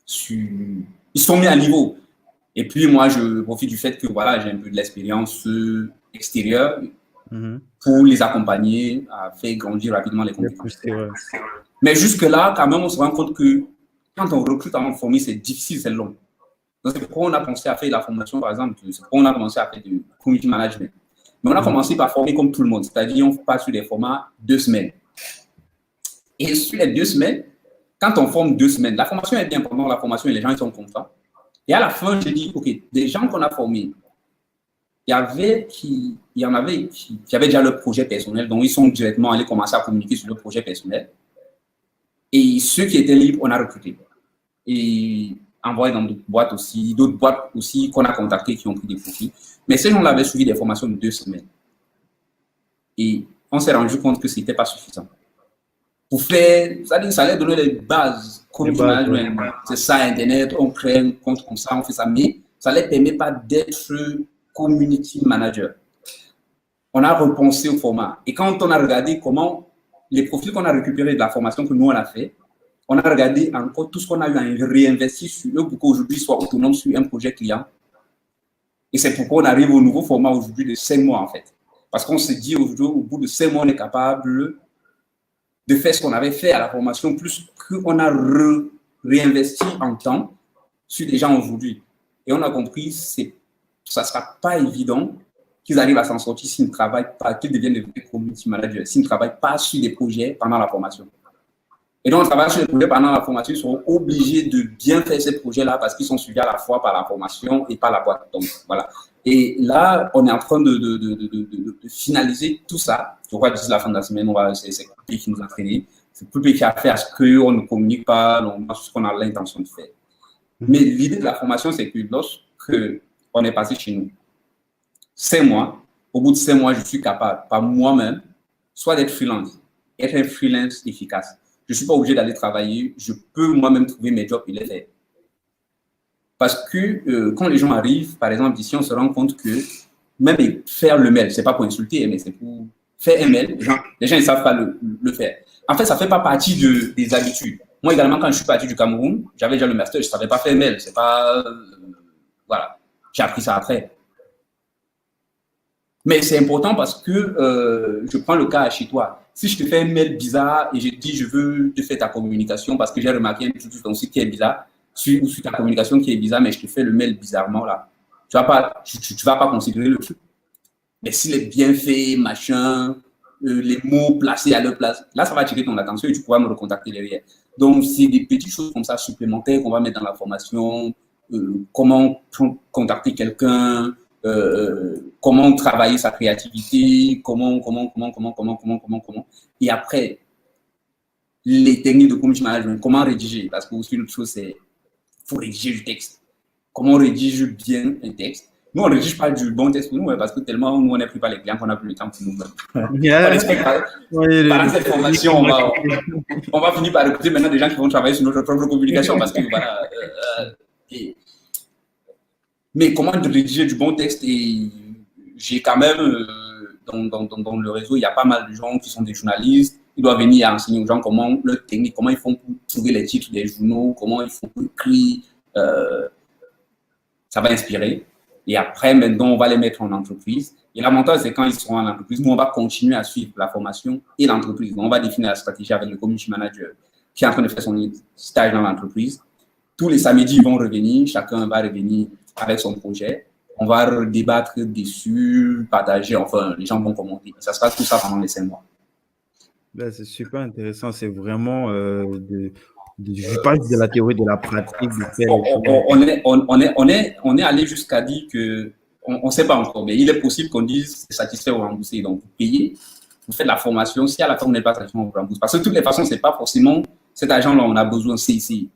Ils sont mis à niveau. Et puis, moi, je profite du fait que voilà, j'ai un peu de l'expérience extérieure pour les accompagner à faire grandir rapidement les compétences. Mais jusque-là, quand même, on se rend compte que quand on recrute avant de former, c'est difficile, c'est long. Donc, c'est pourquoi on a pensé à faire la formation, par exemple, c'est pourquoi on a commencé à faire du community management. Mais on a commencé par former comme tout le monde, c'est-à-dire on passe sur des formats 2 semaines. Et sur les 2 semaines, quand on forme 2 semaines, la formation est bien pendant la formation et les gens ils sont contents. Et à la fin, je dis, OK, des gens qu'on a formés, il y en avait qui avaient déjà leur projet personnel, donc ils sont directement allés commencer à communiquer sur leur projet personnel. Et ceux qui étaient libres, on a recruté. Et envoyé dans d'autres boîtes aussi qu'on a contactées qui ont pris des profils. Mais ces gens-là avaient suivi des formations de 2 semaines. Et on s'est rendu compte que ce n'était pas suffisant. Pour faire, ça allait donner les bases. Community management, c'est ça, Internet, on crée un compte comme ça, on fait ça. Mais ça ne les permet pas d'être community manager. On a repensé au format. Et quand on a regardé comment les profils qu'on a récupérés de la formation que nous on a fait, on a regardé encore tout ce qu'on a eu à réinvestir sur eux pour qu'aujourd'hui ils soient autonomes sur un projet client. Et c'est pourquoi on arrive au nouveau format aujourd'hui de 5 mois en fait. Parce qu'on se dit aujourd'hui, au bout de 5 mois, on est capable de faire ce qu'on avait fait à la formation, plus qu'on a réinvesti en temps sur des gens aujourd'hui. Et on a compris que ça ne sera pas évident qu'ils arrivent à s'en sortir s'ils ne travaillent pas, qu'ils deviennent des vrais community managers, s'ils ne travaillent pas sur des projets pendant la formation. Et donc, on travaille sur les projets pendant la formation, ils seront obligés de bien faire ces projets-là parce qu'ils sont suivis à la fois par la formation et par la boîte. Donc, voilà. Et là, on est en train de finaliser tout ça. Je crois que d'ici la fin de la semaine, c'est Coupé qui nous a entraînés. C'est Coupé qui a fait à ce qu'on ne communique pas, ce qu'on a l'intention de faire. Mais l'idée de la formation, c'est que lorsqu'on est passé chez nous, 5 mois, au bout de 5 mois, je suis capable, par moi-même, soit d'être freelance, être un freelance efficace. Je ne suis pas obligé d'aller travailler, je peux moi-même trouver mes jobs et les faire. Parce que quand les gens arrivent, par exemple, ici, on se rend compte que même faire le mail, ce n'est pas pour insulter, mais c'est pour faire un mail, les gens ne savent pas le faire. En fait, ça ne fait pas partie des habitudes. Moi, également, quand je suis parti du Cameroun, j'avais déjà le master, je ne savais pas faire un mail. C'est pas... voilà. J'ai appris ça après. Mais c'est important parce que je prends le cas chez toi. Si je te fais un mail bizarre et je te dis je veux te faire ta communication parce que j'ai remarqué un truc sur ton site qui est bizarre, ou sur ta communication qui est bizarre, mais je te fais le mail bizarrement là, tu vas pas considérer le truc. Mais s'il est bien fait, machin, les mots placés à leur place, là, ça va attirer ton attention et tu pourras me recontacter derrière. Donc, c'est des petites choses comme ça supplémentaires qu'on va mettre dans la formation. Comment contacter quelqu'un, comment travailler sa créativité, comment. Et après, les techniques de community management, comment rédiger. Parce que aussi, une autre chose, c'est qu'il faut rédiger du texte. Comment on rédige bien un texte. Nous, on ne rédige pas du bon texte pour nous, parce que tellement nous, on n'est pris par les clients qu'on n'a plus le temps pour nous-mêmes. Yeah. On expecte par cette formation, on va finir par recruter maintenant des gens qui vont travailler sur notre propre communication parce que voilà. Mais comment rédiger du bon texte, et j'ai quand même, dans le réseau, il y a pas mal de gens qui sont des journalistes. Ils doivent venir enseigner aux gens comment leur technique, comment ils font pour trouver les titres des journaux, comment ils font pour écrire. Ça va inspirer. Et après, maintenant, on va les mettre en entreprise. Et l'avantage, c'est quand ils seront en entreprise, nous, on va continuer à suivre la formation et l'entreprise. On va définir la stratégie avec le community manager qui est en train de faire son stage dans l'entreprise. Tous les samedis, ils vont revenir. Chacun va revenir avec son projet. On va débattre dessus, partager. Enfin, les gens vont commenter. Ça se passe tout ça pendant les 5 mois. Ben, c'est super intéressant. C'est vraiment je parle de la théorie de la pratique. On est allé jusqu'à dire que, on ne sait pas encore, mais il est possible qu'on dise c'est satisfait ou remboursé. Donc, vous payez, vous faites la formation. Si à la fin, on n'est pas satisfait, on vous rembourse. Parce que de toutes les façons, ce n'est pas forcément cet argent-là, on a besoin, c'est ici.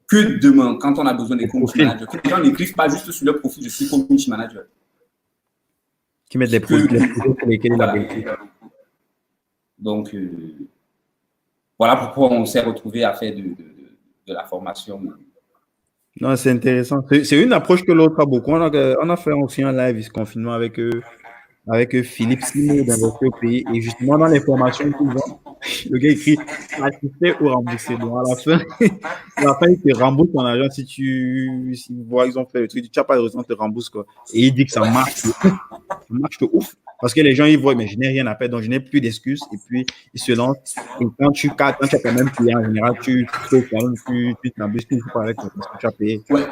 Que demain, quand on a besoin des community managers, que les gens n'écrivent pas juste sur leur profil, je suis community manager. Qui mettent des produits pour lesquels il a besoin. Donc, voilà pourquoi on s'est retrouvé à faire de la formation. Non, c'est intéressant. C'est une approche que l'autre a beaucoup. On a fait aussi un live ce confinement avec Philippe Simon d'Investir au pays. Et justement, dans les formations qu'ils ont, le gars écrit satisfait ou remboursé. Donc, à la fin, il te rembourse ton argent si voient ils ont fait le truc. Tu n'as pas de raison, te rembourse, quoi. Et il dit que ça marche. Ça marche de ouf. Parce que les gens, ils voient, mais je n'ai rien à faire, donc je n'ai plus d'excuses. Et puis, ils se lancent. Et quand tu as quand même payé, en général, tu t'embêtes toujours pas avec parce que tu as payé. Ouais,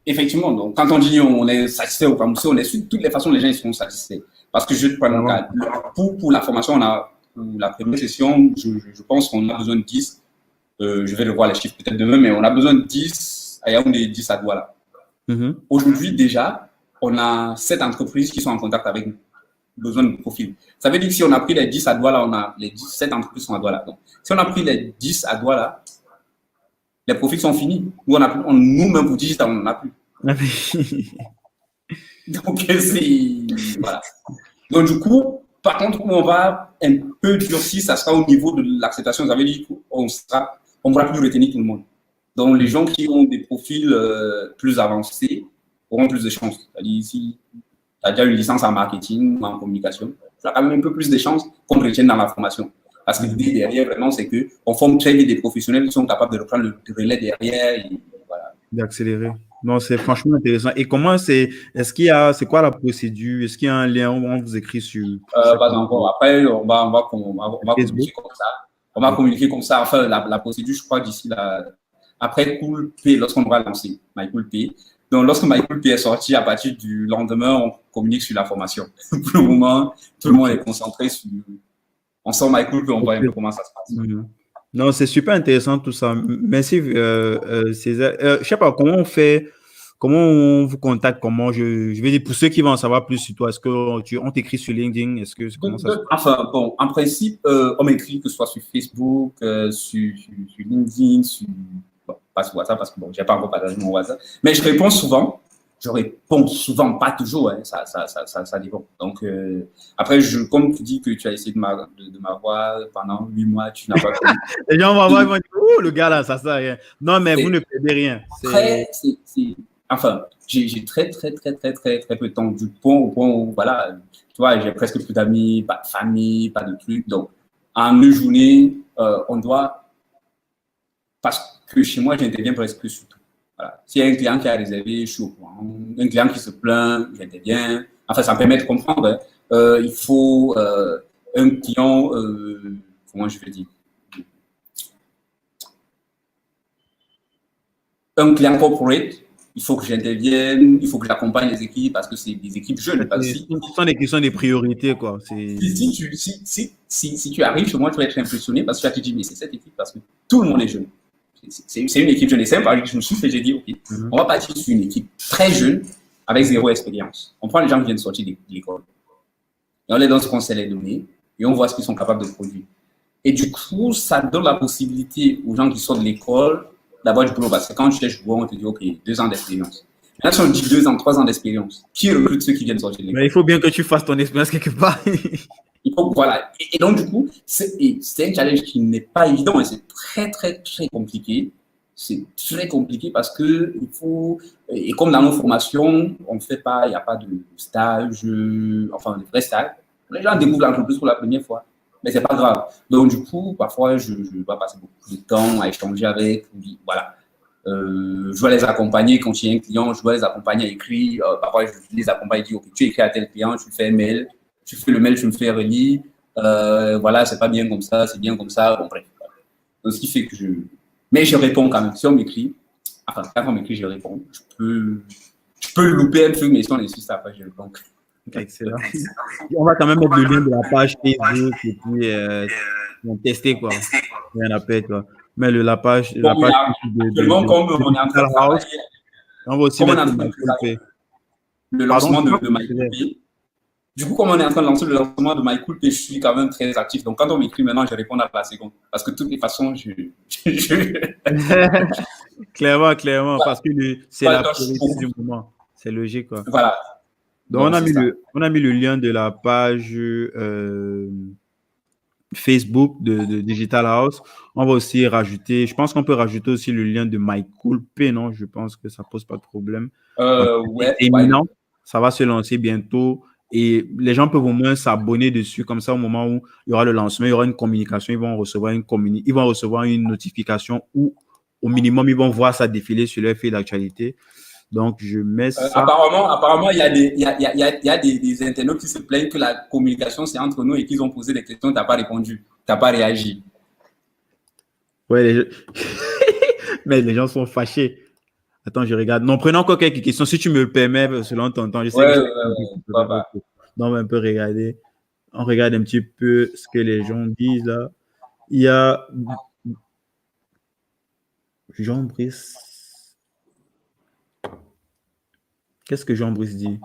effectivement. Donc, quand on dit on est satisfait ou remboursé, on est sûr de toutes les façons, les gens ils seront satisfaits. Parce que je te prends un cas. Pour la formation, on a, pour la première session, je pense qu'on a besoin de 10. Je vais revoir les chiffres peut-être demain, mais on a besoin de 10 à Yaoundé, 10 à Douala. Aujourd'hui, déjà, on a 7 entreprises qui sont en contact avec nous. Besoin de profil. Ça veut dire que si on a pris les 10 à Douala, on a les 7 entreprises sont à Douala. Donc, si on a pris les 10 à Douala, les profils sont finis. Nous-mêmes, pour digital, on n'en a plus. Donc, voilà. Donc, du coup, par contre, on va un peu durcir, ça sera au niveau de l'acceptation. Ça veut dire qu'on ne pourra plus retenir tout le monde. Donc, les gens qui ont des profils plus avancés auront plus de chances. C'est-à-dire, si tu as déjà une licence en marketing ou en communication, tu as quand même un peu plus de chances qu'on te retienne dans la formation. Parce que l'idée derrière, vraiment, c'est qu'on forme très vite des professionnels qui sont capables de reprendre le relais derrière. Et voilà. D'accélérer. Non, c'est franchement intéressant. Et comment c'est quoi la procédure? Est-ce qu'il y a un lien où on vous écrit sur pas encore. Après, on va communiquer comme ça. On va communiquer comme ça. Enfin, la procédure, je crois, d'ici là. Après Cool Pay, lorsqu'on aura lancé MyCoolPay. Donc, lorsque MyCoolPay est sorti, à partir du lendemain, on communique sur la formation. Pour le moment, tout le monde est concentré sur. On sort MyCoolPay, on voit un peu comment ça se passe. Non, c'est super intéressant tout ça. Merci, César. Je ne sais pas comment on fait. Comment on vous contacte? Comment je vais dire pour ceux qui vont en savoir plus sur toi, est-ce qu'on t'écrit sur LinkedIn? Est-ce que comment ça se passe? Enfin, bon, en principe, on m'écrit que ce soit sur Facebook, sur LinkedIn, pas sur WhatsApp parce que bon, j'ai pas encore partagé mon WhatsApp, mais je réponds souvent. Je réponds souvent, pas toujours, hein, ça dépend. Donc, après, comme tu dis que tu as essayé de m'avoir pendant 8 mois, tu n'as pas pu. Les gens vont voir, ils vont dire, oh, le gars là, ça sert à rien. Non, mais vous ne perdez rien. Enfin, j'ai très peu de temps, du point au point où, voilà, tu vois, j'ai presque plus d'amis, pas de famille, pas de trucs. Donc, en une journée, on doit, parce que chez moi, j'interviens presque sur tout. Voilà. S'il y a un client qui a réservé, je suis au courant. Un client qui se plaint, j'interviens. Enfin, ça me permet de comprendre. Il faut un client, comment je vais dire, un client corporate, il faut que j'intervienne, il faut que j'accompagne les équipes parce que c'est des équipes jeunes. Ce sont des questions de priorité, quoi. Si tu arrives chez moi, tu vas être impressionné parce que tu vas te dire, mais c'est cette équipe parce que tout le monde est jeune. C'est une équipe jeune. Et c'est un pari que je me suis fait, j'ai dit, OK, on va partir sur une équipe très jeune avec zéro expérience. On prend les gens qui viennent sortir de l'école. Et on les donne ce qu'on sait les donner et on voit ce qu'ils sont capables de produire. Et du coup, ça donne la possibilité aux gens qui sortent de l'école d'avoir du boulot. Parce que quand tu cherches du boulot, on te dit, OK, 2 ans d'expérience. Là, si on dit 2 ans, 3 ans d'expérience, qui recrute ceux qui viennent sortir de l'école? Mais il faut bien que tu fasses ton expérience quelque part. Voilà. Et donc, du coup, c'est un challenge qui n'est pas évident et c'est très, très, très compliqué. C'est très compliqué parce que il faut, et comme dans nos formations, on ne fait pas, il n'y a pas de stage, enfin, de vrai stage. Les gens découvrent l'entreprise pour la première fois, mais c'est pas grave. Donc, du coup, parfois, je dois passer beaucoup de temps à échanger avec, voilà. Je dois les accompagner quand il y a un client, je dois les accompagner à écrire. Parfois, je les accompagne et dis, OK, tu écris à tel client, tu fais un mail, tu fais le mail, tu me fais relire. Voilà, c'est pas bien comme ça, c'est bien comme ça. Bon, bref. Donc, ce qui fait que mais je réponds quand même. Si on m'écrit, enfin, quand on m'écrit, je réponds. Je peux louper un truc, mais si on insiste, après, je réponds. Excellent. On va quand même mettre le lien de la page Facebook et puis on tester, quoi. Rien à perdre, quoi. Mais la page actuellement, comme on est en train de travailler, on va aussi mettre le lancement de MyCoolPay. Du coup, comme on est en train de lancer le lancement de MyCoolPay, je suis quand même très actif. Donc, quand on m'écrit maintenant, je réponds à la seconde. Parce que de toutes les façons, Clairement, parce que c'est la priorité du moment. C'est logique, quoi. Voilà. Donc, on a mis le lien de la page Facebook de Digital House. On va aussi rajouter, je pense qu'on peut rajouter aussi le lien de MyCoolPay, non? Je pense que ça pose pas de problème. Ouais. Ça va se lancer bientôt et les gens peuvent au moins s'abonner dessus. Comme ça, au moment où il y aura le lancement, il y aura une communication, ils vont recevoir une notification ou au minimum, ils vont voir ça défiler sur leur fil d'actualité. Donc, je mets ça. Apparemment, il y a des internautes qui se plaignent que la communication, c'est entre nous et qu'ils ont posé des questions, tu n'as pas répondu, tu n'as pas réagi. Ouais, mais les gens sont fâchés. Attends, je regarde. Non, prenons encore quelques questions. Si tu me le permets, selon ton temps, je sais que donc, on peut regarder. On regarde un petit peu ce que les gens disent là. Il y a Jean-Brice. Qu'est-ce que Jean-Brice dit?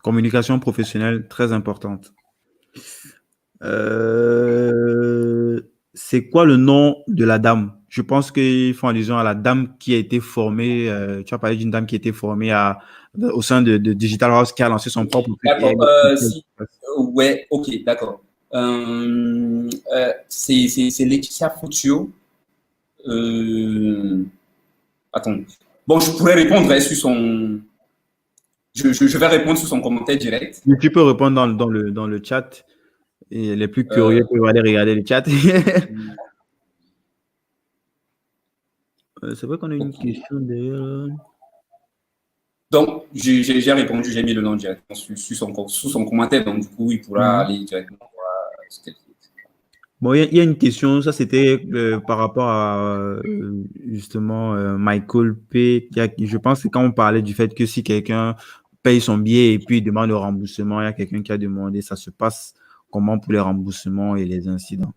Communication professionnelle très importante. C'est quoi le nom de la dame? Je pense qu'ils font allusion à la dame qui a été formée. Tu as parlé d'une dame qui a été formée au sein de Digital House qui a lancé son propre. D'accord. Ouais, ok, d'accord. C'est Laetitia Fuccio. Attends. Bon, je pourrais répondre sur son. Je vais répondre sur son commentaire direct. Tu peux répondre dans le chat. Et les plus curieux peuvent aller regarder le chat. C'est vrai qu'on a une question derrière. Donc, j'ai répondu, j'ai mis le nom directement sous son commentaire. Donc, du coup, il pourra aller directement voir. Bon, il y a une question. Ça, c'était par rapport à justement MyCoolPay. Je pense que quand on parlait du fait que si quelqu'un paye son billet et puis il demande le remboursement, il y a quelqu'un qui a demandé, ça se passe comment pour les remboursements et les incidents?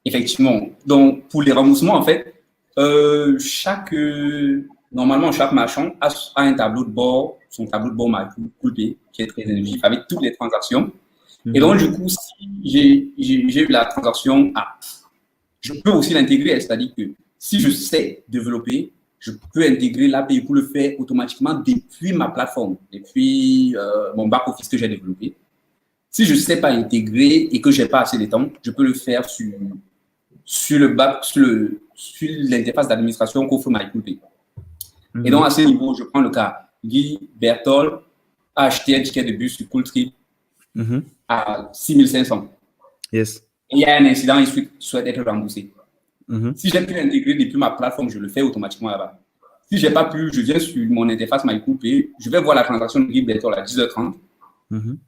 Effectivement. Donc, pour les remboursements, en fait, normalement, chaque marchand a un tableau de bord, son tableau de bord MyCoolPay, qui est très énergique, avec toutes les transactions. Et donc, du coup, si j'ai eu la transaction A, je peux aussi l'intégrer, c'est-à-dire que si je sais développer, je peux intégrer l'API pour le faire automatiquement depuis ma plateforme, depuis mon back-office que j'ai développé. Si je ne sais pas intégrer et que je n'ai pas assez de temps, je peux le faire sur l'interface d'administration qu'offre MyCoolPay. Et donc, à ce niveau, je prends le cas. Guy Bertol a acheté un ticket de bus sur Cooltrip à 6500. Yes. Et il y a un incident, il souhaite être remboursé. Si j'ai pu l'intégrer depuis ma plateforme, je le fais automatiquement là-bas. Si je n'ai pas pu, je viens sur mon interface MyCoolPay, je vais voir la transaction de Guy Bertol à 10h30.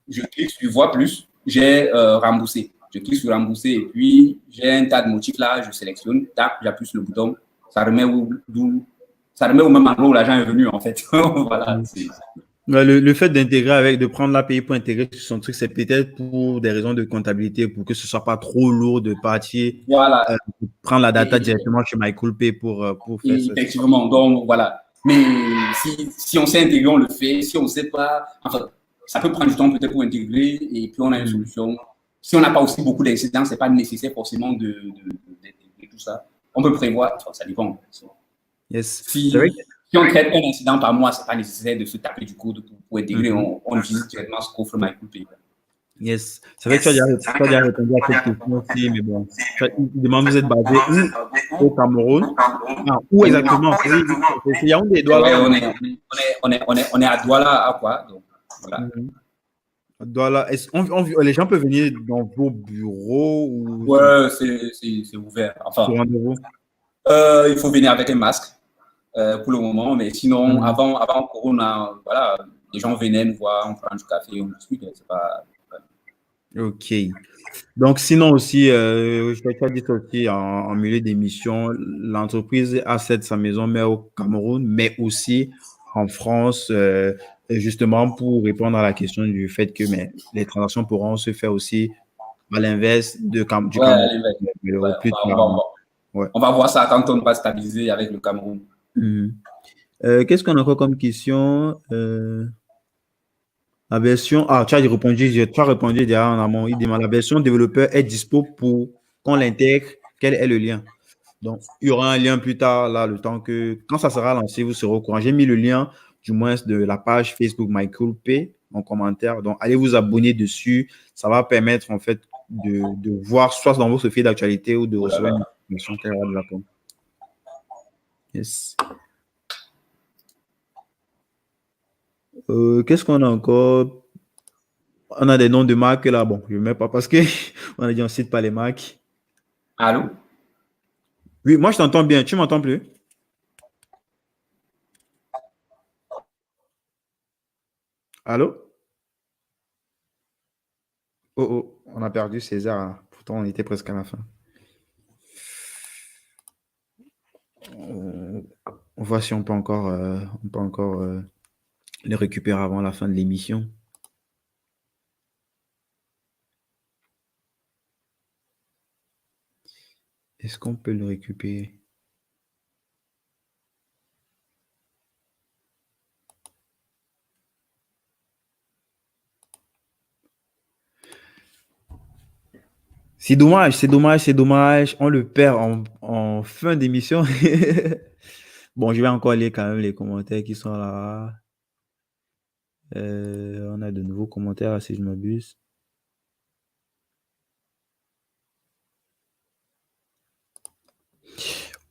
Je clique sur Voir plus, j'ai remboursé. Je clique sur rembourser et puis j'ai un tas de motifs là, je sélectionne, tac, j'appuie sur le bouton, ça remet au même endroit où l'argent est venu en fait. Voilà. Le fait d'intégrer de prendre l'API pour intégrer sur son truc, c'est peut-être pour des raisons de comptabilité, pour que ce soit pas trop lourd de partir, voilà. Prendre la data directement chez MyCoolPay pour faire ça. Effectivement, donc voilà. Mais si on sait intégrer, on le fait. Si on ne sait pas, enfin, ça peut prendre du temps peut-être pour intégrer et puis on a une solution. Si on n'a pas aussi beaucoup d'incidents, ce n'est pas nécessaire forcément d'intégrer tout ça. On peut prévoir, enfin, ça dépend. Yes. Si on traite un incident par mois, ce n'est pas nécessaire de se taper du code pour intégrer. On utilise directement ce qu'offre MyCoolPay. Yes. C'est vrai que tu as déjà répondu à cette question aussi, mais bon. Tu demandes, vous êtes basé où? Au Cameroun? Ah, où exactement? C'est Yaoundé, Douala. On est à Douala, à quoi? Donc, voilà. Douala. Les gens peuvent venir dans vos bureaux ou... Ouais, c'est ouvert. Enfin, il faut venir avec un masque pour le moment, mais sinon, avant Corona, voilà, les gens venaient nous voir, on prend du café, on discute, c'est pas... Ok. Donc, sinon aussi, je t'ai dit aussi en milieu d'émission, l'entreprise a sa maison mère au Cameroun, mais aussi en France, justement pour répondre à la question du fait que les transactions pourront se faire aussi à l'inverse du Cameroun. On va voir ça quand on va stabiliser avec le Cameroun. Qu'est-ce qu'on a encore comme question? La version, tu as répondu déjà en amont. Il demande la version développeur est dispo pour qu'on l'intègre. Quel est le lien? Donc, il y aura un lien plus tard, là, le temps que, quand ça sera lancé, vous serez au courant. J'ai mis le lien, du moins, de la page Facebook MyCoolPay en commentaire. Donc, allez vous abonner dessus. Ça va permettre, en fait, de voir soit dans votre fil d'actualité ou de recevoir une information qui de la pomme. Yes. Qu'est-ce qu'on a encore? On a des noms de marques là. Bon, je ne mets pas parce que on a dit on ne cite pas les marques. Allô? Oui, moi je t'entends bien. Tu m'entends plus? Allô? Oh, on a perdu César. Hein. Pourtant, on était presque à la fin. On voit si on peut encore, les récupérer avant la fin de l'émission. Est-ce qu'on peut le récupérer? C'est dommage. On le perd en fin d'émission. Bon, je vais encore lire quand même les commentaires qui sont là. On a de nouveaux commentaires, si je m'abuse.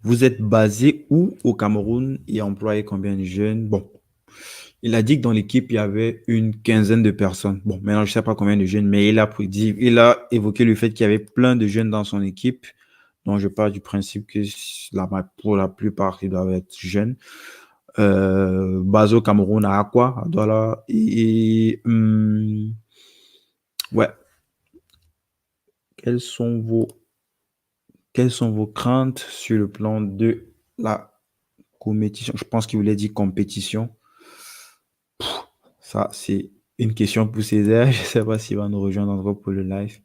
Vous êtes basé où au Cameroun et employé combien de jeunes? Bon, il a dit que dans l'équipe, il y avait une quinzaine de personnes. Bon, maintenant, je ne sais pas combien de jeunes, mais il a évoqué le fait qu'il y avait plein de jeunes dans son équipe. Donc, je pars du principe que pour la plupart, ils doivent être jeunes. Basé au Cameroun, à Aqua, à Douala. Ouais. Quelles sont vos craintes sur le plan de la compétition? Je pense qu'il voulait dire compétition. Ça, c'est une question pour Césaire. Je ne sais pas s'il va nous rejoindre encore pour le live.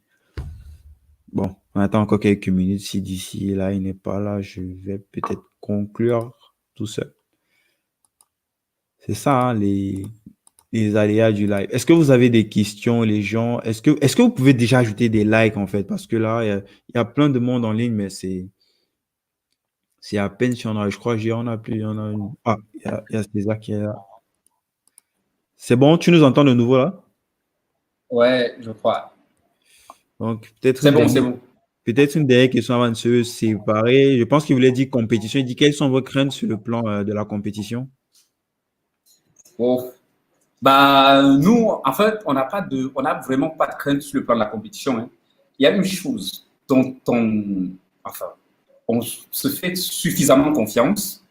Bon, on attend encore quelques minutes. Si d'ici là, il n'est pas là, je vais peut-être conclure tout seul. C'est ça, hein, les aléas du live. Est-ce que vous avez des questions, les gens? Est-ce que vous pouvez déjà ajouter des likes, en fait? Parce que là, il y a plein de monde en ligne, mais c'est à peine si on a, je crois, on a plus, on a une... Ah, il y a César qui est là. C'est bon, tu nous entends de nouveau là? Ouais, je crois. Donc, peut-être c'est bon. Peut-être une dernière question avant de se séparer. Je pense qu'il voulait dire compétition. Il dit quelles sont vos craintes sur le plan de la compétition? Oh. Bah, nous, en fait, on n'a vraiment pas de crainte sur le plan de la compétition. Hein. Il y a une chose dont on se fait suffisamment confiance.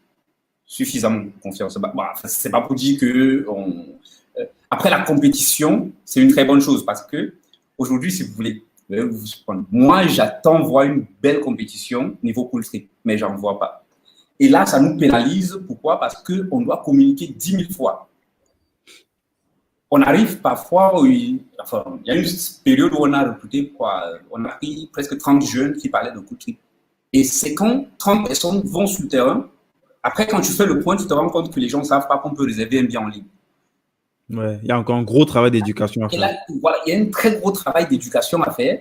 Bah, c'est pas pour dire que Après, la compétition, c'est une très bonne chose parce que aujourd'hui, si vous voulez, moi, j'attends voir une belle compétition niveau pool trip, mais j'en vois pas. Et là, ça nous pénalise. Pourquoi? Parce qu'on doit communiquer 10 000 fois. On arrive parfois, enfin, il y a une période où on a recruté, on a pris presque 30 jeunes qui parlaient de pool trip. Et c'est quand 30 personnes vont sur le terrain, après, quand tu fais le point, tu te rends compte que les gens ne savent pas qu'on peut réserver un bien en ligne. Ouais, il y a encore un gros travail d'éducation à faire. Et là, voilà, il y a un très gros travail d'éducation à faire.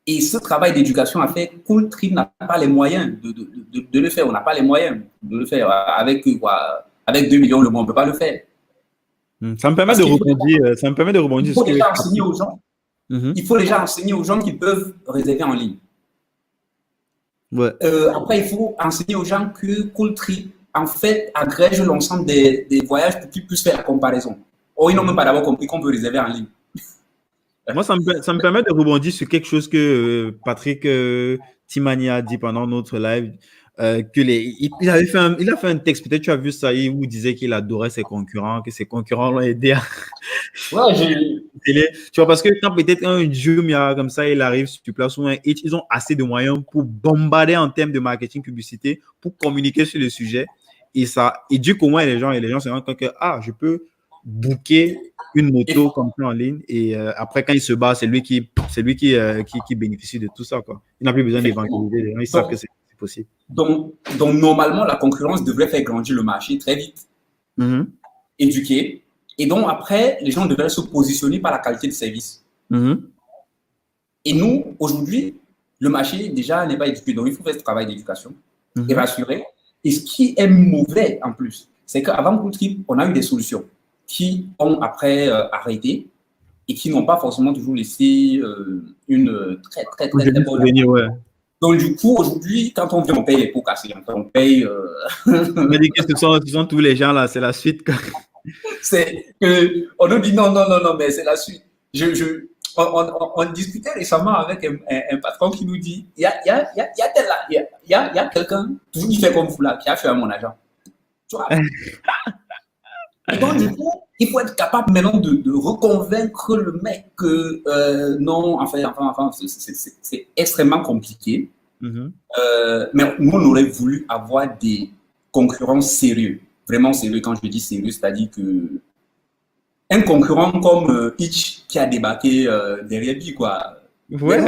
Et ce travail d'éducation à faire, Cool Trip n'a pas les moyens de le faire. On n'a pas les moyens de le faire. Avec 2 millions le mois, on ne peut pas le faire. Ça me permet de rebondir. Il faut déjà enseigner aux gens. Il faut déjà enseigner aux gens qu'ils peuvent réserver en ligne. Ouais. Après, il faut enseigner aux gens que Cool Trip, en fait, agrège l'ensemble des voyages pour qu'ils puissent faire la comparaison. Or, ils n'ont même pas d'abord compris qu'on peut réserver en ligne. Moi, ça me permet de rebondir sur quelque chose que Patrick Timani a dit pendant notre live. Il a fait un texte, peut-être tu as vu ça, où il disait qu'il adorait ses concurrents, que ses concurrents l'ont aidé à. Ouais, tu vois, parce que quand peut-être un Jumia comme ça, il arrive sur place ou un Hitch, ils ont assez de moyens pour bombarder en termes de marketing, publicité, pour communiquer sur le sujet. Et ça éduque au moins les gens se rendent compte que, je peux booker une moto comme ça en ligne et après, quand il se bat, c'est lui qui bénéficie de tout ça, quoi. Il n'a plus besoin d'évangéliser les gens, ils savent que c'est possible. Donc, normalement, la concurrence devrait faire grandir le marché très vite, éduquer. Et donc, après, les gens devraient se positionner par la qualité de service. Et nous, aujourd'hui, le marché, déjà, n'est pas éduqué. Donc, il faut faire ce travail d'éducation et rassurer. Et ce qui est mauvais, en plus, c'est qu'avant Cool Trip, on a eu des solutions qui ont après arrêté et qui n'ont pas forcément toujours laissé une très bonne... Ouais. Donc, du coup, aujourd'hui, quand on vient, on paye les pots cassés. On paye... On a dit que ce sont tous les gens là, c'est la suite. On nous dit non, mais c'est la suite. On discutait récemment avec un patron qui nous dit il y a quelqu'un qui fait comme vous là, qui a fait à mon agent. Tu vois? Et donc, du coup, il faut être capable maintenant de reconvaincre le mec que non, enfin, c'est extrêmement compliqué. Mais nous, on aurait voulu avoir des concurrents sérieux. Vraiment sérieux. Quand je dis sérieux, c'est-à-dire que un concurrent comme Hitch qui a débarqué derrière lui, quoi. Ouais.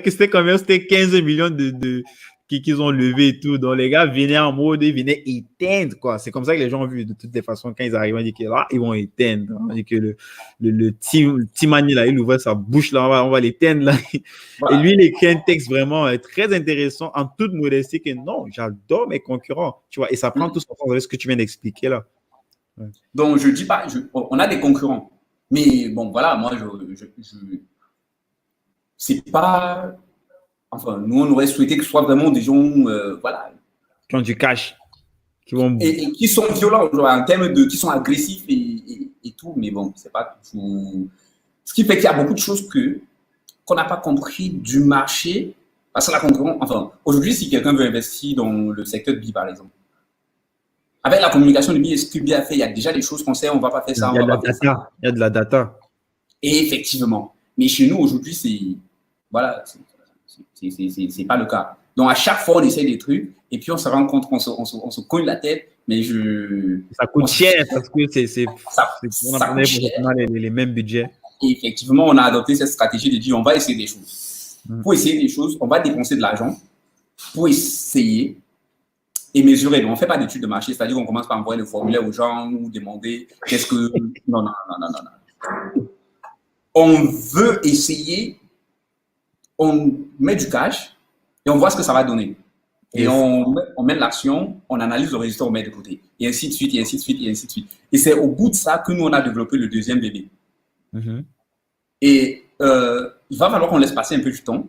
C'était combien? C'était 15 millions qu'ils ont levé et tout. Donc, les gars venaient en mode, ils venaient éteindre, quoi. C'est comme ça que les gens ont vu de toutes les façons. Quand ils arrivent, on dit que là, ils vont éteindre. On dit que le Timani, là, il ouvre sa bouche, là, on va l'éteindre, là. Voilà. Et lui, il écrit un texte vraiment très intéressant, en toute modestie, que non, j'adore mes concurrents, tu vois. Et ça prend tout son sens avec ce que tu viens d'expliquer, là. Ouais. Donc, je dis pas, on a des concurrents. Mais bon, voilà, moi, c'est pas... Enfin, nous, on aurait souhaité que ce soit vraiment des gens, voilà. Qui ont du cash. Et qui sont violents, en termes de... qui sont agressifs et tout. Mais bon, c'est pas tout... Ce qui fait qu'il y a beaucoup de choses qu'on n'a pas compris du marché. Parce que la concurrence... Enfin, aujourd'hui, si quelqu'un veut investir dans le secteur de BI, par exemple, avec la communication de BI, ce que BI a fait, il y a déjà des choses qu'on sait, on ne va pas faire ça. Il y a de la data. Et effectivement. Mais chez nous, aujourd'hui, c'est... Voilà, c'est pas le cas. Donc, à chaque fois, on essaie des trucs et puis on se rend compte qu'on se cogne la tête. Mais ça coûte cher parce que on a les mêmes budgets. Et effectivement, on a adopté cette stratégie de dire on va essayer des choses. Pour essayer des choses, on va dépenser de l'argent pour essayer et mesurer. Donc, on ne fait pas d'études de marché, c'est-à-dire qu'on commence par envoyer le formulaire aux gens ou demander qu'est-ce que... Non. On veut essayer, on met du cash et on voit ce que ça va donner. Et on met de l'action, on analyse le résultat, on met de côté. Et ainsi de suite, et ainsi de suite, et ainsi de suite. Et c'est au bout de ça que nous, on a développé le deuxième bébé. Et il va falloir qu'on laisse passer un peu du temps.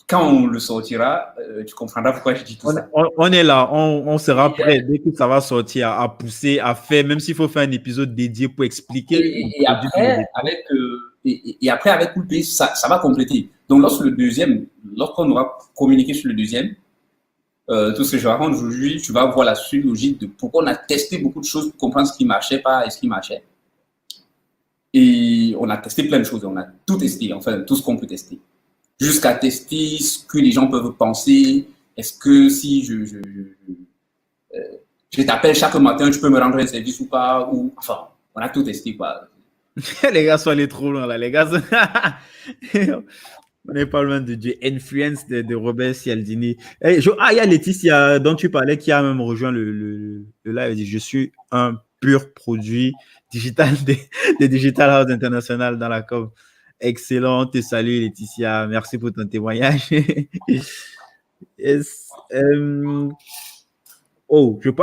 Quand on le sortira, tu comprendras pourquoi je dis tout ça. On est là, on sera prêt dès que ça va sortir à pousser, à faire, même s'il faut faire un épisode dédié pour expliquer. Et après, avec Coolpay, ça va compléter. Donc, lorsqu'on aura communiqué sur le deuxième, tout ce que je raconte aujourd'hui, tu vas voir la suite logique de pourquoi on a testé beaucoup de choses pour comprendre ce qui marchait pas et ce qui marchait. Et on a testé plein de choses, on a tout testé, enfin tout ce qu'on peut tester. Jusqu'à tester ce que les gens peuvent penser. Est-ce que si je t'appelle chaque matin, tu peux me rendre un service ou pas? Ou, enfin, on a tout testé, quoi. Les gars sont allés trop loin, là. Les gars, on n'est pas loin du influence de Robert Cialdini. Hey, il y a Laetitia dont tu parlais qui a même rejoint le live. Elle dit, je suis un pur produit digital de Digital House International dans la com. Excellent, te salue Laetitia. Merci pour ton témoignage. Yes.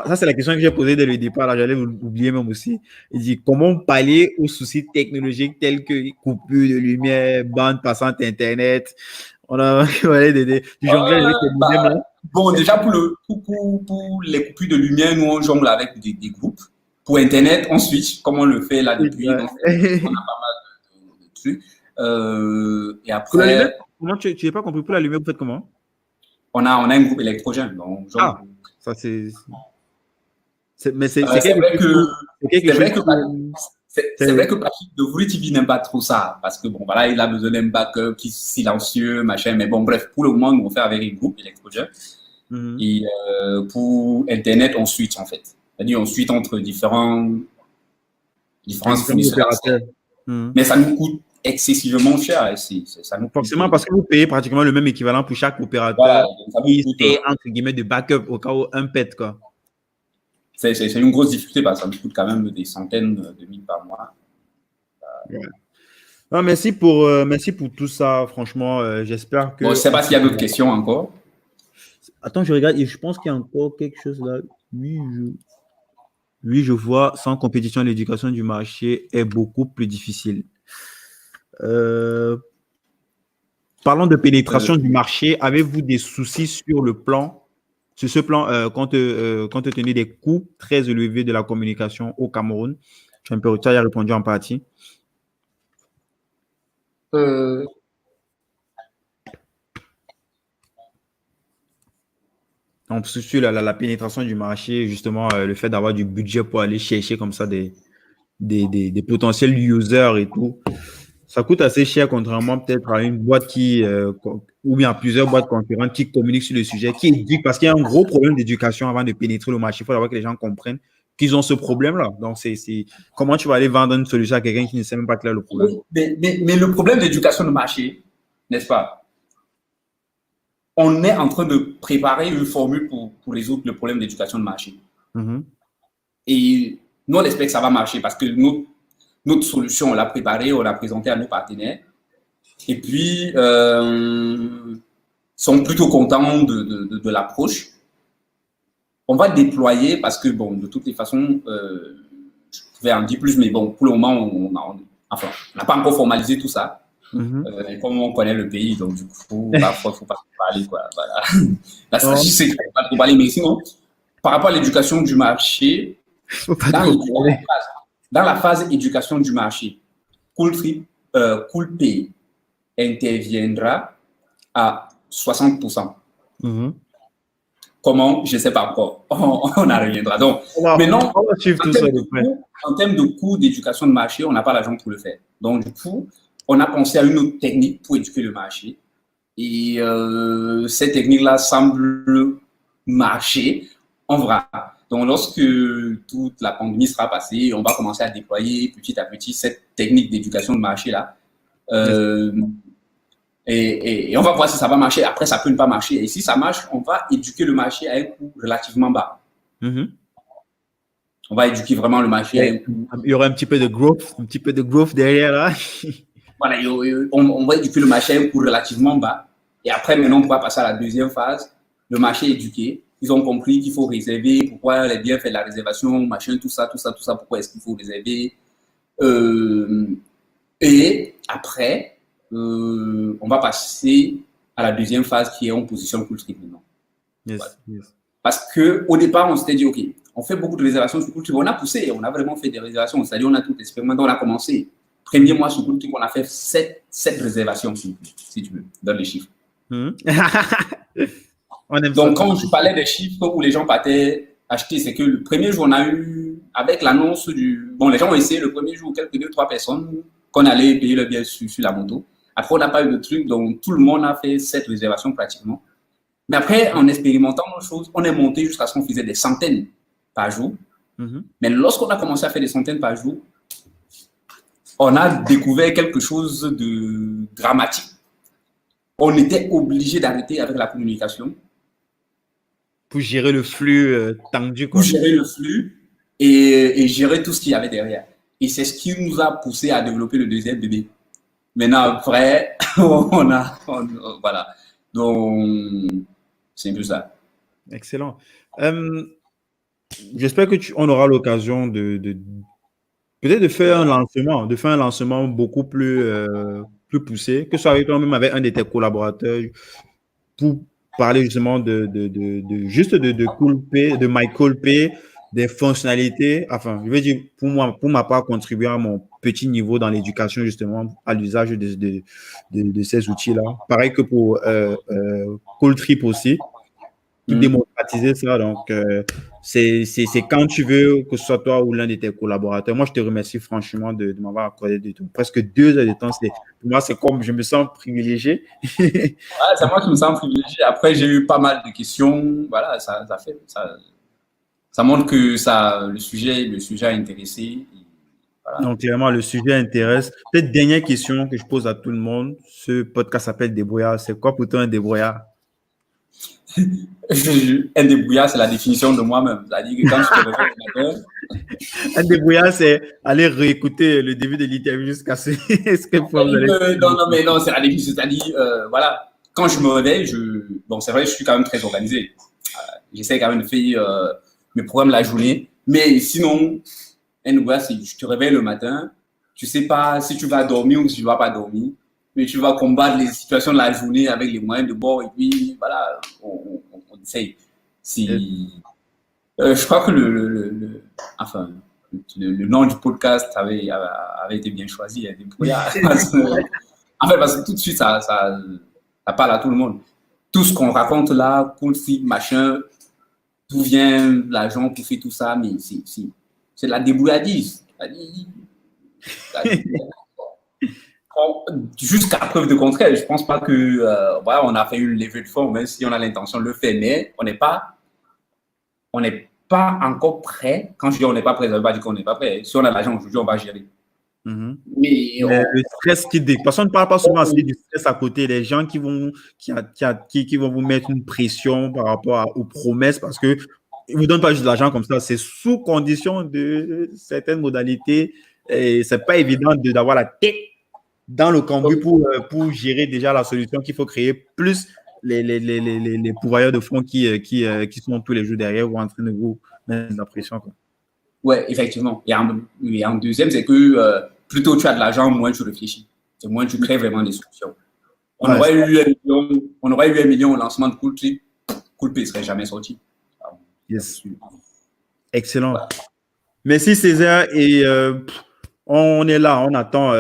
Ça, c'est la question que j'ai posée dès le départ. Là, j'allais oublier même aussi. Il dit comment pallier aux soucis technologiques tels que coupure de lumière, bande passante Internet. On a parlé du jonglage avec les modems là. Bon, déjà, pour les coupures de lumière, nous, on jongle avec des groupes. Pour Internet, on switch, comme on le fait là depuis. Donc, on a pas mal de trucs. Et après. Comment tu n'as pas compris pour la lumière, vous faites comment? On a un groupe électrogène. Donc, ça c'est. C'est vrai que Patrick de Vry TV n'aime pas trop ça parce que bon voilà, il a besoin d'un backup qui est silencieux, machin. Mais bon, bref, pour le moment, nous on fait avec un groupe électrogène. Et pour Internet, on switch en fait. C'est-à-dire on switch entre différents fournisseurs. Mais ça nous coûte excessivement cher. Ça nous forcément parce que vous payez pratiquement le même équivalent pour chaque opérateur qui est entre guillemets de backup au cas où un pète quoi. C'est une grosse difficulté parce que ça nous coûte quand même des centaines de mille par mois. Non, merci pour tout ça, franchement. J'espère que. Bon, je ne sais pas s'il y a d'autres questions encore. Attends, je regarde et je pense qu'il y a encore quelque chose là. Oui, je vois. Sans compétition, l'éducation du marché est beaucoup plus difficile. Parlons de pénétration du marché. Avez-vous des soucis sur ce plan, compte tenu des coûts très élevés de la communication au Cameroun? Tu as répondu en partie. Donc, sur la pénétration du marché, justement, le fait d'avoir du budget pour aller chercher comme ça des potentiels users et tout, ça coûte assez cher, contrairement peut-être à une boîte ou bien à plusieurs boîtes concurrentes qui communiquent sur le sujet, qui éduquent, parce qu'il y a un gros problème d'éducation avant de pénétrer le marché. Il faut d'abord que les gens comprennent qu'ils ont ce problème-là. Donc, comment tu vas aller vendre une solution à quelqu'un qui ne sait même pas quel est le problème? Mais le problème d'éducation de marché, n'est-ce pas? On est en train de préparer une formule pour résoudre le problème d'éducation de marché. Et nous, on espère que ça va marcher parce que notre solution, on l'a préparée, on l'a présentée à nos partenaires. Et puis, sont plutôt contents de l'approche. On va déployer parce que, bon, de toutes les façons, je pouvais en dire plus, mais bon, pour le moment, on n'a pas encore formalisé tout ça. Et comme on connaît le pays, donc du coup, parfois, il ne faut pas parler, quoi. Voilà. La stratégie, c'est qu'il ne faut pas trop parler, mais sinon, par rapport à l'éducation du marché, dans la phase éducation du marché, Coolpay interviendra à 60%. Comment? Je ne sais pas encore. On en reviendra. Donc, maintenant, en termes de coût d'éducation de marché, on n'a pas l'argent pour le faire. Donc, du coup, on a pensé à une autre technique pour éduquer le marché. Et cette technique-là semble marcher. On verra. Donc, lorsque toute la pandémie sera passée, on va commencer à déployer petit à petit cette technique d'éducation de marché-là. Et on va voir si ça va marcher. Après, ça peut ne pas marcher. Et si ça marche, on va éduquer le marché à un coût relativement bas. On va éduquer vraiment le marché à un coût. Il y aura un petit peu de growth derrière là. Voilà, on va éduquer le marché à un coût relativement bas. Et après, maintenant, on pourra passer à la deuxième phase. Le marché éduqué. Ils ont compris qu'il faut réserver, pourquoi les biens fait de la réservation, machin, tout ça, pourquoi est-ce qu'il faut réserver. Et après, on va passer à la deuxième phase qui est en position Cooltrip maintenant. Parce qu'au départ, on s'était dit, OK, on fait beaucoup de réservations sur Cooltrip. On a poussé, on a vraiment fait des réservations. C'est-à-dire, on a tout expérimenté, on a commencé. Premier mois sur Cooltrip, on a fait 7 réservations, si tu veux, dans les chiffres. On aime ça. Donc, quand je parlais des chiffres où les gens partaient acheter, c'est que le premier jour, on a eu, avec l'annonce du... Bon, les gens ont essayé le premier jour, quelques 2-3 personnes, qu'on allait payer le billet sur la moto. Après, on n'a pas eu de truc, donc tout le monde a fait cette réservation pratiquement. Mais après, en expérimentant les choses, on est monté jusqu'à ce qu'on faisait des centaines par jour. Mais lorsqu'on a commencé à faire des centaines par jour, on a découvert quelque chose de dramatique. On était obligé d'arrêter avec la communication. Pour gérer le flux tendu. Pour gérer le flux et gérer tout ce qu'il y avait derrière. Et c'est ce qui nous a poussé à développer le deuxième bébé. Maintenant, après, voilà. Donc, c'est un peu ça. Excellent. J'espère que on aura l'occasion peut-être de faire un lancement beaucoup plus poussé, que ce soit avec toi-même, avec un de tes collaborateurs, pour parler justement de Coolpay, de MyCoolpay, des fonctionnalités. Enfin, je veux dire, pour ma part, contribuer à mon petit niveau dans l'éducation, justement, à l'usage de ces outils-là. Pareil que pour Cooltrip aussi. Tout démocratiser ça. Donc, c'est quand tu veux, que ce soit toi ou l'un de tes collaborateurs. Moi, je te remercie franchement de m'avoir accordé presque 2 heures de temps. Pour moi, c'est comme je me sens privilégié. Ouais, c'est moi qui me sens privilégié. Après, j'ai eu pas mal de questions. Voilà, ça montre que le sujet a intéressé. Voilà. Donc, clairement, le sujet intéresse. Peut-être dernière question que je pose à tout le monde. Ce podcast s'appelle Débrouillard. C'est quoi pour toi un débrouillard? Un débrouillard, c'est la définition de moi-même. C'est-à-dire que quand je te réveille le matin... Un débrouillard, c'est aller réécouter le début de l'interview jusqu'à ce que vous allez... Non, c'est la définition. C'est-à-dire, voilà, quand je me réveille, bon, c'est vrai, je suis quand même très organisé. J'essaie quand même de faire mes programmes la journée. Mais sinon, un débrouillard, c'est je te réveille le matin, tu ne sais pas si tu vas dormir ou si tu ne vas pas dormir. Mais tu vas combattre les situations de la journée avec les moyens de bord et puis voilà, on essaye. Je crois que le nom du podcast avait été bien choisi. Parce que tout de suite, ça parle à tout le monde. Tout ce qu'on raconte là, Cooltrip, machin, d'où vient l'argent pour faire tout ça, mais c'est de la débrouillardise. Jusqu'à preuve de contraire, je ne pense pas que voilà, on a fait une levée de fonds, même si on a l'intention de le faire, mais on n'est pas encore prêt. Quand je dis on n'est pas prêt, ça ne veut pas dire qu'on n'est pas prêt. Si on a l'argent aujourd'hui, on va gérer. Mais le stress qui de toute façon, on ne parle pas souvent du stress à côté. Les gens qui vont vous mettre une pression par rapport aux promesses parce que ils ne vous donnent pas juste de l'argent comme ça. C'est sous condition de certaines modalités. Et ce n'est pas évident d'avoir la tête dans le cambouis pour gérer déjà la solution qu'il faut créer, plus les pourvoyeurs de fonds qui sont tous les jours derrière ou en train de vous mettre la pression. Oui, effectivement. Et en deuxième, c'est que plus tôt tu as de l'argent, moins tu réfléchis. Et moins tu crées vraiment des solutions. On aurait eu 1 million au lancement de Cooltrip, Coolpay ne serait jamais sorti. Yes. Excellent. Ouais. Merci Césaire. Et on est là, on attend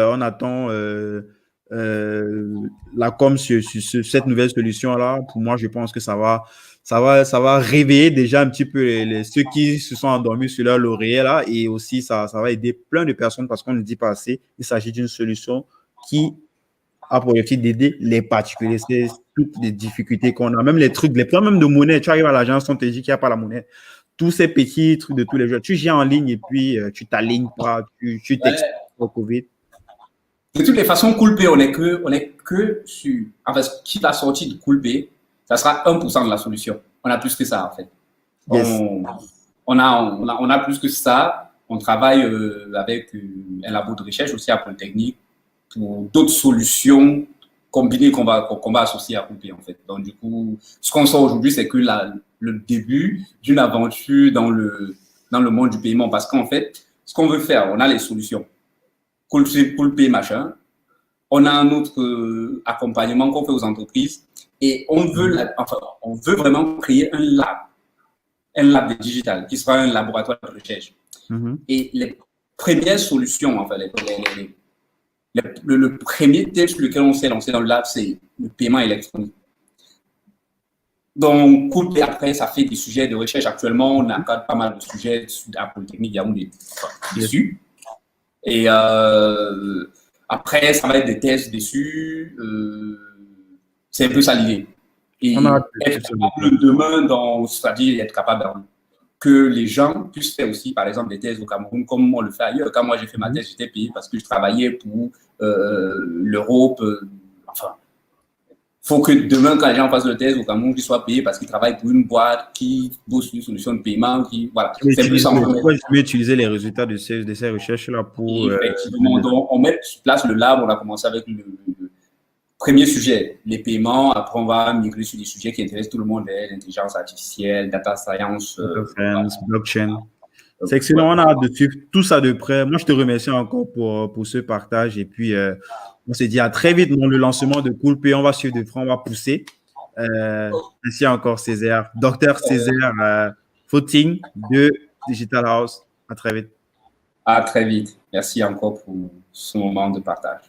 la com sur cette nouvelle solution-là. Pour moi, je pense que ça va réveiller déjà un petit peu ceux qui se sont endormis sur leur laurier là, et aussi ça va aider plein de personnes parce qu'on ne dit pas assez. Il s'agit d'une solution qui a pour objectif d'aider les particuliers. C'est toutes les difficultés qu'on a, même les problèmes de monnaie. Tu arrives à l'agence, on te dit qu'il n'y a pas la monnaie. Tous ces petits trucs de tous les jours. Tu gères en ligne et puis tu t'alignes pas, tu t'exposes au Covid. De toutes les façons, Coolpay, on est que sur. En fait, ce qui va sortir de Coolpay, ça sera 1% de la solution. On a plus que ça, en fait. Yes. On a plus que ça. On travaille avec un labo de recherche aussi à Polytechnique pour d'autres solutions combinées qu'on va associer à Coolpay, en fait. Donc, du coup, ce qu'on sort aujourd'hui, c'est que le début d'une aventure dans le monde du paiement. Parce qu'en fait, ce qu'on veut faire, on a les solutions. Coolpay, machin. On a un autre accompagnement qu'on fait aux entreprises et on veut vraiment créer un lab digital qui sera un laboratoire de recherche. Et les premières solutions, enfin, le premier test sur lequel on s'est lancé dans le lab, c'est le paiement électronique. Donc, Coolpay, après, ça fait des sujets de recherche. Actuellement, on encadre pas mal de sujets à la Polytechnique Yaoundé dessus. Et après, ça va être des thèses dessus. C'est un peu ça l'idée. Et être capable demain, c'est-à-dire être capable que les gens puissent faire aussi, par exemple, des thèses au Cameroun, comme on le fait ailleurs. Quand moi j'ai fait ma thèse, j'étais payé parce que je travaillais pour l'Europe. Enfin, il faut que demain, quand les gens fassent le thèse au Cameroun, ils soient payés parce qu'ils travaillent pour une boîte qui bosse sur une solution de paiement. Voilà. C'est plus ça. Pourquoi je vais utiliser les résultats de ces recherches-là pour… Effectivement, donc on met sur place le lab. On a commencé avec le premier sujet, les paiements. Après, on va migrer sur des sujets qui intéressent tout le monde, l'intelligence artificielle, data science, blockchain. C'est excellent, on a hâte de suivre tout ça de près. Moi, je te remercie encore pour ce partage. Et puis, on se dit à très vite dans le lancement de Coolpay. On va suivre de près, on va pousser. Merci encore, Césaire. Docteur Césaire Footing de Digital House. À très vite. À très vite. Merci encore pour ce moment de partage.